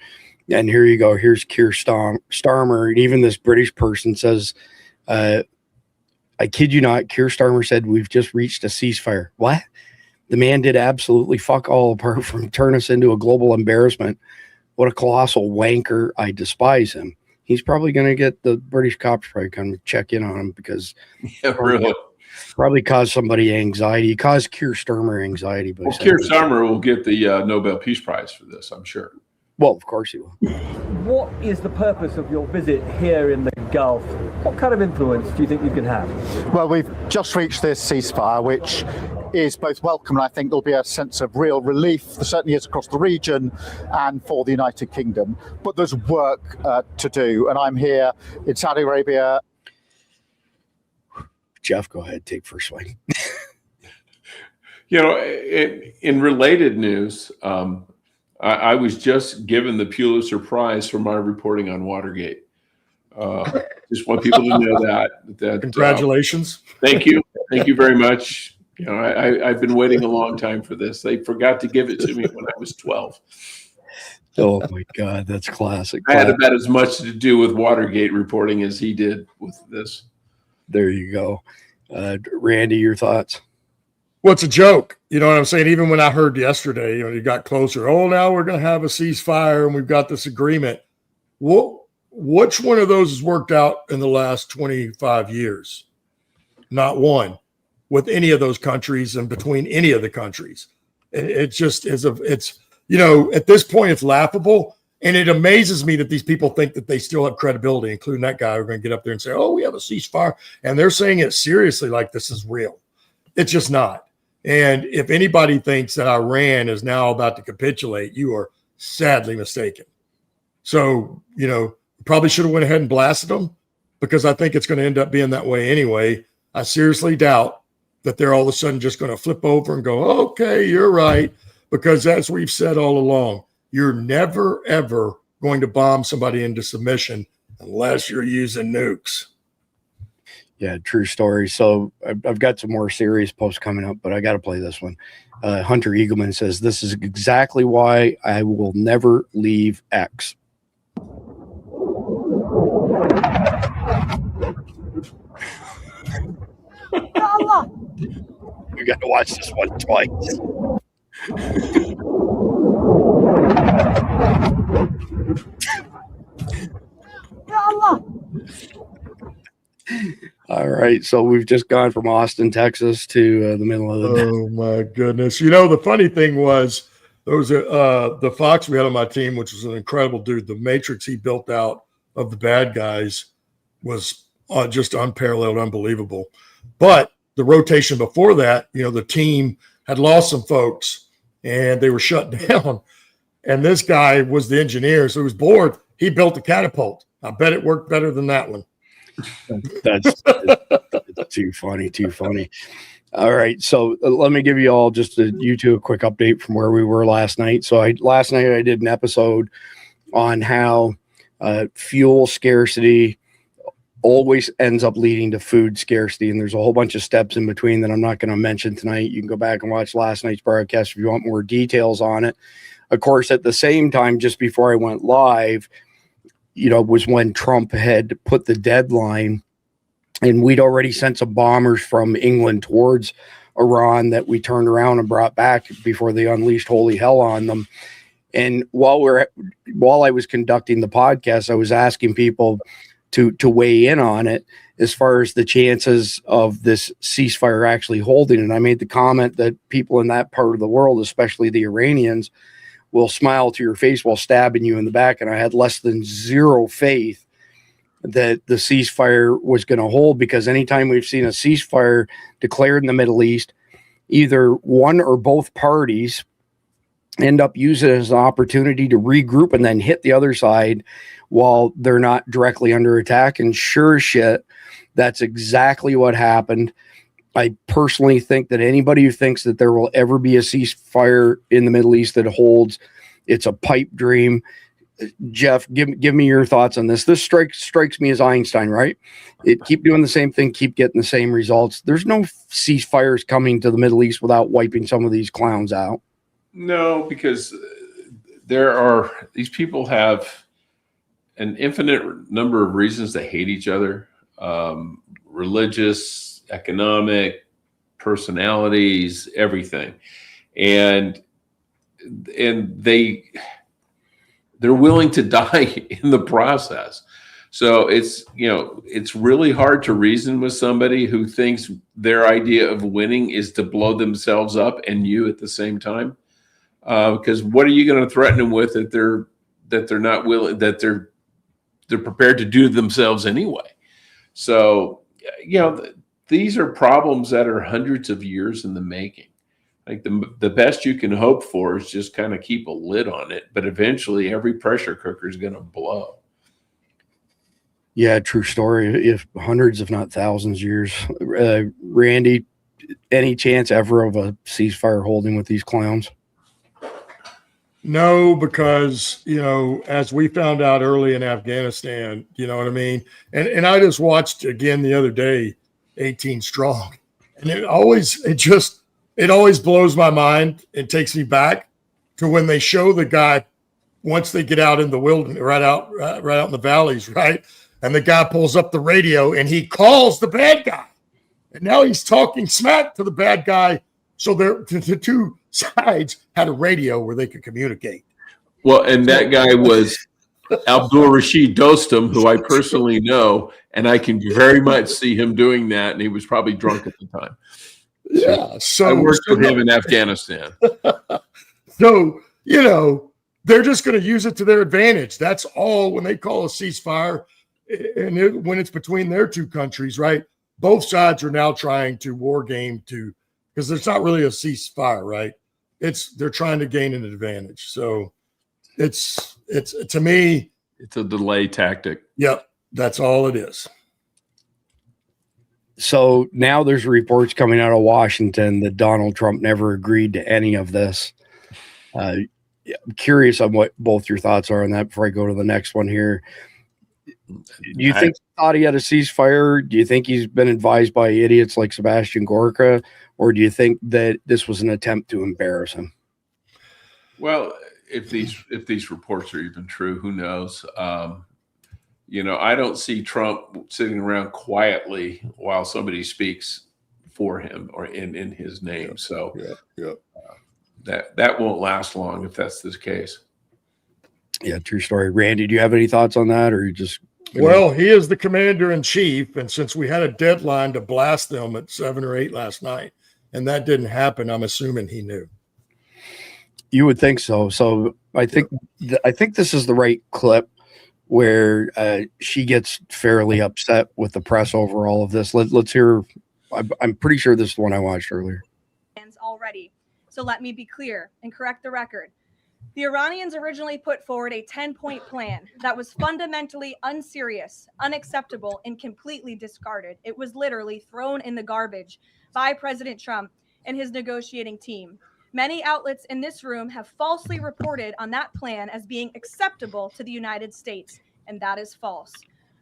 And here you go. Here's Keir Starmer. And even this British person says, I kid you not, Keir Starmer said, we've just reached a ceasefire. What? The man did absolutely fuck all apart from turn us into a global embarrassment. What a colossal wanker. I despise him. He's probably going to get the British cops probably come to check in on him because probably caused somebody anxiety. He caused Keir Starmer anxiety. Well, Keir Starmer will get the Nobel Peace Prize for this, I'm sure. Well, of course he will. What is the purpose of your visit here in the Gulf? What kind of influence do you think you can have? Well, we've just reached this ceasefire, which is both welcome, and I think there'll be a sense of real relief. There certainly is across the region and for the United Kingdom. But there's work to do, and I'm here in Saudi Arabia. Jeff, go ahead, take first swing. In related news, I was just given the Pulitzer Prize for my reporting on Watergate. Just want people to know that. Congratulations. Thank you. Thank you very much. I've been waiting a long time for this. They forgot to give it to me when I was 12. Oh my God, that's classic. I had about as much to do with Watergate reporting as he did with this. There you go. Randy, your thoughts? Well, it's a joke. You know what I'm saying? Even when I heard yesterday, you got closer. Oh, now we're going to have a ceasefire and we've got this agreement. Which one of those has worked out in the last 25 years? Not one with any of those countries and between any of the countries. It just is at this point, it's laughable. And it amazes me that these people think that they still have credibility, including that guy who's going to get up there and say, oh, we have a ceasefire. And they're saying it seriously like this is real. It's just not. And if anybody thinks that Iran is now about to capitulate, you are sadly mistaken. So, probably should have went ahead and blasted them, because I think it's going to end up being that way anyway. I seriously doubt that they're all of a sudden just going to flip over and go, okay, you're right. Because as we've said all along, you're never, ever going to bomb somebody into submission unless you're using nukes. Yeah, true story. So I've got some more serious posts coming up, but I got to play this one. Hunter Eagleman says, this is exactly why I will never leave X. You got to watch this one twice. All right, so we've just gone from Austin, Texas to the middle of the Oh my goodness. The funny thing was, there was the Fox we had on my team, which was an incredible dude. The matrix he built out of the bad guys was just unparalleled, unbelievable. But the rotation before that, the team had lost some folks and they were shut down. And this guy was the engineer, so he was bored. He built the catapult. I bet it worked better than that one. That's too funny. All right, so let me give you all just a quick update from where we were last night. So last night I did an episode on how fuel scarcity always ends up leading to food scarcity, and there's a whole bunch of steps in between that I'm not going to mention tonight. You can go back and watch last night's broadcast if you want more details on it. Of course, at the same time, just before I went live, was when Trump had put the deadline, and we'd already sent some bombers from England towards Iran that we turned around and brought back before they unleashed holy hell on them. And while I was conducting the podcast, I was asking people to weigh in on it as far as the chances of this ceasefire actually holding. And I made the comment that people in that part of the world, especially the Iranians, will smile to your face while stabbing you in the back. And I had less than zero faith that the ceasefire was going to hold, because anytime we've seen a ceasefire declared in the Middle East, either one or both parties end up using it as an opportunity to regroup and then hit the other side while they're not directly under attack. And sure as shit, that's exactly what happened. I personally think that anybody who thinks that there will ever be a ceasefire in the Middle East that holds, it's a pipe dream. Jeff, give me your thoughts on this. This strikes me as Einstein, right? Keep doing the same thing, keep getting the same results. There's no ceasefires coming to the Middle East without wiping some of these clowns out. No, because these people have an infinite number of reasons to hate each other. Religious, economic, personalities, everything. And they're willing to die in the process. So it's really hard to reason with somebody who thinks their idea of winning is to blow themselves up and you at the same time. Because what are you going to threaten them with that they're not willing, that they're prepared to do themselves anyway? So, these are problems that are hundreds of years in the making. Like the best you can hope for is just kind of keep a lid on it, but eventually every pressure cooker is going to blow. Yeah, true story. If hundreds, if not thousands years. Randy, any chance ever of a ceasefire holding with these clowns? No, because, as we found out early in Afghanistan, you know what I mean? And I just watched again the other day, 18 Strong. And it always blows my mind. It takes me back to when they show the guy once they get out in the wilderness, right out in the valleys, right? And the guy pulls up the radio and he calls the bad guy. And now he's talking smack to the bad guy. So the two sides had a radio where they could communicate. Well, and that guy was Abdul Rashid Dostum, who I personally know, and I can very much see him doing that. And he was probably drunk at the time. Yeah. So I worked with him in Afghanistan. So, they're just going to use it to their advantage. That's all. When they call a ceasefire, and when it's between their two countries, right? Both sides are now trying to war game to because it's not really a ceasefire, right? They're trying to gain an advantage. So it's to me, it's a delay tactic. Yep, that's all it is. So now there's reports coming out of Washington that Donald Trump never agreed to any of this. I'm curious on what both your thoughts are on that before I go to the next one here. Do you think he thought he had a ceasefire? Do you think he's been advised by idiots like Sebastian Gorka? Or do you think that this was an attempt to embarrass him? Well, if these reports are even true, who knows? I don't see Trump sitting around quietly while somebody speaks for him or in his name. So that won't last long if that's the case. Yeah, true story. Randy, do you have any thoughts on that, or you just? Well, he is the commander in chief, and since we had a deadline to blast them at 7 or 8 last night, and that didn't happen, I'm assuming he knew. You would think so. So I think this is the right clip where she gets fairly upset with the press over all of this. Let's hear. I'm pretty sure this is the one I watched earlier. Already. So let me be clear and correct the record. The Iranians originally put forward a 10-point plan that was fundamentally unserious, unacceptable, and completely discarded. It was literally thrown in the garbage by President Trump and his negotiating team. Many outlets in this room have falsely reported on that plan as being acceptable to the United States, and that is false.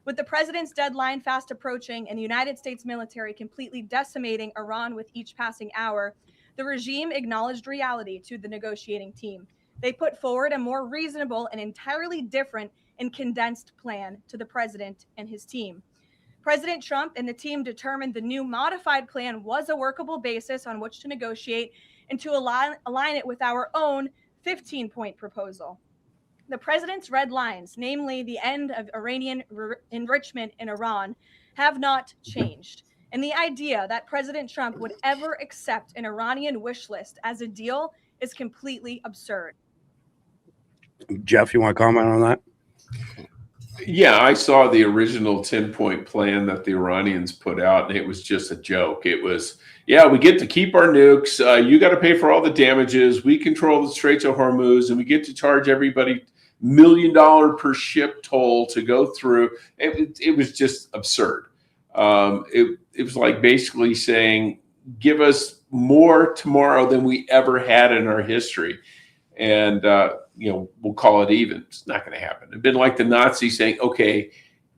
With the president's deadline fast approaching and the United States military completely decimating Iran with each passing hour, the regime acknowledged reality to the negotiating team. They put forward a more reasonable and entirely different and condensed plan to the president and his team. President Trump and the team determined the new modified plan was a workable basis on which to negotiate and to align it with our own 15-point proposal. The president's red lines, namely the end of Iranian enrichment in Iran, have not changed. And the idea that President Trump would ever accept an Iranian wish list as a deal is completely absurd. Jeff, you want to comment on that? Yeah, I saw the original 10-point plan that the Iranians put out, and it was just a joke. It was, we get to keep our nukes. You got to pay for all the damages. We control the Straits of Hormuz, and we get to charge everybody $1 million per ship toll to go through. It was just absurd. It was like basically saying, give us more tomorrow than we ever had in our history. And, we'll call it even. It's not going to happen. It'd been like the Nazis saying, okay,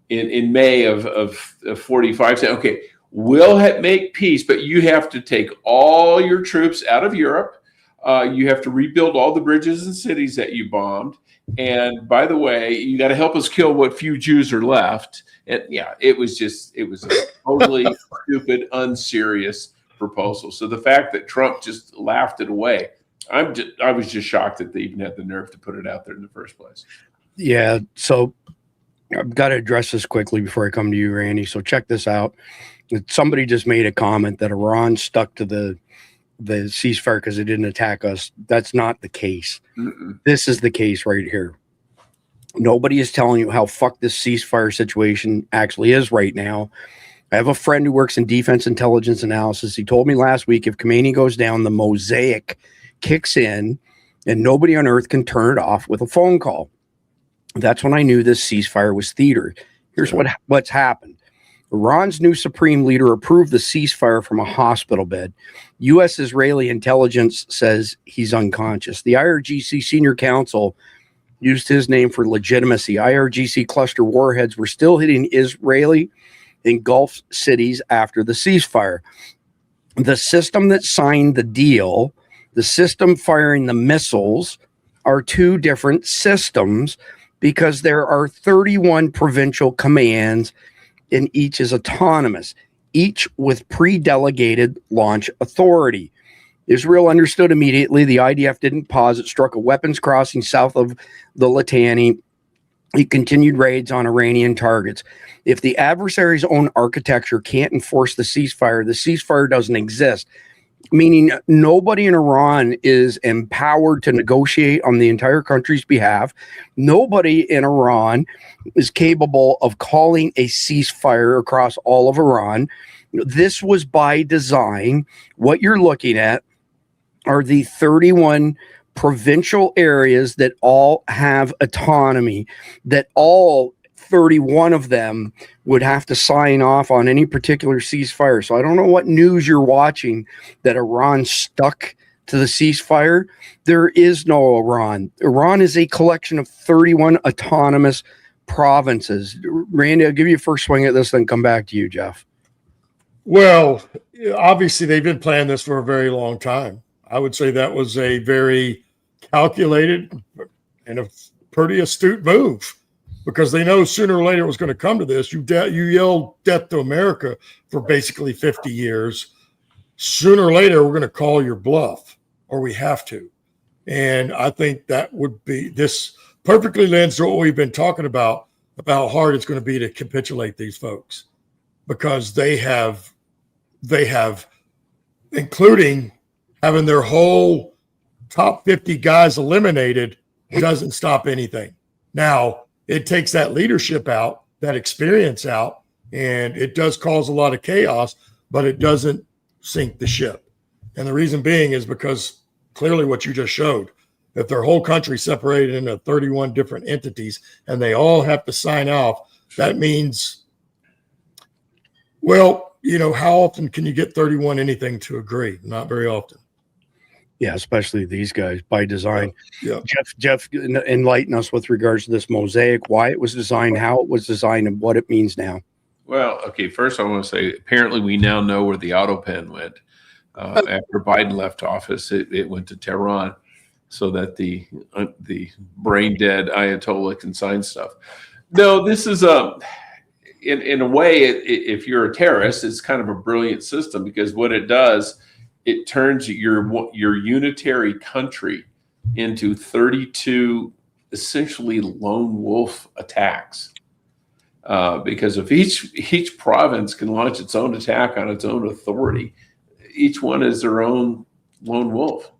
in May of 45, saying, okay, we'll make peace, but you have to take all your troops out of Europe. You have to rebuild all the bridges and cities that you bombed. And by the way, you got to help us kill what few Jews are left. And it was a totally stupid, unserious proposal. So the fact that Trump just laughed it away, I was just shocked that they even had the nerve to put it out there in the first place. Yeah. So I've got to address this quickly before I come to you, Randy. So check this out. Somebody just made a comment that Iran stuck to the ceasefire because it didn't attack us. That's not the case. This is the case right here. Nobody is telling you how fucked this ceasefire situation actually is right now. I have a friend who works in defense intelligence analysis. He told me last week if Khomeini goes down, the mosaic kicks in and nobody on earth can turn it off with a phone call. That's when I knew this ceasefire was theater. Here's what's happened. Iran's new supreme leader approved the ceasefire from a hospital bed. U.S. Israeli intelligence says he's unconscious. The IRGC senior counsel used his name for legitimacy. IRGC cluster warheads were still hitting Israeli and Gulf cities after the ceasefire. The system that signed the deal, the system firing the missiles, are two different systems because there are 31 provincial commands and each is autonomous, each with pre-delegated launch authority. Israel understood immediately. The IDF didn't pause. It struck a weapons crossing south of the Litani. It continued raids on Iranian targets. If the adversary's own architecture can't enforce the ceasefire doesn't exist, meaning nobody in Iran is empowered to negotiate on the entire country's behalf. Nobody in Iran is capable of calling a ceasefire across all of Iran. This was by design. What you're looking at are the 31 provincial areas that all have autonomy, that all 31 of them would have to sign off on any particular ceasefire. So I don't know what news you're watching that Iran stuck to the ceasefire. There is no Iran. Iran is a collection of 31 autonomous provinces. Randy, I'll give you a first swing at this, then come back to you, Jeff. Well, obviously they've been planning this for a very long time. I would say that was a very calculated and a pretty astute move, because they know sooner or later it was going to come to this. You yelled death to America for basically 50 years. Sooner or later, we're going to call your bluff, or we have to. And I think that would be, this perfectly lends to what we've been talking about how hard it's going to be to capitulate these folks, because they have, including having their whole top 50 guys eliminated, doesn't stop anything. Now, it takes that leadership out, that experience out, and it does cause a lot of chaos, but it doesn't sink the ship. And the reason being is because clearly what you just showed, if their whole country separated into 31 different entities and they all have to sign off, that means, well, you know, how often can you get 31 anything to agree? Not very often. Yeah, especially these guys by design. Yeah. Jeff, enlighten us with regards to this mosaic, why it was designed, how it was designed, and what it means now. Well, okay, first I want to say, apparently we now know where the auto pen went. After Biden left office, it went to Tehran so that the brain dead Ayatollah can sign stuff. No, this is in a way, if you're a terrorist, it's kind of a brilliant system, because what it does, it turns your unitary country into 32 essentially lone wolf attacks. Because if each province can launch its own attack on its own authority, each one is their own lone wolf.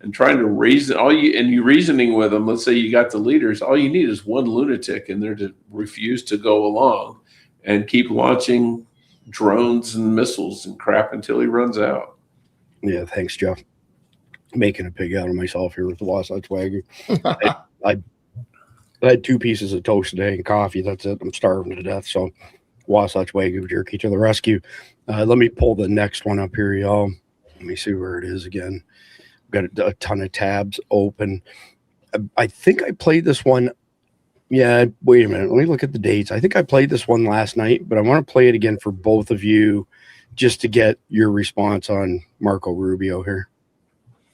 And trying to reason you're reasoning with them. Let's say you got the leaders. All you need is one lunatic in there to refuse to go along and keep launching drones and missiles and crap until he runs out. Yeah, thanks, Jeff. Making a pig out of myself here with the Wasatch Wagyu. I had 2 pieces of toast today and coffee. That's it. I'm starving to death. So Wasatch Wagyu jerky to the rescue. Let me pull the next one up here, y'all. Let me see where it is again. I've got a ton of tabs open. I think I played this one. Yeah, wait a minute. Let me look at the dates. I think I played this one last night, but I want to play it again for both of you just to get your response on Marco Rubio here.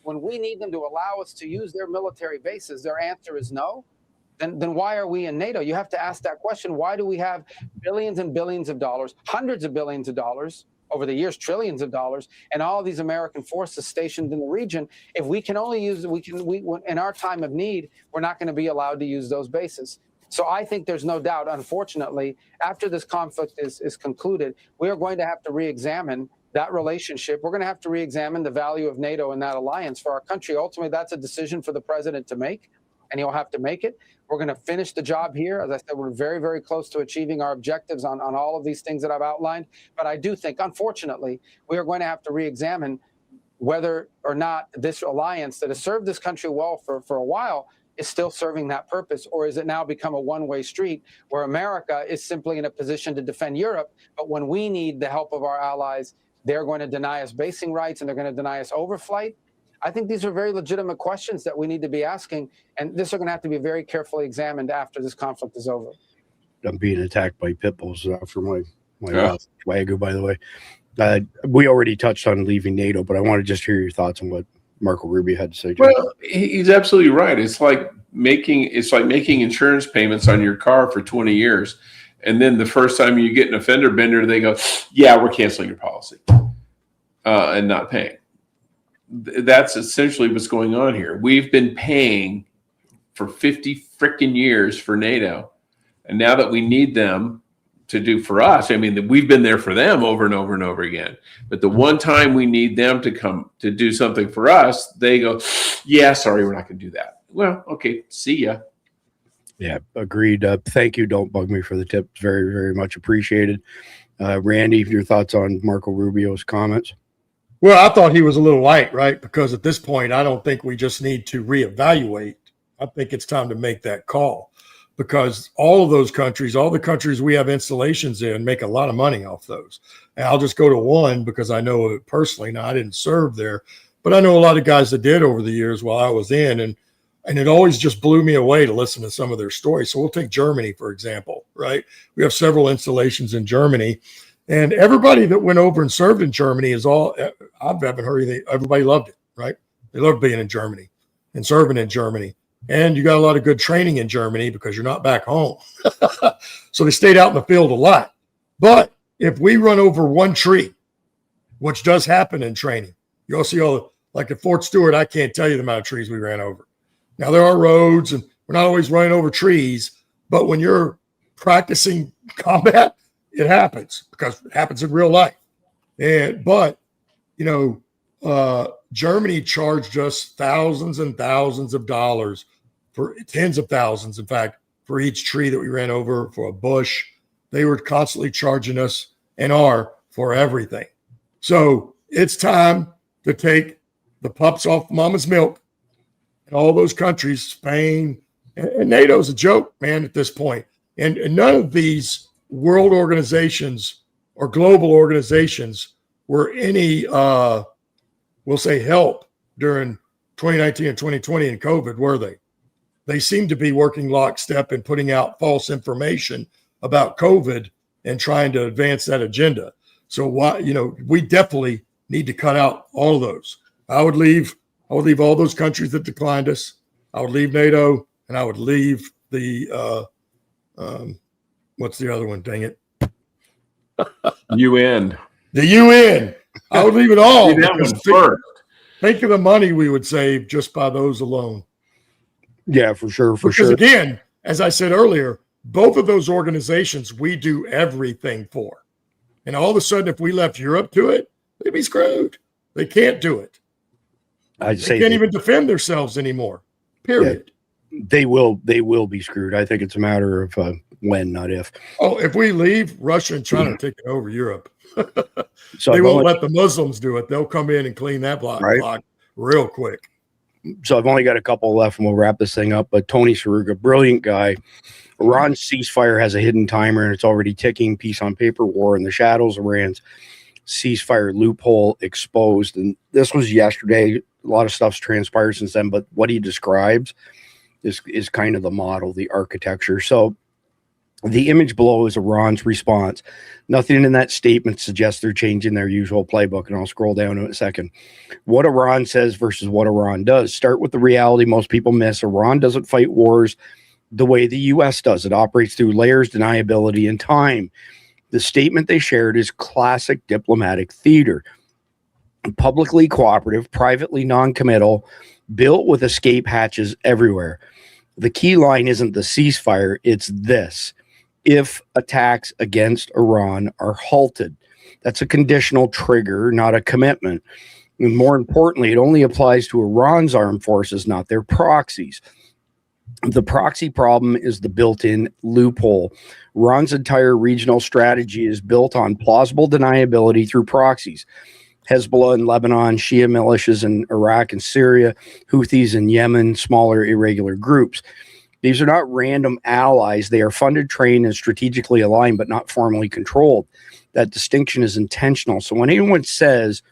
When we need them to allow us to use their military bases, their answer is no. Then why are we in NATO? You have to ask that question. Why do we have billions and billions of dollars, hundreds of billions of dollars over the years, trillions of dollars, and all these American forces stationed in the region? If we can only use, in our time of need, we're not going to be allowed to use those bases. So I think there's no doubt, unfortunately, after this conflict is concluded, we are going to have to re-examine that relationship. We're going to have to re-examine the value of NATO and that alliance for our country. Ultimately, that's a decision for the president to make, and he'll have to make it. We're going to finish the job here. As I said, we're very, very close to achieving our objectives on all of these things that I've outlined. But I do think, unfortunately, we are going to have to re-examine whether or not this alliance that has served this country well for a while is still serving that purpose, or is it now become a one-way street where America is simply in a position to defend Europe, but when we need the help of our allies, they're going to deny us basing rights and they're going to deny us overflight? I think these are very legitimate questions that we need to be asking, and this are going to have to be very carefully examined after this conflict is over. I'm being attacked by pit bulls for my Wagyu, by the way. We already touched on leaving NATO, but I want to just hear your thoughts on what Marco Rubio had to say. Well, he's absolutely right. It's like making insurance payments on your car for 20 years. And then the first time you get an offender bender, they go, yeah, we're canceling your policy and not paying. That's essentially what's going on here. We've been paying for 50 freaking years for NATO. And now that we need them to do for us, I mean, we've been there for them over and over and over again. But the one time we need them to come to do something for us, they go, yeah, sorry, we're not going to do that. Well, okay, see ya. Yeah, agreed. Thank you. Don't bug me for the tip. Very, very much appreciated. Randy, your thoughts on Marco Rubio's comments? Well, I thought he was a little light, right? Because at this point, I don't think we just need to reevaluate. I think it's time to make that call, because all of those countries, all the countries we have installations in, make a lot of money off those. And I'll just go to one because I know it personally. Now, I didn't serve there, but I know a lot of guys that did over the years while I was in, and it always just blew me away to listen to some of their stories. So we'll take Germany, for example, right? We have several installations in Germany, and everybody that went over and served in Germany is all, I haven't heard anything. Everybody loved it, right? They loved being in Germany and serving in Germany. And you got a lot of good training in Germany because you're not back home. So they stayed out in the field a lot. But if we run over one tree, which does happen in training, you'll see like at Fort Stewart, I can't tell you the amount of trees we ran over. Now, there are roads and we're not always running over trees, but when you're practicing combat, it happens because it happens in real life. But Germany charged us thousands and thousands of dollars, for tens of thousands, in fact, for each tree that we ran over, for a bush. They were constantly charging us, and are, for everything. So it's time to take the pups off mama's milk in all those countries, Spain, and NATO's a joke, man, at this point. And none of these world organizations or global organizations were any, we'll say, help during 2019 and 2020 and COVID, were they? They seem to be working lockstep and putting out false information about COVID and trying to advance that agenda. So we definitely need to cut out all of those. I would leave all those countries that declined us. I would leave NATO, and I would leave the what's the other one? Dang it. UN. The UN. I would leave it all. That one first. Think of the money we would save just by those alone. Yeah, for sure. Because again, as I said earlier, both of those organizations we do everything for. And all of a sudden, if we left Europe to it, they'd be screwed. They can't do it. They can't even defend themselves anymore. Period. Yeah, they will be screwed. I think it's a matter of when, not if. Oh, if we leave, Russia and China take it over Europe. So they won't let the Muslims do it. They'll come in and clean that block real quick. So I've only got a couple left, and we'll wrap this thing up. But Tony Saruga, brilliant guy. Iran's ceasefire has a hidden timer, and it's already ticking. Peace on paper war in the shadows. Iran's ceasefire loophole exposed. And this was yesterday. A lot of stuff's transpired since then, but what he describes is kind of the model, the architecture. So the image below is Iran's response. Nothing in that statement suggests they're changing their usual playbook, and I'll scroll down in a second. What Iran says versus what Iran does. Start with the reality most people miss. Iran doesn't fight wars the way the U.S. does. It operates through layers, deniability, and time. The statement they shared is classic diplomatic theater. Publicly cooperative, privately non-committal, built with escape hatches everywhere. The key line isn't the ceasefire, it's this. If attacks against Iran are halted. That's a conditional trigger, not a commitment. And more importantly, it only applies to Iran's armed forces, not their proxies. The proxy problem is the built-in loophole. Iran's entire regional strategy is built on plausible deniability through proxies. Hezbollah in Lebanon, Shia militias in Iraq and Syria, Houthis in Yemen, smaller irregular groups. These are not random allies. They are funded, trained, and strategically aligned, but not formally controlled. That distinction is intentional. So when anyone says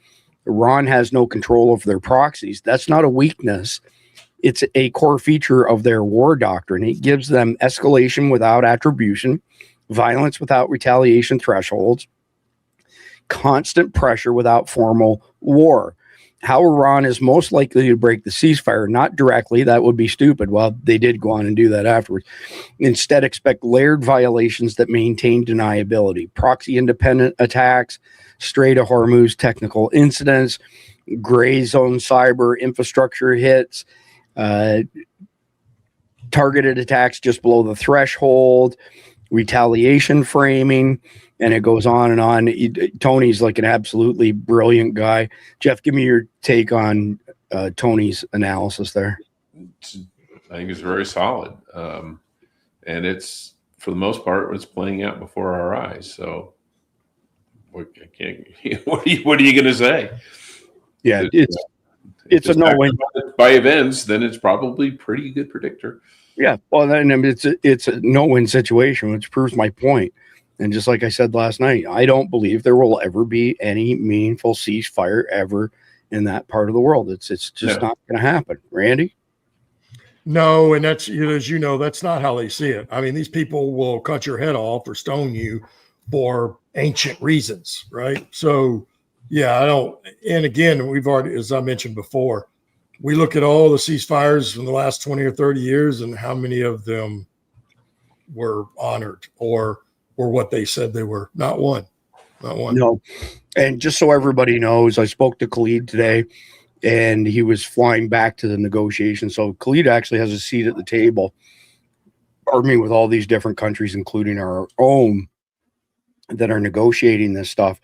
Iran has no control over their proxies, that's not a weakness. It's a core feature of their war doctrine. It gives them escalation without attribution, violence without retaliation thresholds, constant pressure without formal war. How Iran is most likely to break the ceasefire, not directly, that would be stupid. Well, they did go on and do that afterwards. Instead, expect layered violations that maintain deniability, proxy independent attacks, Strait of Hormuz technical incidents, gray zone cyber infrastructure hits, targeted attacks just below the threshold, retaliation framing, and it goes on and on. Tony's like an absolutely brilliant guy. Jeff, give me your take on Tony's analysis there. I think it's very solid. And it's, for the most part, it's playing out before our eyes. So what are you going to say? Yeah, it's a no-win by events. Then it's probably pretty good predictor. Yeah, well, then I mean, it's a no-win situation, which proves my point. And just like I said last night, I don't believe there will ever be any meaningful ceasefire ever in that part of the world. It's just not going to happen. Randy? No, and that's, as you know, that's not how they see it. I mean, these people will cut your head off or stone you for ancient reasons, right? So, yeah, I don't. And again, we've already, as I mentioned before, we look at all the ceasefires in the last 20 or 30 years and how many of them were honored or what they said they were. Not one. No. And just so everybody knows, I spoke to Khalid today, and he was flying back to the negotiation. So Khalid actually has a seat at the table, with all these different countries, including our own, that are negotiating this stuff.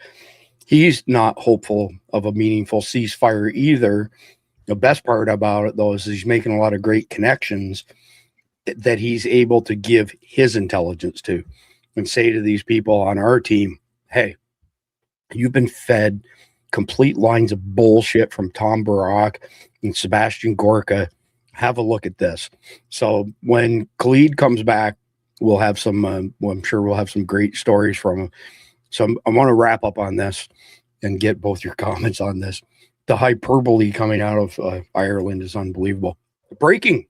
He's not hopeful of a meaningful ceasefire either. The best part about it, though, is he's making a lot of great connections that he's able to give his intelligence to and say to these people on our team, hey, you've been fed complete lines of bullshit from Tom Barak and Sebastian Gorka. Have a look at this. So when Khalid comes back, we'll have some, I'm sure we'll have some great stories from him. So I want to wrap up on this and get both your comments on this. The hyperbole coming out of Ireland is unbelievable. Breaking.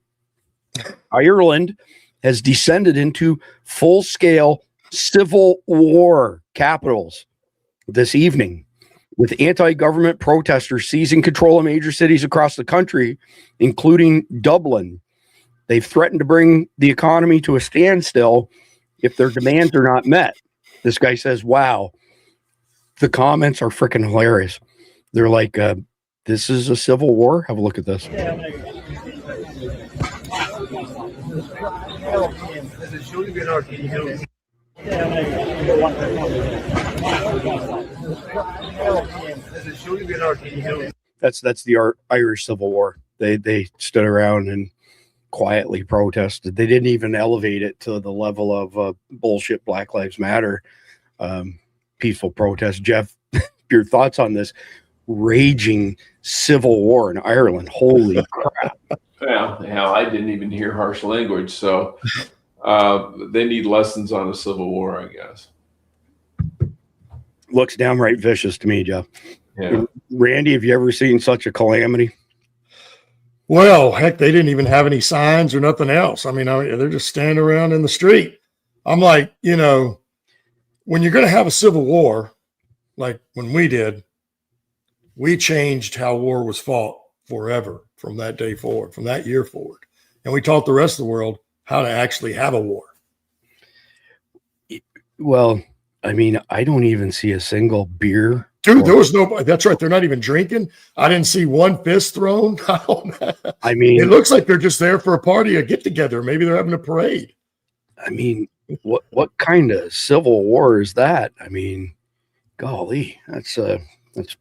Ireland has descended into full-scale civil war capitals this evening, with anti-government protesters seizing control of major cities across the country, including Dublin. They've threatened to bring the economy to a standstill if their demands are not met. This guy says, wow, the comments are freaking hilarious. They're like, this is a civil war. Have a look at this. That's the Irish Civil War. They stood around and quietly protested. They didn't even elevate it to the level of bullshit Black Lives Matter peaceful protest. Jeff, your thoughts on this raging civil war in Ireland? Holy crap. Well, I didn't even hear harsh language, so they need lessons on a civil war, I guess. Looks downright vicious to me, Jeff. Yeah. Randy, have you ever seen such a calamity? Well, heck, they didn't even have any signs or nothing else. I mean, they're just standing around in the street. I'm like, when you're going to have a civil war, like when we did, we changed how war was fought forever from that day forward, from that year forward. And we taught the rest of the world how to actually have a war. Well, I mean, I don't even see a single beer. Dude, there was nobody. That's right. They're not even drinking. I didn't see one fist thrown. I mean, it looks like they're just there for a party, a get together. Maybe they're having a parade. I mean, what kind of civil war is that? I mean, golly, that's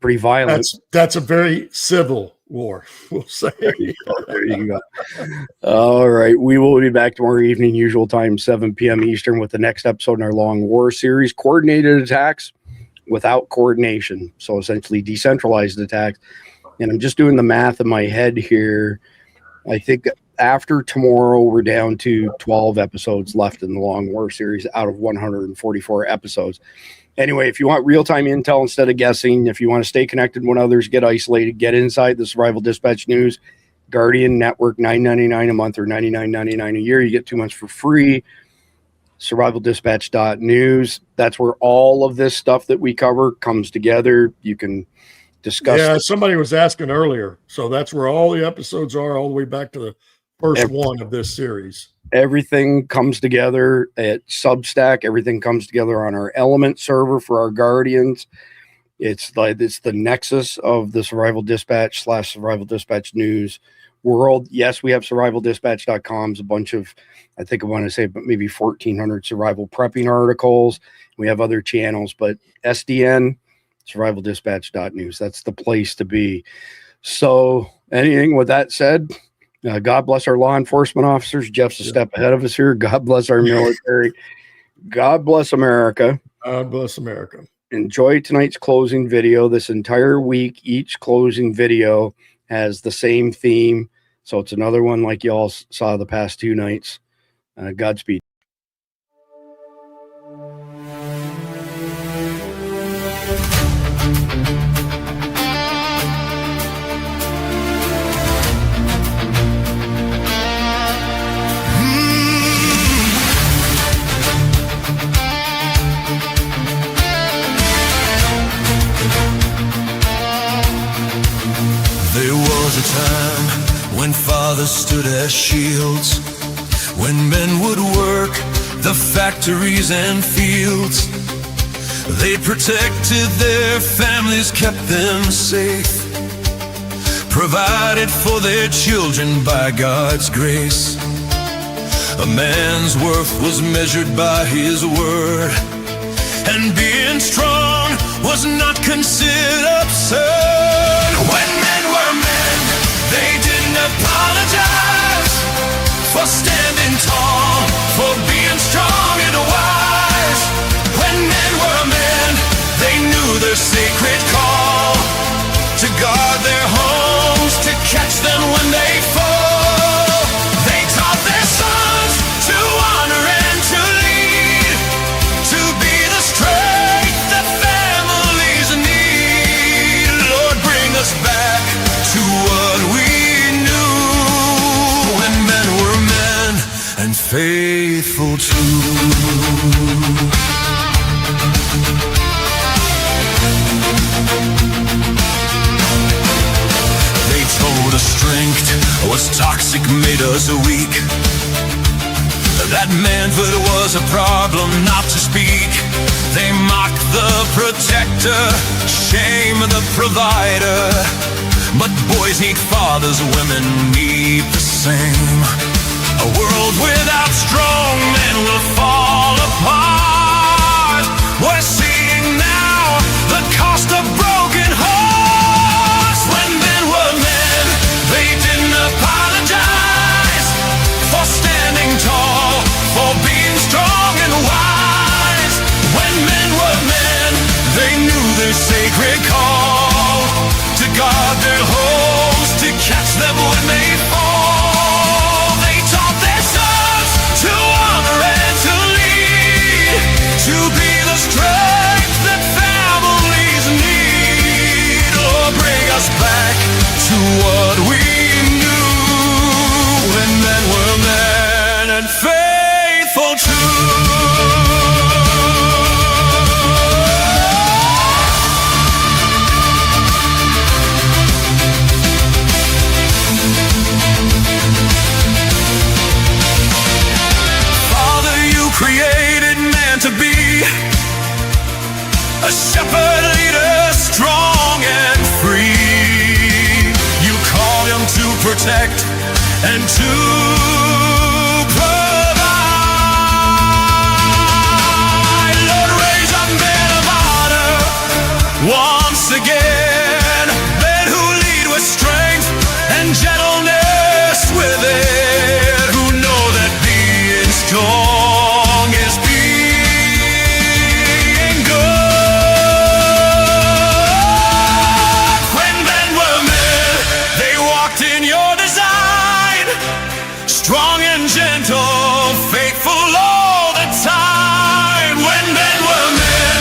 pretty violent. That's a very civil war, we'll say. There you go. All right. We will be back tomorrow evening, usual time, 7 p.m. Eastern, with the next episode in our long war series, Coordinated Attacks Without Coordination. So essentially decentralized attacks. And I'm just doing the math in my head here. I think after tomorrow, we're down to 12 episodes left in the long war series out of 144 episodes. Anyway, if you want real-time intel instead of guessing, if you want to stay connected when others get isolated, get inside the Survival Dispatch News Guardian Network, $9.99 a month or $99.99 a year. You get 2 months for free. SurvivalDispatch.news. That's where all of this stuff that we cover comes together. You can discuss. Yeah, somebody was asking earlier. So that's where all the episodes are, all the way back to the first one of this series. Everything comes together at Substack. Everything comes together on our Element server for our Guardians. It's the nexus of the Survival Dispatch / Survival Dispatch News world. Yes, we have survivaldispatch.com. It's a bunch of, I think I want to say, but maybe 1,400 survival prepping articles. We have other channels, but SDN, survivaldispatch.news. That's the place to be. So anything with that said, God bless our law enforcement officers. Jeff's a step ahead of us here. God bless our military. God bless America. God bless America. enjoy tonight's closing video. This entire week, each closing video has the same theme. So it's another one like y'all saw the past 2 nights. Godspeed. There was a time when fathers stood as shields, when men would work the factories and fields. They protected their families, kept them safe, provided for their children by God's grace. A man's worth was measured by his word, and being strong was not considered absurd. When men were men, they didn't apologize for standing tall, for being strong and wise. When men were men, they knew their sacred call to guard their homes, to catch them when they fall. They taught their sons to honor and to lead, to be the strength that families need. Lord, bring us back to what we knew when men were men and faithful too. Told us strength was toxic, made us weak, that manhood was a problem not to speak. They mocked the protector, shame the provider, but boys need fathers, women need the same. A world without strong men will fall apart. We're seeing now the cost of broken hearts. When men were men, they didn't apologize for standing tall, for being strong and wise. When men were men, they knew their sacred call to guard their homes, to catch them when they fall. They taught their sons to honor and to lead, to be the strength that families need. Oh, bring us back to what we knew when men were men and faithful true. Father, you created man to be a shepherd leader, strong and free. You call him to protect and to provide. Lord, raise up men of honor once again, men who lead with strength and gentleness within, who know that being strong is being good. When men were men, they walked in your design, strong and gentle, faithful all the time. When men were men,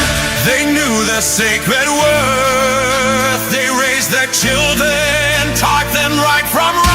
they knew their sacred worth. They raised their children, taught them right from wrong.